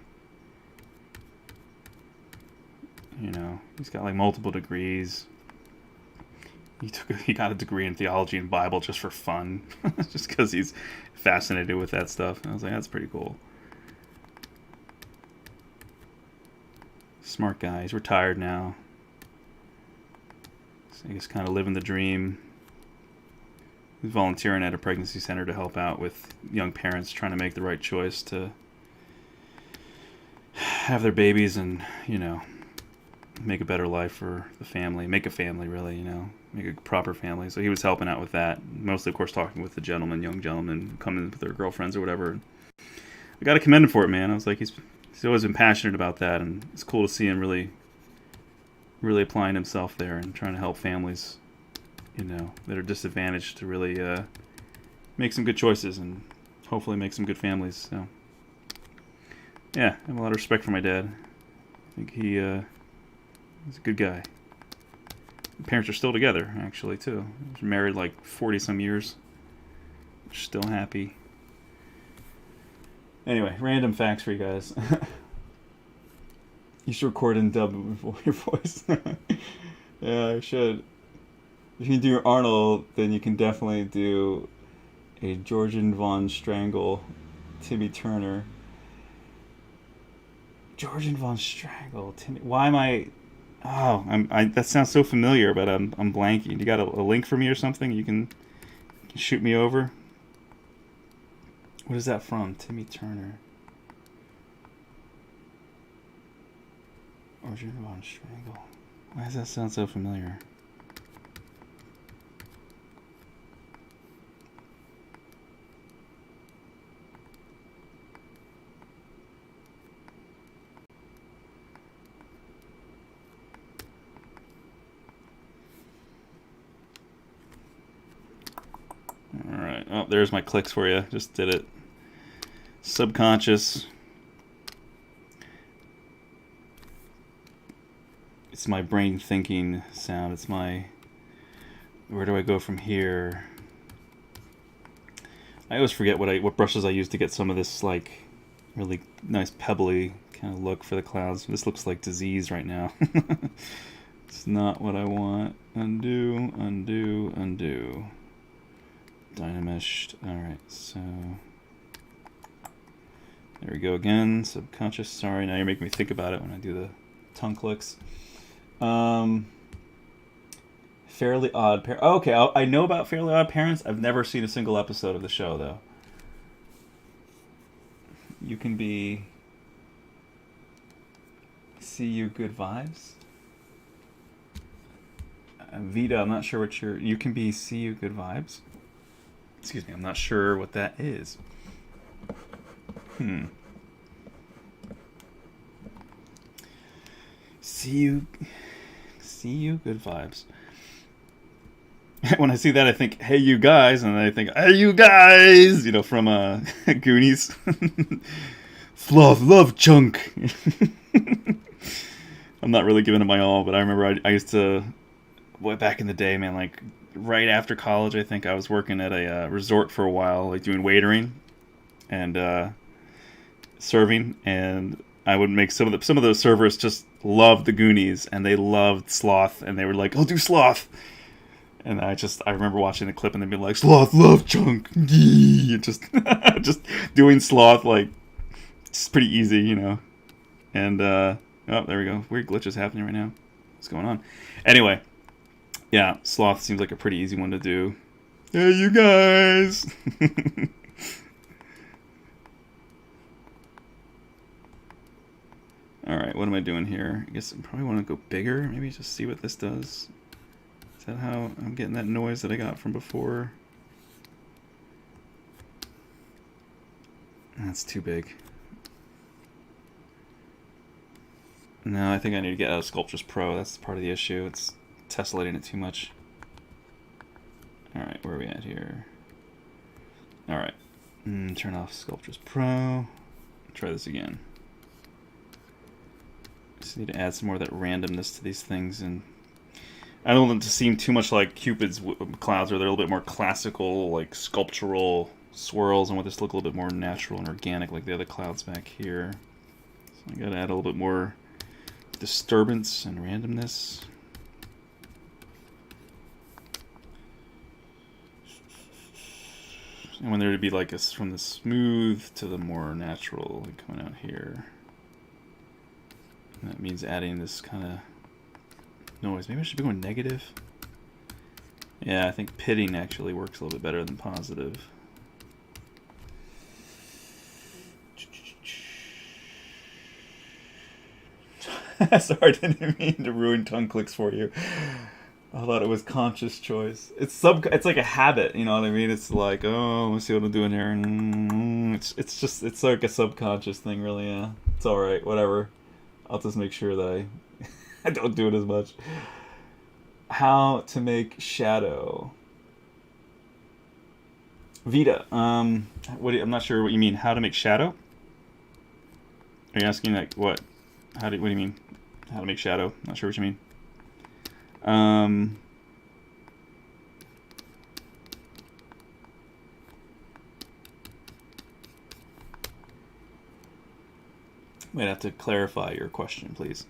You know, he's got like multiple degrees. He got a degree in theology and Bible just for fun, just because he's fascinated with that stuff. And I was like, that's pretty cool. Smart guy. He's retired now. So he's kind of living the dream. He's volunteering at a pregnancy center to help out with young parents trying to make the right choice to have their babies and, you know, make a better life for the family. Make a family, really, you know. Make a proper family. So he was helping out with that. Mostly, of course, talking with the young gentlemen, coming with their girlfriends or whatever. I got to commend him for it, man. I was like, he's always been passionate about that, and it's cool to see him really applying himself there and trying to help families, you know, that are disadvantaged to really make some good choices and hopefully make some good families. So, yeah, I have a lot of respect for my dad. I think he's a good guy. My parents are still together, actually, too. They're married like 40-some years. They're still happy. Anyway, random facts for you guys. You should record and dub your voice. Yeah, I should. If you can do Arnold, then you can definitely do a Georgian von Strangle, Timmy Turner. Georgian von Strangle, Timmy. Why am I? Oh, that sounds so familiar, but I'm blanking. You got a link for me or something? You can shoot me over. What is that from? Timmy Turner. Georgian von Strangle. Why does that sound so familiar? Alright, oh, there's my clicks for you. Just did it. Subconscious. It's my brain thinking sound. It's my... Where do I go from here? I always forget what brushes I use to get some of this, like, really nice pebbly kind of look for the clouds. This looks like disease right now. It's not what I want. Undo, undo, undo. Dynameshed. Alright, so... There we go again. Subconscious. Sorry, now you're making me think about it when I do the tongue clicks. Fairly Odd Parents. Oh, okay, I know about Fairly Odd Parents. I've never seen a single episode of the show, though. You can be... See You Good Vibes? Vita, I'm not sure what you're... You can be See You Good Vibes? Excuse me, I'm not sure what that is. See you good vibes. When I see that, I think, hey, you guys, and then I think, hey, you guys, you know, from Goonies. Fluff, love, chunk. I'm not really giving it my all, but I remember I used to, boy, back in the day, man, like, right after college, I think I was working at a resort for a while, like, doing waitering and serving, and I would make some of those servers just loved the Goonies, and they loved Sloth, and they were like, I'll do Sloth. And I remember watching the clip and they'd be like, Sloth, love, chunk, yee. Just doing Sloth, like, it's pretty easy, you know. And, oh, there we go. Weird glitches happening right now. What's going on? Anyway, yeah, Sloth seems like a pretty easy one to do. Hey, you guys! Alright, what am I doing here? I guess I probably want to go bigger. Maybe just see what this does. Is that how I'm getting that noise that I got from before? That's too big. No, I think I need to get out of Sculptures Pro. That's part of the issue. It's tessellating it too much. Alright, where are we at here? Alright. Turn off Sculptures Pro. Try this again. Just need to add some more of that randomness to these things, and I don't want them to seem too much like Cupid's clouds, or they're a little bit more classical, like sculptural swirls. I want this to look a little bit more natural and organic, like the other clouds back here. So I gotta add a little bit more disturbance and randomness. I want there to be like a, from the smooth to the more natural, like coming out here. And that means adding this kind of noise. Maybe I should be going negative. Yeah, I think pitting actually works a little bit better than positive. Sorry, I didn't mean to ruin tongue clicks for you. I thought it was conscious choice. It's like a habit, you know what I mean? It's like, oh, let's see what I'm doing here. It's like a subconscious thing, really. Yeah, it's all right, whatever. I'll just make sure that I don't do it as much. How to make shadow. Vita, I'm not sure what you mean. How to make shadow? Are you asking like what? What do you mean? How to make shadow? Not sure what you mean. Might have to clarify your question, please.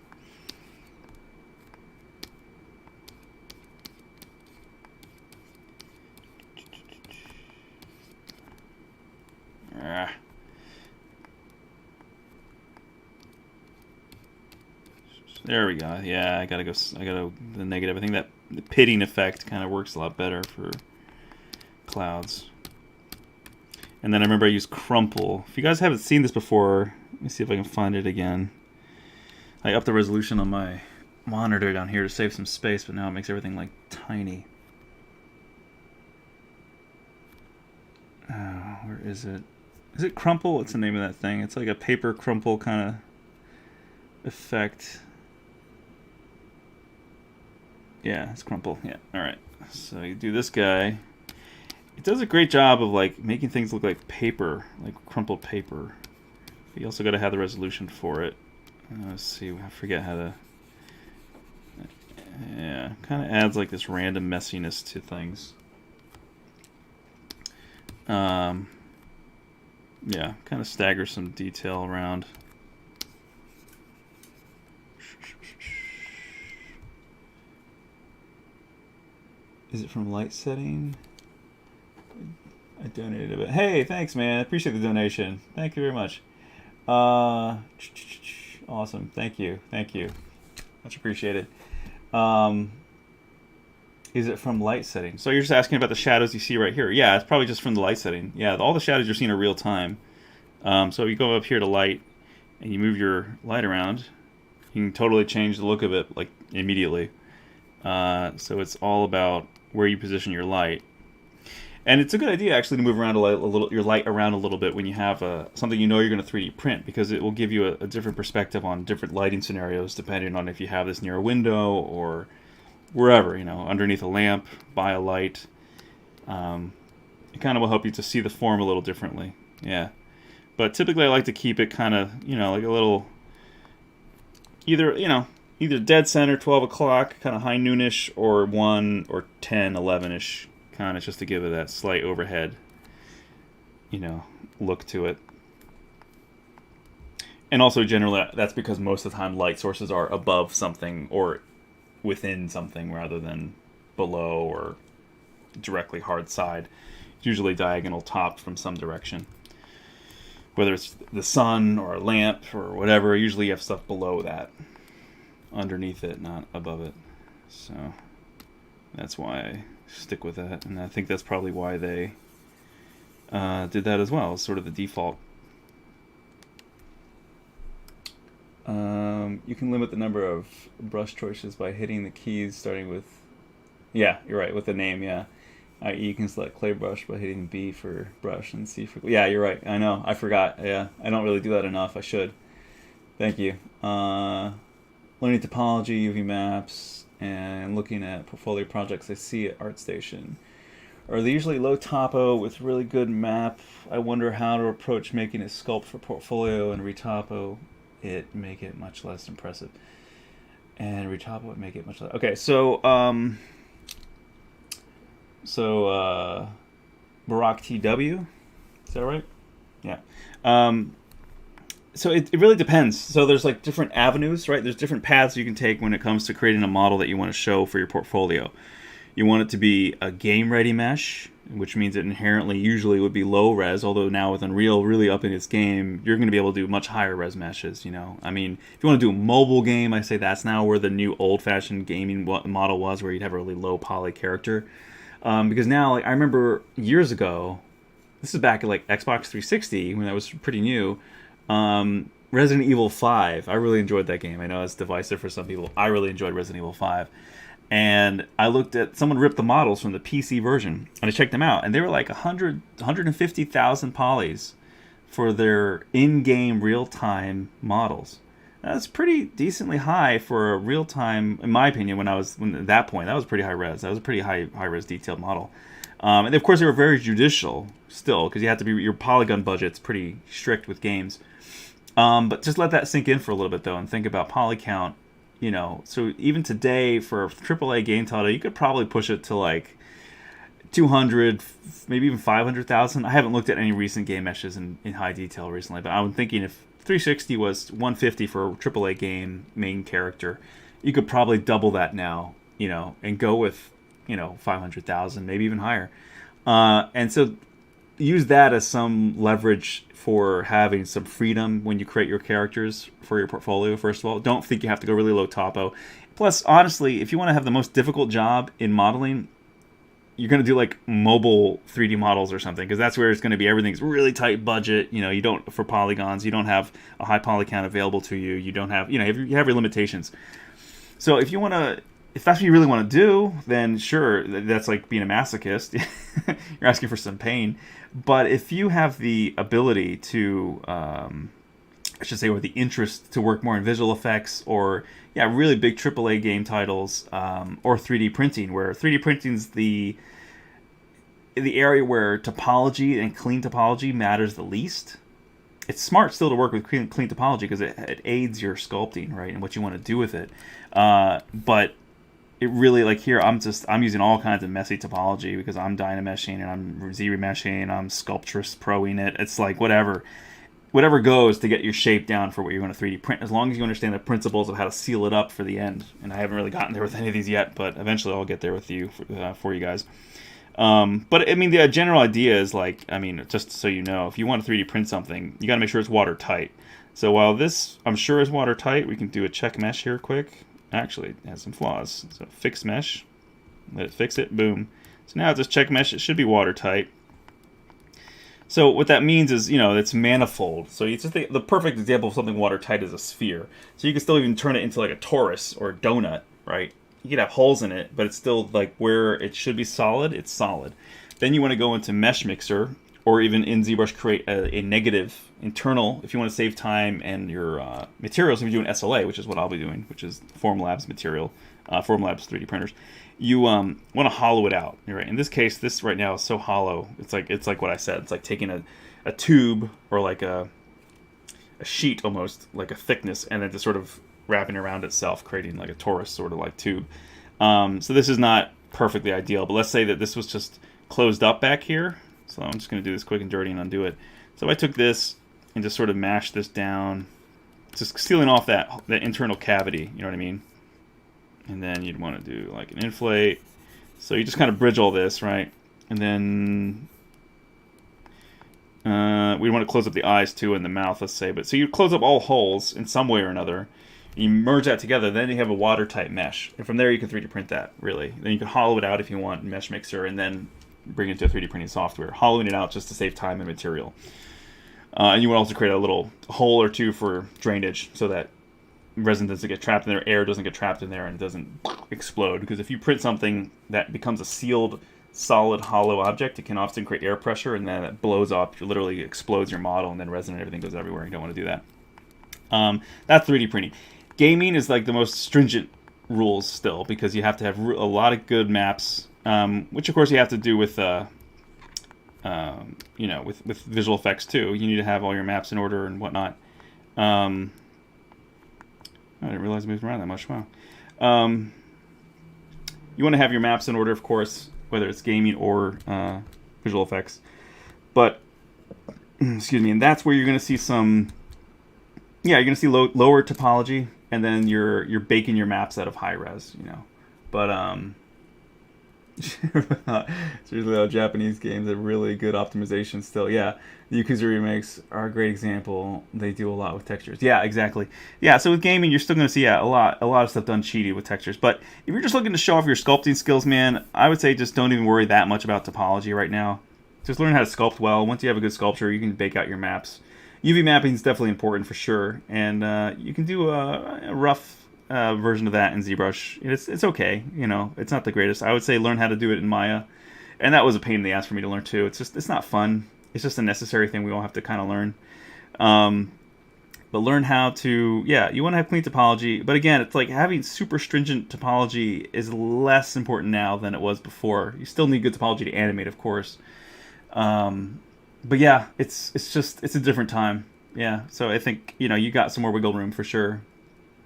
There we go. Yeah, I gotta go the negative. I think that the pitting effect kind of works a lot better for clouds. And then I remember I used crumple. If you guys haven't seen this before, let me see if I can find it again. I upped the resolution on my monitor down here to save some space, but now it makes everything like tiny. Where is it? Is it crumple? What's the name of that thing? It's like a paper crumple kind of effect. Yeah, it's crumple. Yeah, all right. So you do this guy. It does a great job of like making things look like paper, like crumpled paper. But you also got to have the resolution for it. Let's see. I forget how to. Yeah, kind of adds like this random messiness to things. Yeah, kind of staggers some detail around. Is it from light setting? I donated a bit. Hey, thanks, man. I appreciate the donation. Thank you very much. Awesome. Thank you. Much appreciated. Is it from light setting? So you're just asking about the shadows you see right here. Yeah, it's probably just from the light setting. Yeah, all the shadows you're seeing are real time. So you go up here to light and you move your light around, you can totally change the look of it like immediately. So it's all about where you position your light. And it's a good idea actually to move around your light around a little bit when you have something you know you're going to 3D print, because it will give you a different perspective on different lighting scenarios depending on if you have this near a window or wherever, underneath a lamp, by a light. It kind of will help you to see the form a little differently. Yeah. But typically I like to keep it kind of, like a little, either dead center, 12 o'clock, kind of high noonish, or 1 or 10, 11ish, kind of just to give it that slight overhead, look to it. And also generally that's because most of the time light sources are above something or within something rather than below or directly hard side. It's usually diagonal top from some direction. Whether it's the sun or a lamp or whatever, usually you have stuff below that. Underneath it, not above it. So that's why I stick with that. And I think that's probably why they did that as well. It's sort of the default. You can limit the number of brush choices by hitting the keys starting with... Yeah, you're right, with the name, yeah. I.e. you can select clay brush by hitting B for brush and C for... Yeah, you're right. I know. I forgot. Yeah, I don't really do that enough. I should. Thank you. Learning topology, UV maps, and looking at portfolio projects I see at ArtStation. Are they usually low topo with really good map? I wonder how to approach making a sculpt for portfolio and retopo it, make it much less impressive. and retop would make it much less. Okay, so Barack TW, is that right? Yeah. So it really depends. So there's like different avenues, right? There's different paths you can take when it comes to creating a model that you want to show for your portfolio. You want it to be a game-ready mesh, which means it inherently usually would be low res, although now with Unreal really upping its game, you're going to be able to do much higher res meshes, you know? I mean, if you want to do a mobile game, I say that's now where the new old-fashioned gaming model was, where you'd have a really low poly character. Because now, like, I remember years ago, this is back at like Xbox 360, when that was pretty new, Resident Evil 5. I really enjoyed that game. I know it's divisive for some people. I really enjoyed Resident Evil 5. And I looked at, someone ripped the models from the PC version, and I checked them out, and they were like 150,000 polys for their in-game real-time models. That's pretty decently high for a real-time, in my opinion, when at that point, that was pretty high res. That was a pretty high-res detailed model. And of course, they were very judicial still, because you have to be, your polygon budget's pretty strict with games. But just let that sink in for a little bit, though, and think about poly count. You know, so even today for a AAA game title, you could probably push it to like 200, maybe even 500,000. I haven't looked at any recent game meshes in high detail recently, but I'm thinking if 360 was 150 for a AAA game main character, you could probably double that now, you know, and go with, you know, 500,000, maybe even higher. And so use that as some leverage for having some freedom when you create your characters for your portfolio, first of all. Don't think you have to go really low topo. Plus, honestly, if you want to have the most difficult job in modeling, you're going to do like mobile 3D models or something, because that's where it's going to be, everything's really tight budget. You know, you don't, for polygons, you don't have a high poly count available to you. You don't have, you know, you have your limitations. So if you want to, if that's what you really want to do, then sure, that's like being a masochist. You're asking for some pain. But if you have the ability to, I should say, or the interest to work more in visual effects, or really big AAA game titles, or 3D printing, where 3D printing's the area where topology and clean topology matters the least. It's smart still to work with clean topology because it aids your sculpting, right, and what you want to do with it. But it really, like here, I'm using all kinds of messy topology because I'm Dynameshing and I'm ZBrushing and I'm Sculptress Proing it. It's like whatever goes to get your shape down for what you're going to 3D print, as long as you understand the principles of how to seal it up for the end. And I haven't really gotten there with any of these yet, but eventually I'll get there with you for you guys. But I mean, the general idea is like, I mean, just so you know, if you want to 3D print something, you got to make sure it's watertight. So while this, I'm sure, is watertight, we can do a check mesh here quick. Actually, it has some flaws. So fix mesh, let it fix it, boom. So now it's just check mesh, it should be watertight. So what that means is, you know, it's manifold. So you just think the perfect example of something watertight is a sphere. So you can still even turn it into like a torus or a donut, right? You could have holes in it, but it's still like where it should be solid, it's solid. Then you want to go into Mesh Mixer, or even in ZBrush create a negative internal, if you want to save time and your materials. If you're doing SLA, which is what I'll be doing, which is Formlabs material, Formlabs 3D printers, you want to hollow it out. Right? In this case, this right now is so hollow. It's like what I said. It's like taking a tube or like a sheet almost, like a thickness, and then just sort of wrapping around itself, creating like a torus sort of like tube. So this is not perfectly ideal, but let's say that this was just closed up back here. So I'm just going to do this quick and dirty and undo it. So I took this and just sort of mashed this down, just sealing off that internal cavity, you know what I mean? And then you'd want to do like an inflate. So you just kind of bridge all this, right? And then we want to close up the eyes too and the mouth, let's say. But so you close up all holes in some way or another. You merge that together, then you have a watertight mesh. And from there you can 3D print that, really. Then you can hollow it out if you want in Mesh Mixer, and then bring it to a 3D printing software, hollowing it out just to save time and material. And you would also create a little hole or two for drainage so that resin doesn't get trapped in there, air doesn't get trapped in there, and it doesn't explode. Because if you print something that becomes a sealed, solid, hollow object, it can often create air pressure, and then it blows up, it literally explodes your model, and then resin and everything goes everywhere. You don't want to do that. That's 3D printing. Gaming is like the most stringent rules still, because you have to have a lot of good maps, which of course you have to do with you know, with visual effects too. You need to have all your maps in order and whatnot. I didn't realize it moved around that much. Wow. You want to have your maps in order, of course, whether it's gaming or visual effects. But, excuse me, and that's where you're going to see some, yeah, you're going to see lower topology, and then you're baking your maps out of high res, you know. But, seriously, how Japanese games have really good optimization still. Yeah, the Yakuza remakes are a great example. They do a lot with textures. Yeah, exactly. Yeah, so with gaming, you're still going to see a lot of stuff done cheaty with textures. But if you're just looking to show off your sculpting skills, man, I would say just don't even worry that much about topology right now. Just learn how to sculpt well. Once you have a good sculpture, you can bake out your maps. UV mapping is definitely important for sure, and you can do a rough version of that in ZBrush. It's okay, you know. It's not the greatest. I would say learn how to do it in Maya, and that was a pain in the ass for me to learn too. It's not fun. It's just a necessary thing we all have to kind of learn. But learn how to, yeah, you want to have clean topology. But again, it's like having super stringent topology is less important now than it was before. You still need good topology to animate, of course. But yeah, it's a different time. Yeah, so I think, you know, you got some more wiggle room for sure.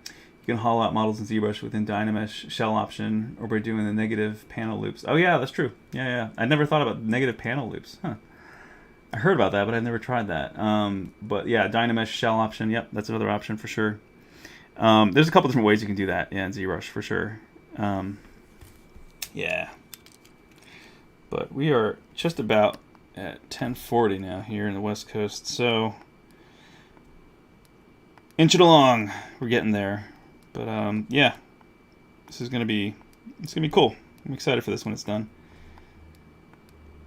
You can haul out models in ZBrush within Dynamesh shell option, or by doing the negative panel loops. Oh yeah, that's true. Yeah. I never thought about negative panel loops. Huh. I heard about that, but I've never tried that. But yeah, Dynamesh shell option. Yep, that's another option for sure. There's a couple different ways you can do that. Yeah, in ZBrush for sure. Yeah. But we are just about at 10:40 now here in the West Coast, so inch it along. We're getting there. But yeah, it's gonna be cool. I'm excited for this when it's done.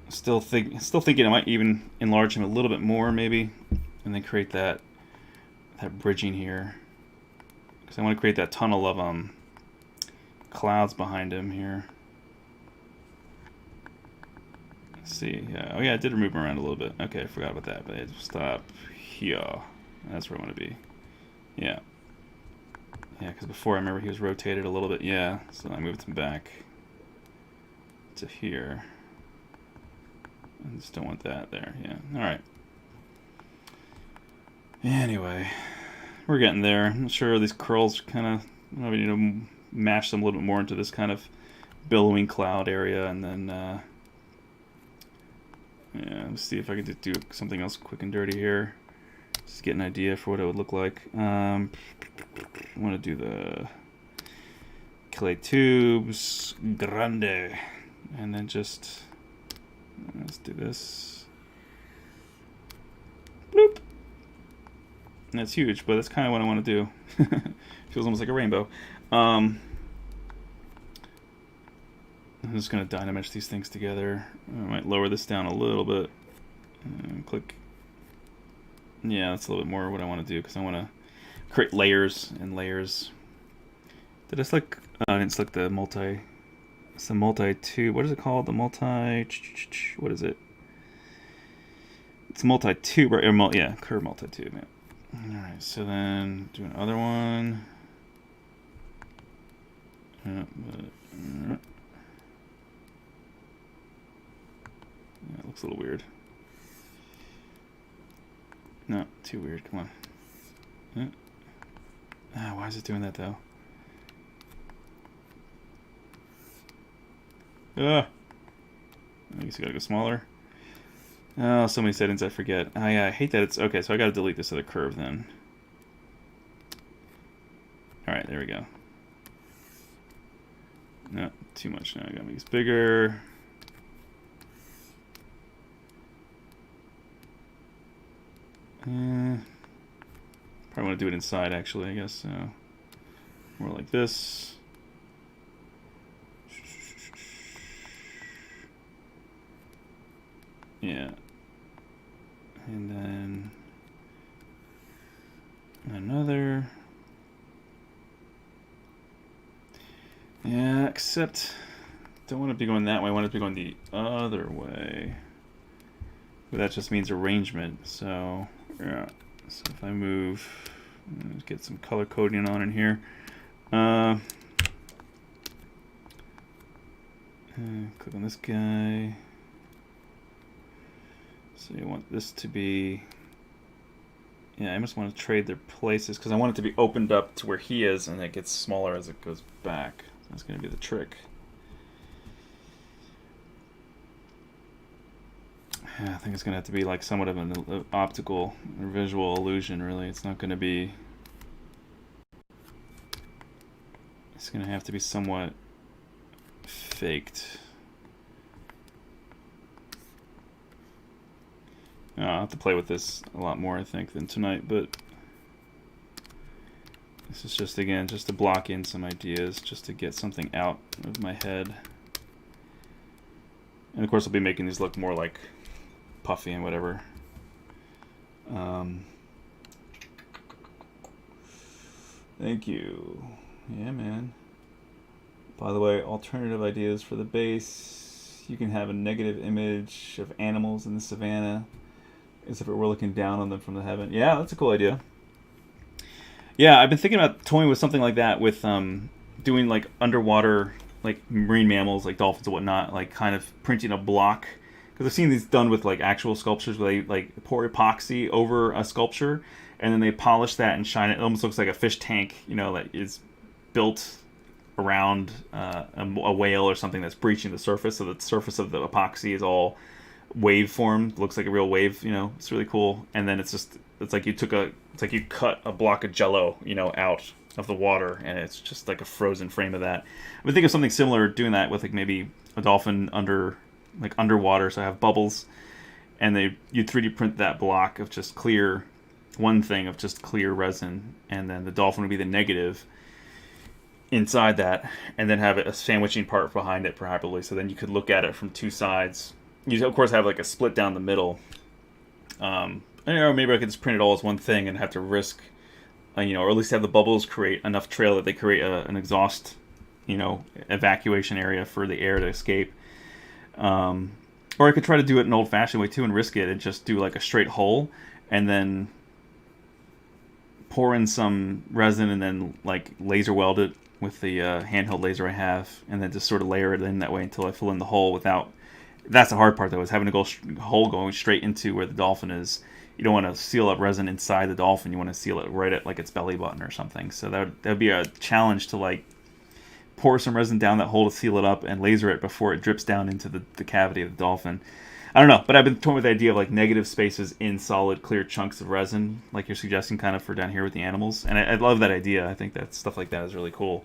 Still thinking I might even enlarge him a little bit more, maybe, and then create that bridging here, because I want to create that tunnel of clouds behind him here. Let's see. Yeah. Oh yeah, I did remove him around a little bit. Okay, I forgot about that. But I stop here. That's where I want to be. Yeah. Yeah, because before I remember he was rotated a little bit. Yeah, so I moved him back to here. I just don't want that there. Yeah, all right. Anyway, we're getting there. I'm not sure these curls kind of, we need to mash them a little bit more into this kind of billowing cloud area, and then, yeah, let's see if I can do something else quick and dirty here. Just get an idea for what it would look like. I want to do the clay tubes grande, and then just let's do this. Bloop. And that's huge, but that's kind of what I want to do. Feels almost like a rainbow. I'm just going to Dynamesh these things together. I might lower this down a little bit. And click. Yeah, that's a little bit more what I want to do, because I want to create layers and layers. Did I select? I didn't select the multi. It's the multi-tube. What is it called? The multi. What is it? It's multi-tube, or yeah, curve multi-tube. Yeah. All right. So then do another one. Yeah, it looks a little weird. No, too weird. Come on. Why is it doing that though? I guess you gotta go smaller. Oh, so many settings I forget. Yeah, I hate that it's... Okay, so I gotta delete this other curve then. Alright, there we go. No, too much now. I gotta make this bigger. Probably want to do it inside, actually, I guess. More like this. Yeah. And then another. Yeah, except don't want to be going that way. I want it to be going the other way. But that just means arrangement. So yeah. So if I move, let's get some color coding on in here. Click on this guy. So you want this to be Yeah, I just want to trade their places because I want it to be opened up to where he is, and it gets smaller as it goes back. That's going to be the trick. Yeah, I think it's going to have to be like somewhat of an optical or visual illusion, really. It's not going to be... It's going to have to be somewhat faked. I'll have to play with this a lot more, I think, than tonight, but this is just, again, just to block in some ideas, just to get something out of my head. And of course I'll be making these look more like puffy and whatever. Thank you. Yeah, man. By the way, alternative ideas for the base. You can have a negative image of animals in the savannah as if it were looking down on them from the heaven. Yeah, that's a cool idea. Yeah, I've been thinking about toying with something like that, with doing like underwater, like marine mammals, like dolphins and whatnot, like kind of printing a block. Because I've seen these done with like actual sculptures where they like pour epoxy over a sculpture and then they polish that and shine it. It almost looks like a fish tank, you know, that is built around a whale or something that's breaching the surface. So the surface of the epoxy is all wave formed, looks like a real wave, you know. It's really cool. And then it's like you cut a block of jello, you know, out of the water, and it's just like a frozen frame of that. I would think of something similar, doing that with like maybe a dolphin underwater, so I have bubbles, and you'd 3D print that block of just clear, one thing of just clear resin, and then the dolphin would be the negative inside that, and then have a sandwiching part behind it probably, so then you could look at it from two sides. You of course have like a split down the middle. I don't know, maybe I could just print it all as one thing and have to risk, you know, or at least have the bubbles create enough trail that they create an exhaust, you know, evacuation area for the air to escape. Or I could try to do it an old-fashioned way too and risk it and just do like a straight hole and then pour in some resin and then like laser weld it with the handheld laser I have, and then just sort of layer it in that way until I fill in the hole without... That's the hard part though, is having a hole going straight into where the dolphin is. You don't want to seal up resin inside the dolphin. You want to seal it right at like its belly button or something. So that would be a challenge to like pour some resin down that hole to seal it up and laser it before it drips down into the cavity of the dolphin. I don't know, but I've been toying with the idea of like negative spaces in solid clear chunks of resin, like you're suggesting kind of for down here with the animals. And I love that idea. I think that stuff like that is really cool.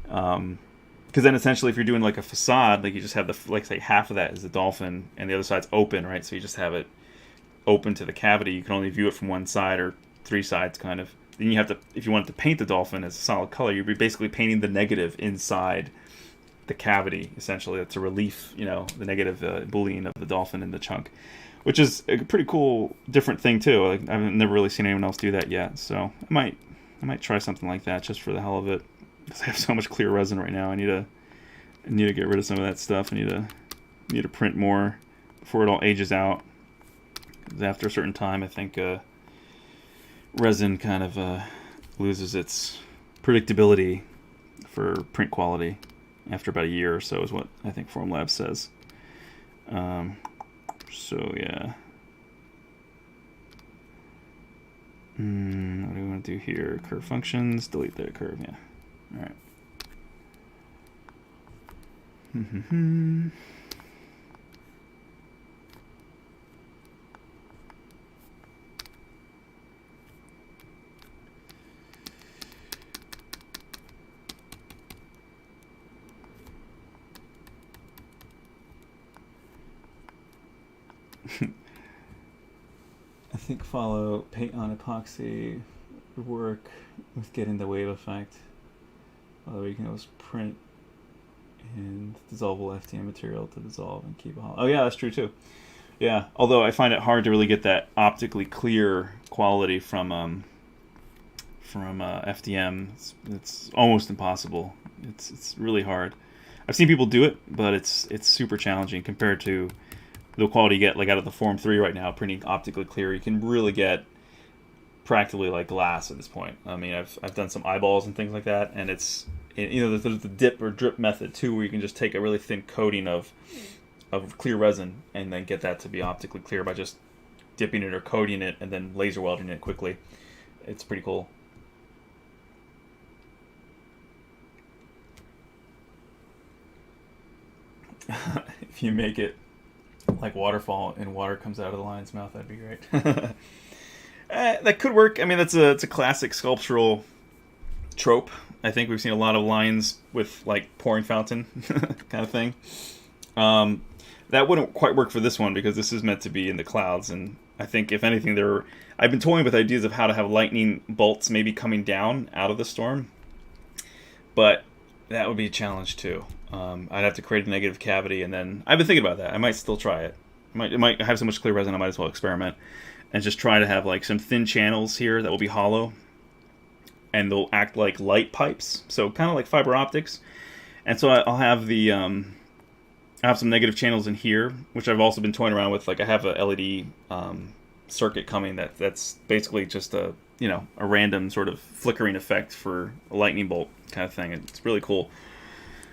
Because then essentially if you're doing like a facade, like you just have like say half of that is the dolphin and the other side's open, right? So you just have it open to the cavity. You can only view it from one side or three sides kind of. Then you have to, if you wanted to paint the dolphin as a solid color, you'd be basically painting the negative inside the cavity, essentially. That's a relief, you know, the negative boolean of the dolphin in the chunk, which is a pretty cool, different thing too. Like, I've never really seen anyone else do that yet, so I might try something like that just for the hell of it. Because I have so much clear resin right now. I need to get rid of some of that stuff. I need to print more before it all ages out. 'Cause after a certain time, I think resin kind of loses its predictability for print quality after about a year or so, is what I think Formlabs says. So yeah. What do we want to do here? Curve functions, delete that curve, yeah. Alright. I think follow paint on epoxy would work with getting the wave effect. Although you can always print and dissolvable FTM material to dissolve and keep a hollow. Oh yeah, that's true too. Yeah, although I find it hard to really get that optically clear quality from FDM. It's almost impossible. It's really hard. I've seen people do it, but it's super challenging compared to the quality you get like out of the Form 3 right now, printing optically clear. You can really get practically like glass at this point. I mean, I've done some eyeballs and things like that, and it's, you know, there's the dip or drip method too, where you can just take a really thin coating of clear resin and then get that to be optically clear by just dipping it or coating it and then laser welding it quickly. It's pretty cool. If you make it like waterfall and water comes out of the lion's mouth, that'd be great. That could work. I mean, it's a classic sculptural trope. I think we've seen a lot of lions with like pouring fountain kind of thing. That wouldn't quite work for this one because this is meant to be in the clouds, and I think if anything, I've been toying with ideas of how to have lightning bolts maybe coming down out of the storm, but that would be a challenge too. I'd have to create a negative cavity, and then I've been thinking about that. I might still try it. It might have so much clear resin, I might as well experiment and just try to have like some thin channels here that will be hollow, and they'll act like light pipes, so kind of like fiber optics. And so I'll have the I have some negative channels in here, which I've also been toying around with. Like I have a LED circuit coming that's basically just a random sort of flickering effect for a lightning bolt kind of thing. It's really cool.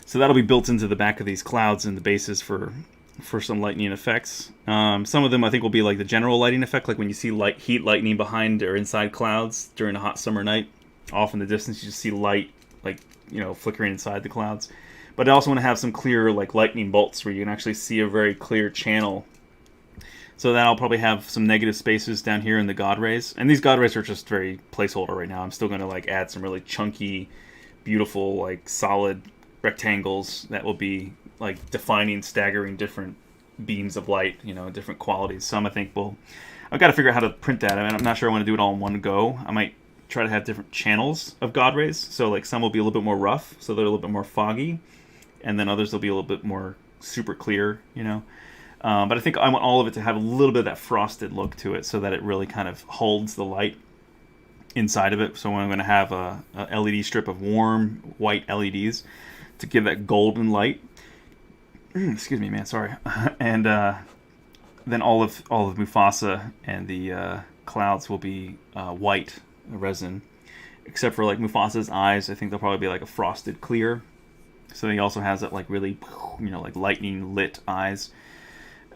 So that'll be built into the back of these clouds and the bases for some lightning effects. Some of them I think will be like the general lighting effect, like when you see heat lightning behind or inside clouds during a hot summer night. Off in the distance, you just see light, like flickering inside the clouds. But I also want to have some clear, like lightning bolts, where you can actually see a very clear channel. So that I'll probably have some negative spaces down here in the God rays, and these God rays are just very placeholder right now. I'm still going to like add some really chunky, beautiful, like solid rectangles that will be like defining, staggering different beams of light, different qualities. Some I think I've got to figure out how to print that. I mean, I'm not sure I want to do it all in one go. I might try to have different channels of God rays. So like some will be a little bit more rough, so they're a little bit more foggy, and then others will be a little bit more super clear, But I think I want all of it to have a little bit of that frosted look to it, so that it really kind of holds the light inside of it. So I'm going to have a LED strip of warm white LEDs to give that golden light. Excuse me, man. Sorry. And then all of Mufasa and the clouds will be white resin, except for like Mufasa's eyes. I think they'll probably be like a frosted clear. So he also has that like really, like lightning lit eyes.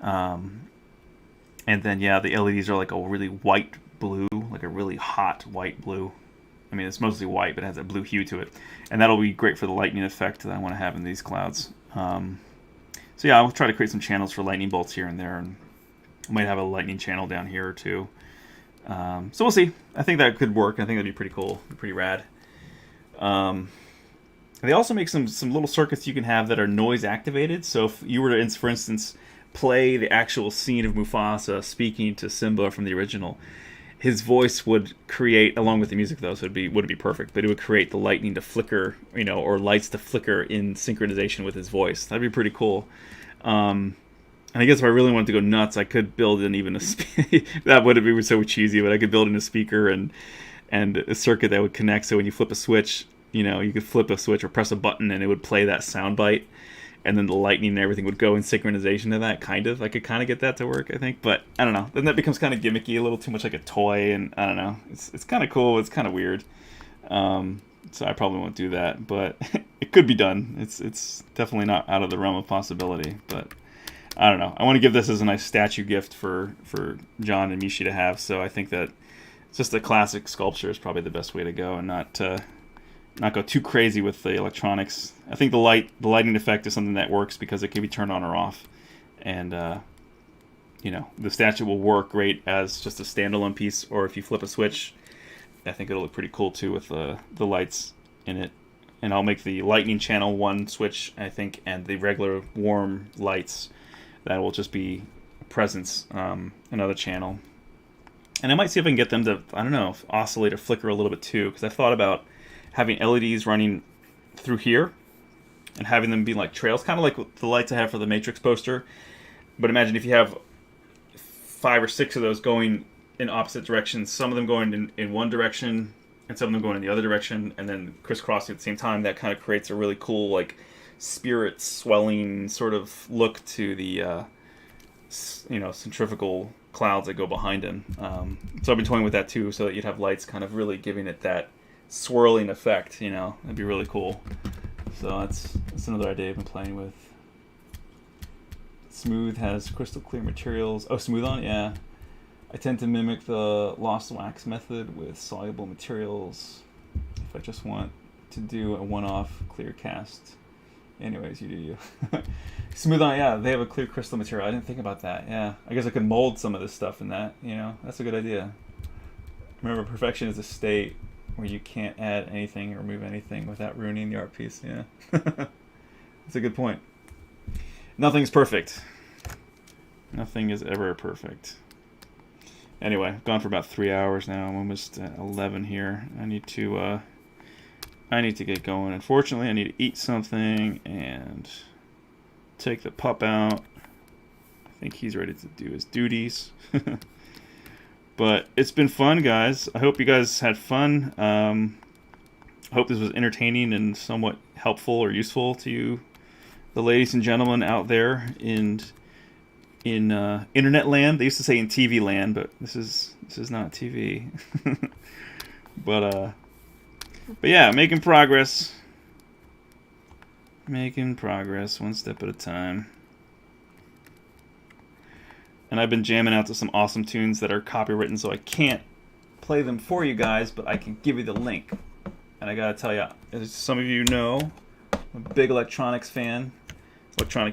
And then the LEDs are like a really white blue, like a really hot white blue. I mean, it's mostly white, but it has a blue hue to it, and that'll be great for the lightning effect that I want to have in these clouds. So I'll try to create some channels for lightning bolts here and there, and I might have a lightning channel down here or two. So we'll see. I think that could work. I think that'd be pretty cool, pretty rad. They also make some little circuits you can have that are noise activated. So if you were to, for instance, play the actual scene of Mufasa speaking to Simba from the original, his voice would create, along with the music though, so wouldn't be perfect, but it would create the lightning to flicker, or lights to flicker in synchronization with his voice. That'd be pretty cool. And I guess if I really wanted to go nuts, I could build in even that would be so cheesy, but I could build in a speaker and a circuit that would connect. So when you flip a switch, you could flip a switch or press a button and it would play that sound bite, and then the lightning and everything would go in synchronization to that. I could kind of get that to work, I think, but I don't know. Then that becomes kind of gimmicky, a little too much like a toy, and I don't know. It's kind of cool. It's kind of weird. So I probably won't do that, but it could be done. It's definitely not out of the realm of possibility, but I don't know. I want to give this as a nice statue gift for John and Mishi to have, so I think that just a classic sculpture is probably the best way to go, and not go too crazy with the electronics. I think the lighting effect is something that works because it can be turned on or off, and the statue will work great as just a standalone piece, or if you flip a switch, I think it'll look pretty cool too with the lights in it. And I'll make the lightning channel one switch, I think, and the regular warm lights, that will just be presence, another channel. And I might see if I can get them to, I don't know, oscillate or flicker a little bit too, because I thought about having LEDs running through here and having them be like trails, kind of like the lights I have for the Matrix poster. But imagine if you have 5 or 6 of those going in opposite directions, some of them going in one direction and some of them going in the other direction, and then crisscrossing at the same time. That kind of creates a really cool, like, spirit swelling sort of look to the centrifugal clouds that go behind him. So I've been toying with that too, so that you'd have lights kind of really giving it that swirling effect. That'd be really cool. So that's another idea I've been playing with. Smooth has crystal clear materials. Oh, Smooth on? Yeah. I tend to mimic the lost wax method with soluble materials if I just want to do a one-off clear cast. Anyways, you do you. Smooth on, yeah, they have a clear crystal material. I didn't think about that, yeah. I guess I could mold some of this stuff in that, you know? That's a good idea. Remember, perfection is a state where you can't add anything or remove anything without ruining the art piece, yeah. That's a good point. Nothing's perfect. Nothing is ever perfect. Anyway, I've gone for about 3 hours now. I'm almost at 11 here. I need to get going. Unfortunately, I need to eat something and take the pup out. I think he's ready to do his duties. But it's been fun, guys. I hope you guys had fun. I hope this was entertaining and somewhat helpful or useful to you, the ladies and gentlemen out there in internet land. They used to say in TV land, but this is not TV. But yeah, making progress. Making progress one step at a time. And I've been jamming out to some awesome tunes that are copywritten, so I can't play them for you guys, but I can give you the link. And I gotta tell you, as some of you know, I'm a big electronic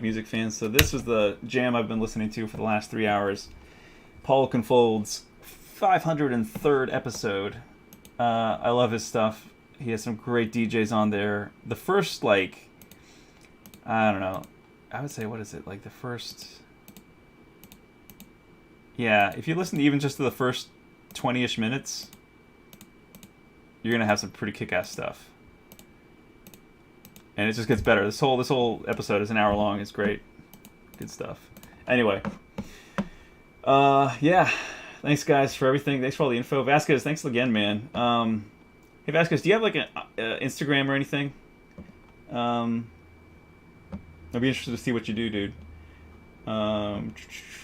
music fan, so this was the jam I've been listening to for the last 3 hours. Paul Confold's 503rd episode. I love his stuff. He has some great DJs on there. The first, like, I don't know, I would say, what is it, like the first... Yeah, if you listen to even just to the first 20-ish minutes, you're going to have some pretty kick-ass stuff. And it just gets better. This whole episode is an hour long. It's great. Good stuff. Anyway. Yeah. Thanks, guys, for everything. Thanks for all the info. Vasquez, thanks again, man. Hey, Vasquez, do you have, like, an Instagram or anything? I'd be interested to see what you do, dude.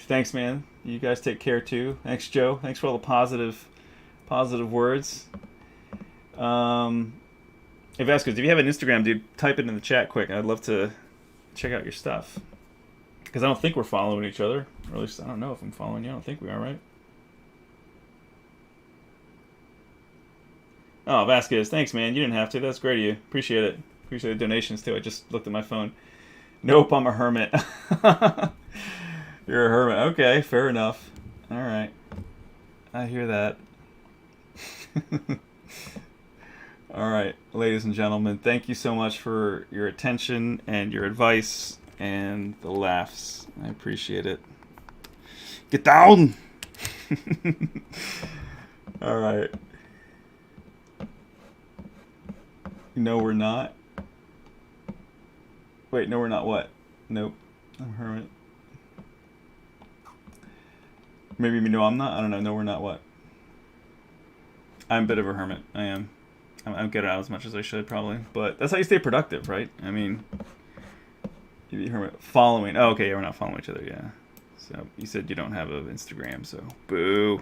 Thanks, man. You guys take care, too. Thanks, Joe. Thanks for all the positive words. Hey, Vasquez, if you have an Instagram, dude, type it in the chat quick. I'd love to check out your stuff. Because I don't think we're following each other. Or at least I don't know if I'm following you. I don't think we are, right? Oh, Vasquez, thanks, man. You didn't have to. That's great of you. Appreciate it. Appreciate the donations, too. I just looked at my phone. Nope, I'm a hermit. You're a hermit. Okay, fair enough. All right. I hear that. All right, ladies and gentlemen, thank you so much for your attention and your advice and the laughs. I appreciate it. Get down! All right. No, we're not. Wait, no, we're not what? Nope. I'm a hermit. Maybe no, I'm not. I don't know. No, we're not what? I'm a bit of a hermit. I am. I don't get it out as much as I should, probably. But that's how you stay productive, right? I mean, you be a hermit. Following. Oh, okay, yeah, we're not following each other, yeah. So, you said you don't have an Instagram, so boo.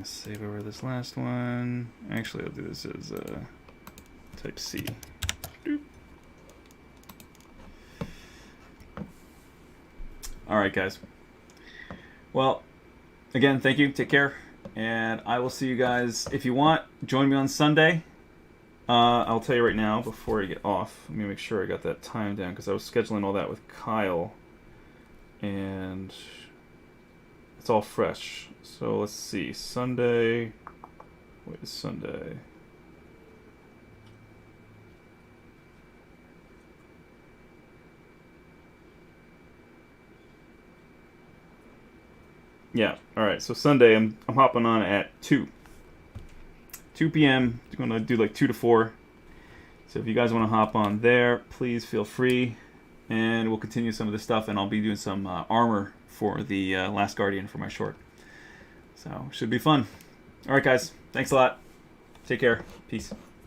Save over this last one. Actually, I'll do this as type C. Doop. All right, guys. Well, again, thank you. Take care. And I will see you guys. If you want, join me on Sunday. I'll tell you right now before I get off. Let me make sure I got that time down because I was scheduling all that with Kyle. And it's all fresh. So let's see. Sunday. What is Sunday? Yeah, alright, so Sunday I'm hopping on at 2 p.m. I'm going to do like 2 to 4. So if you guys want to hop on there, please feel free. And we'll continue some of this stuff, and I'll be doing some armor for the Last Guardian for my short. So, should be fun. Alright, guys, thanks a lot. Take care. Peace.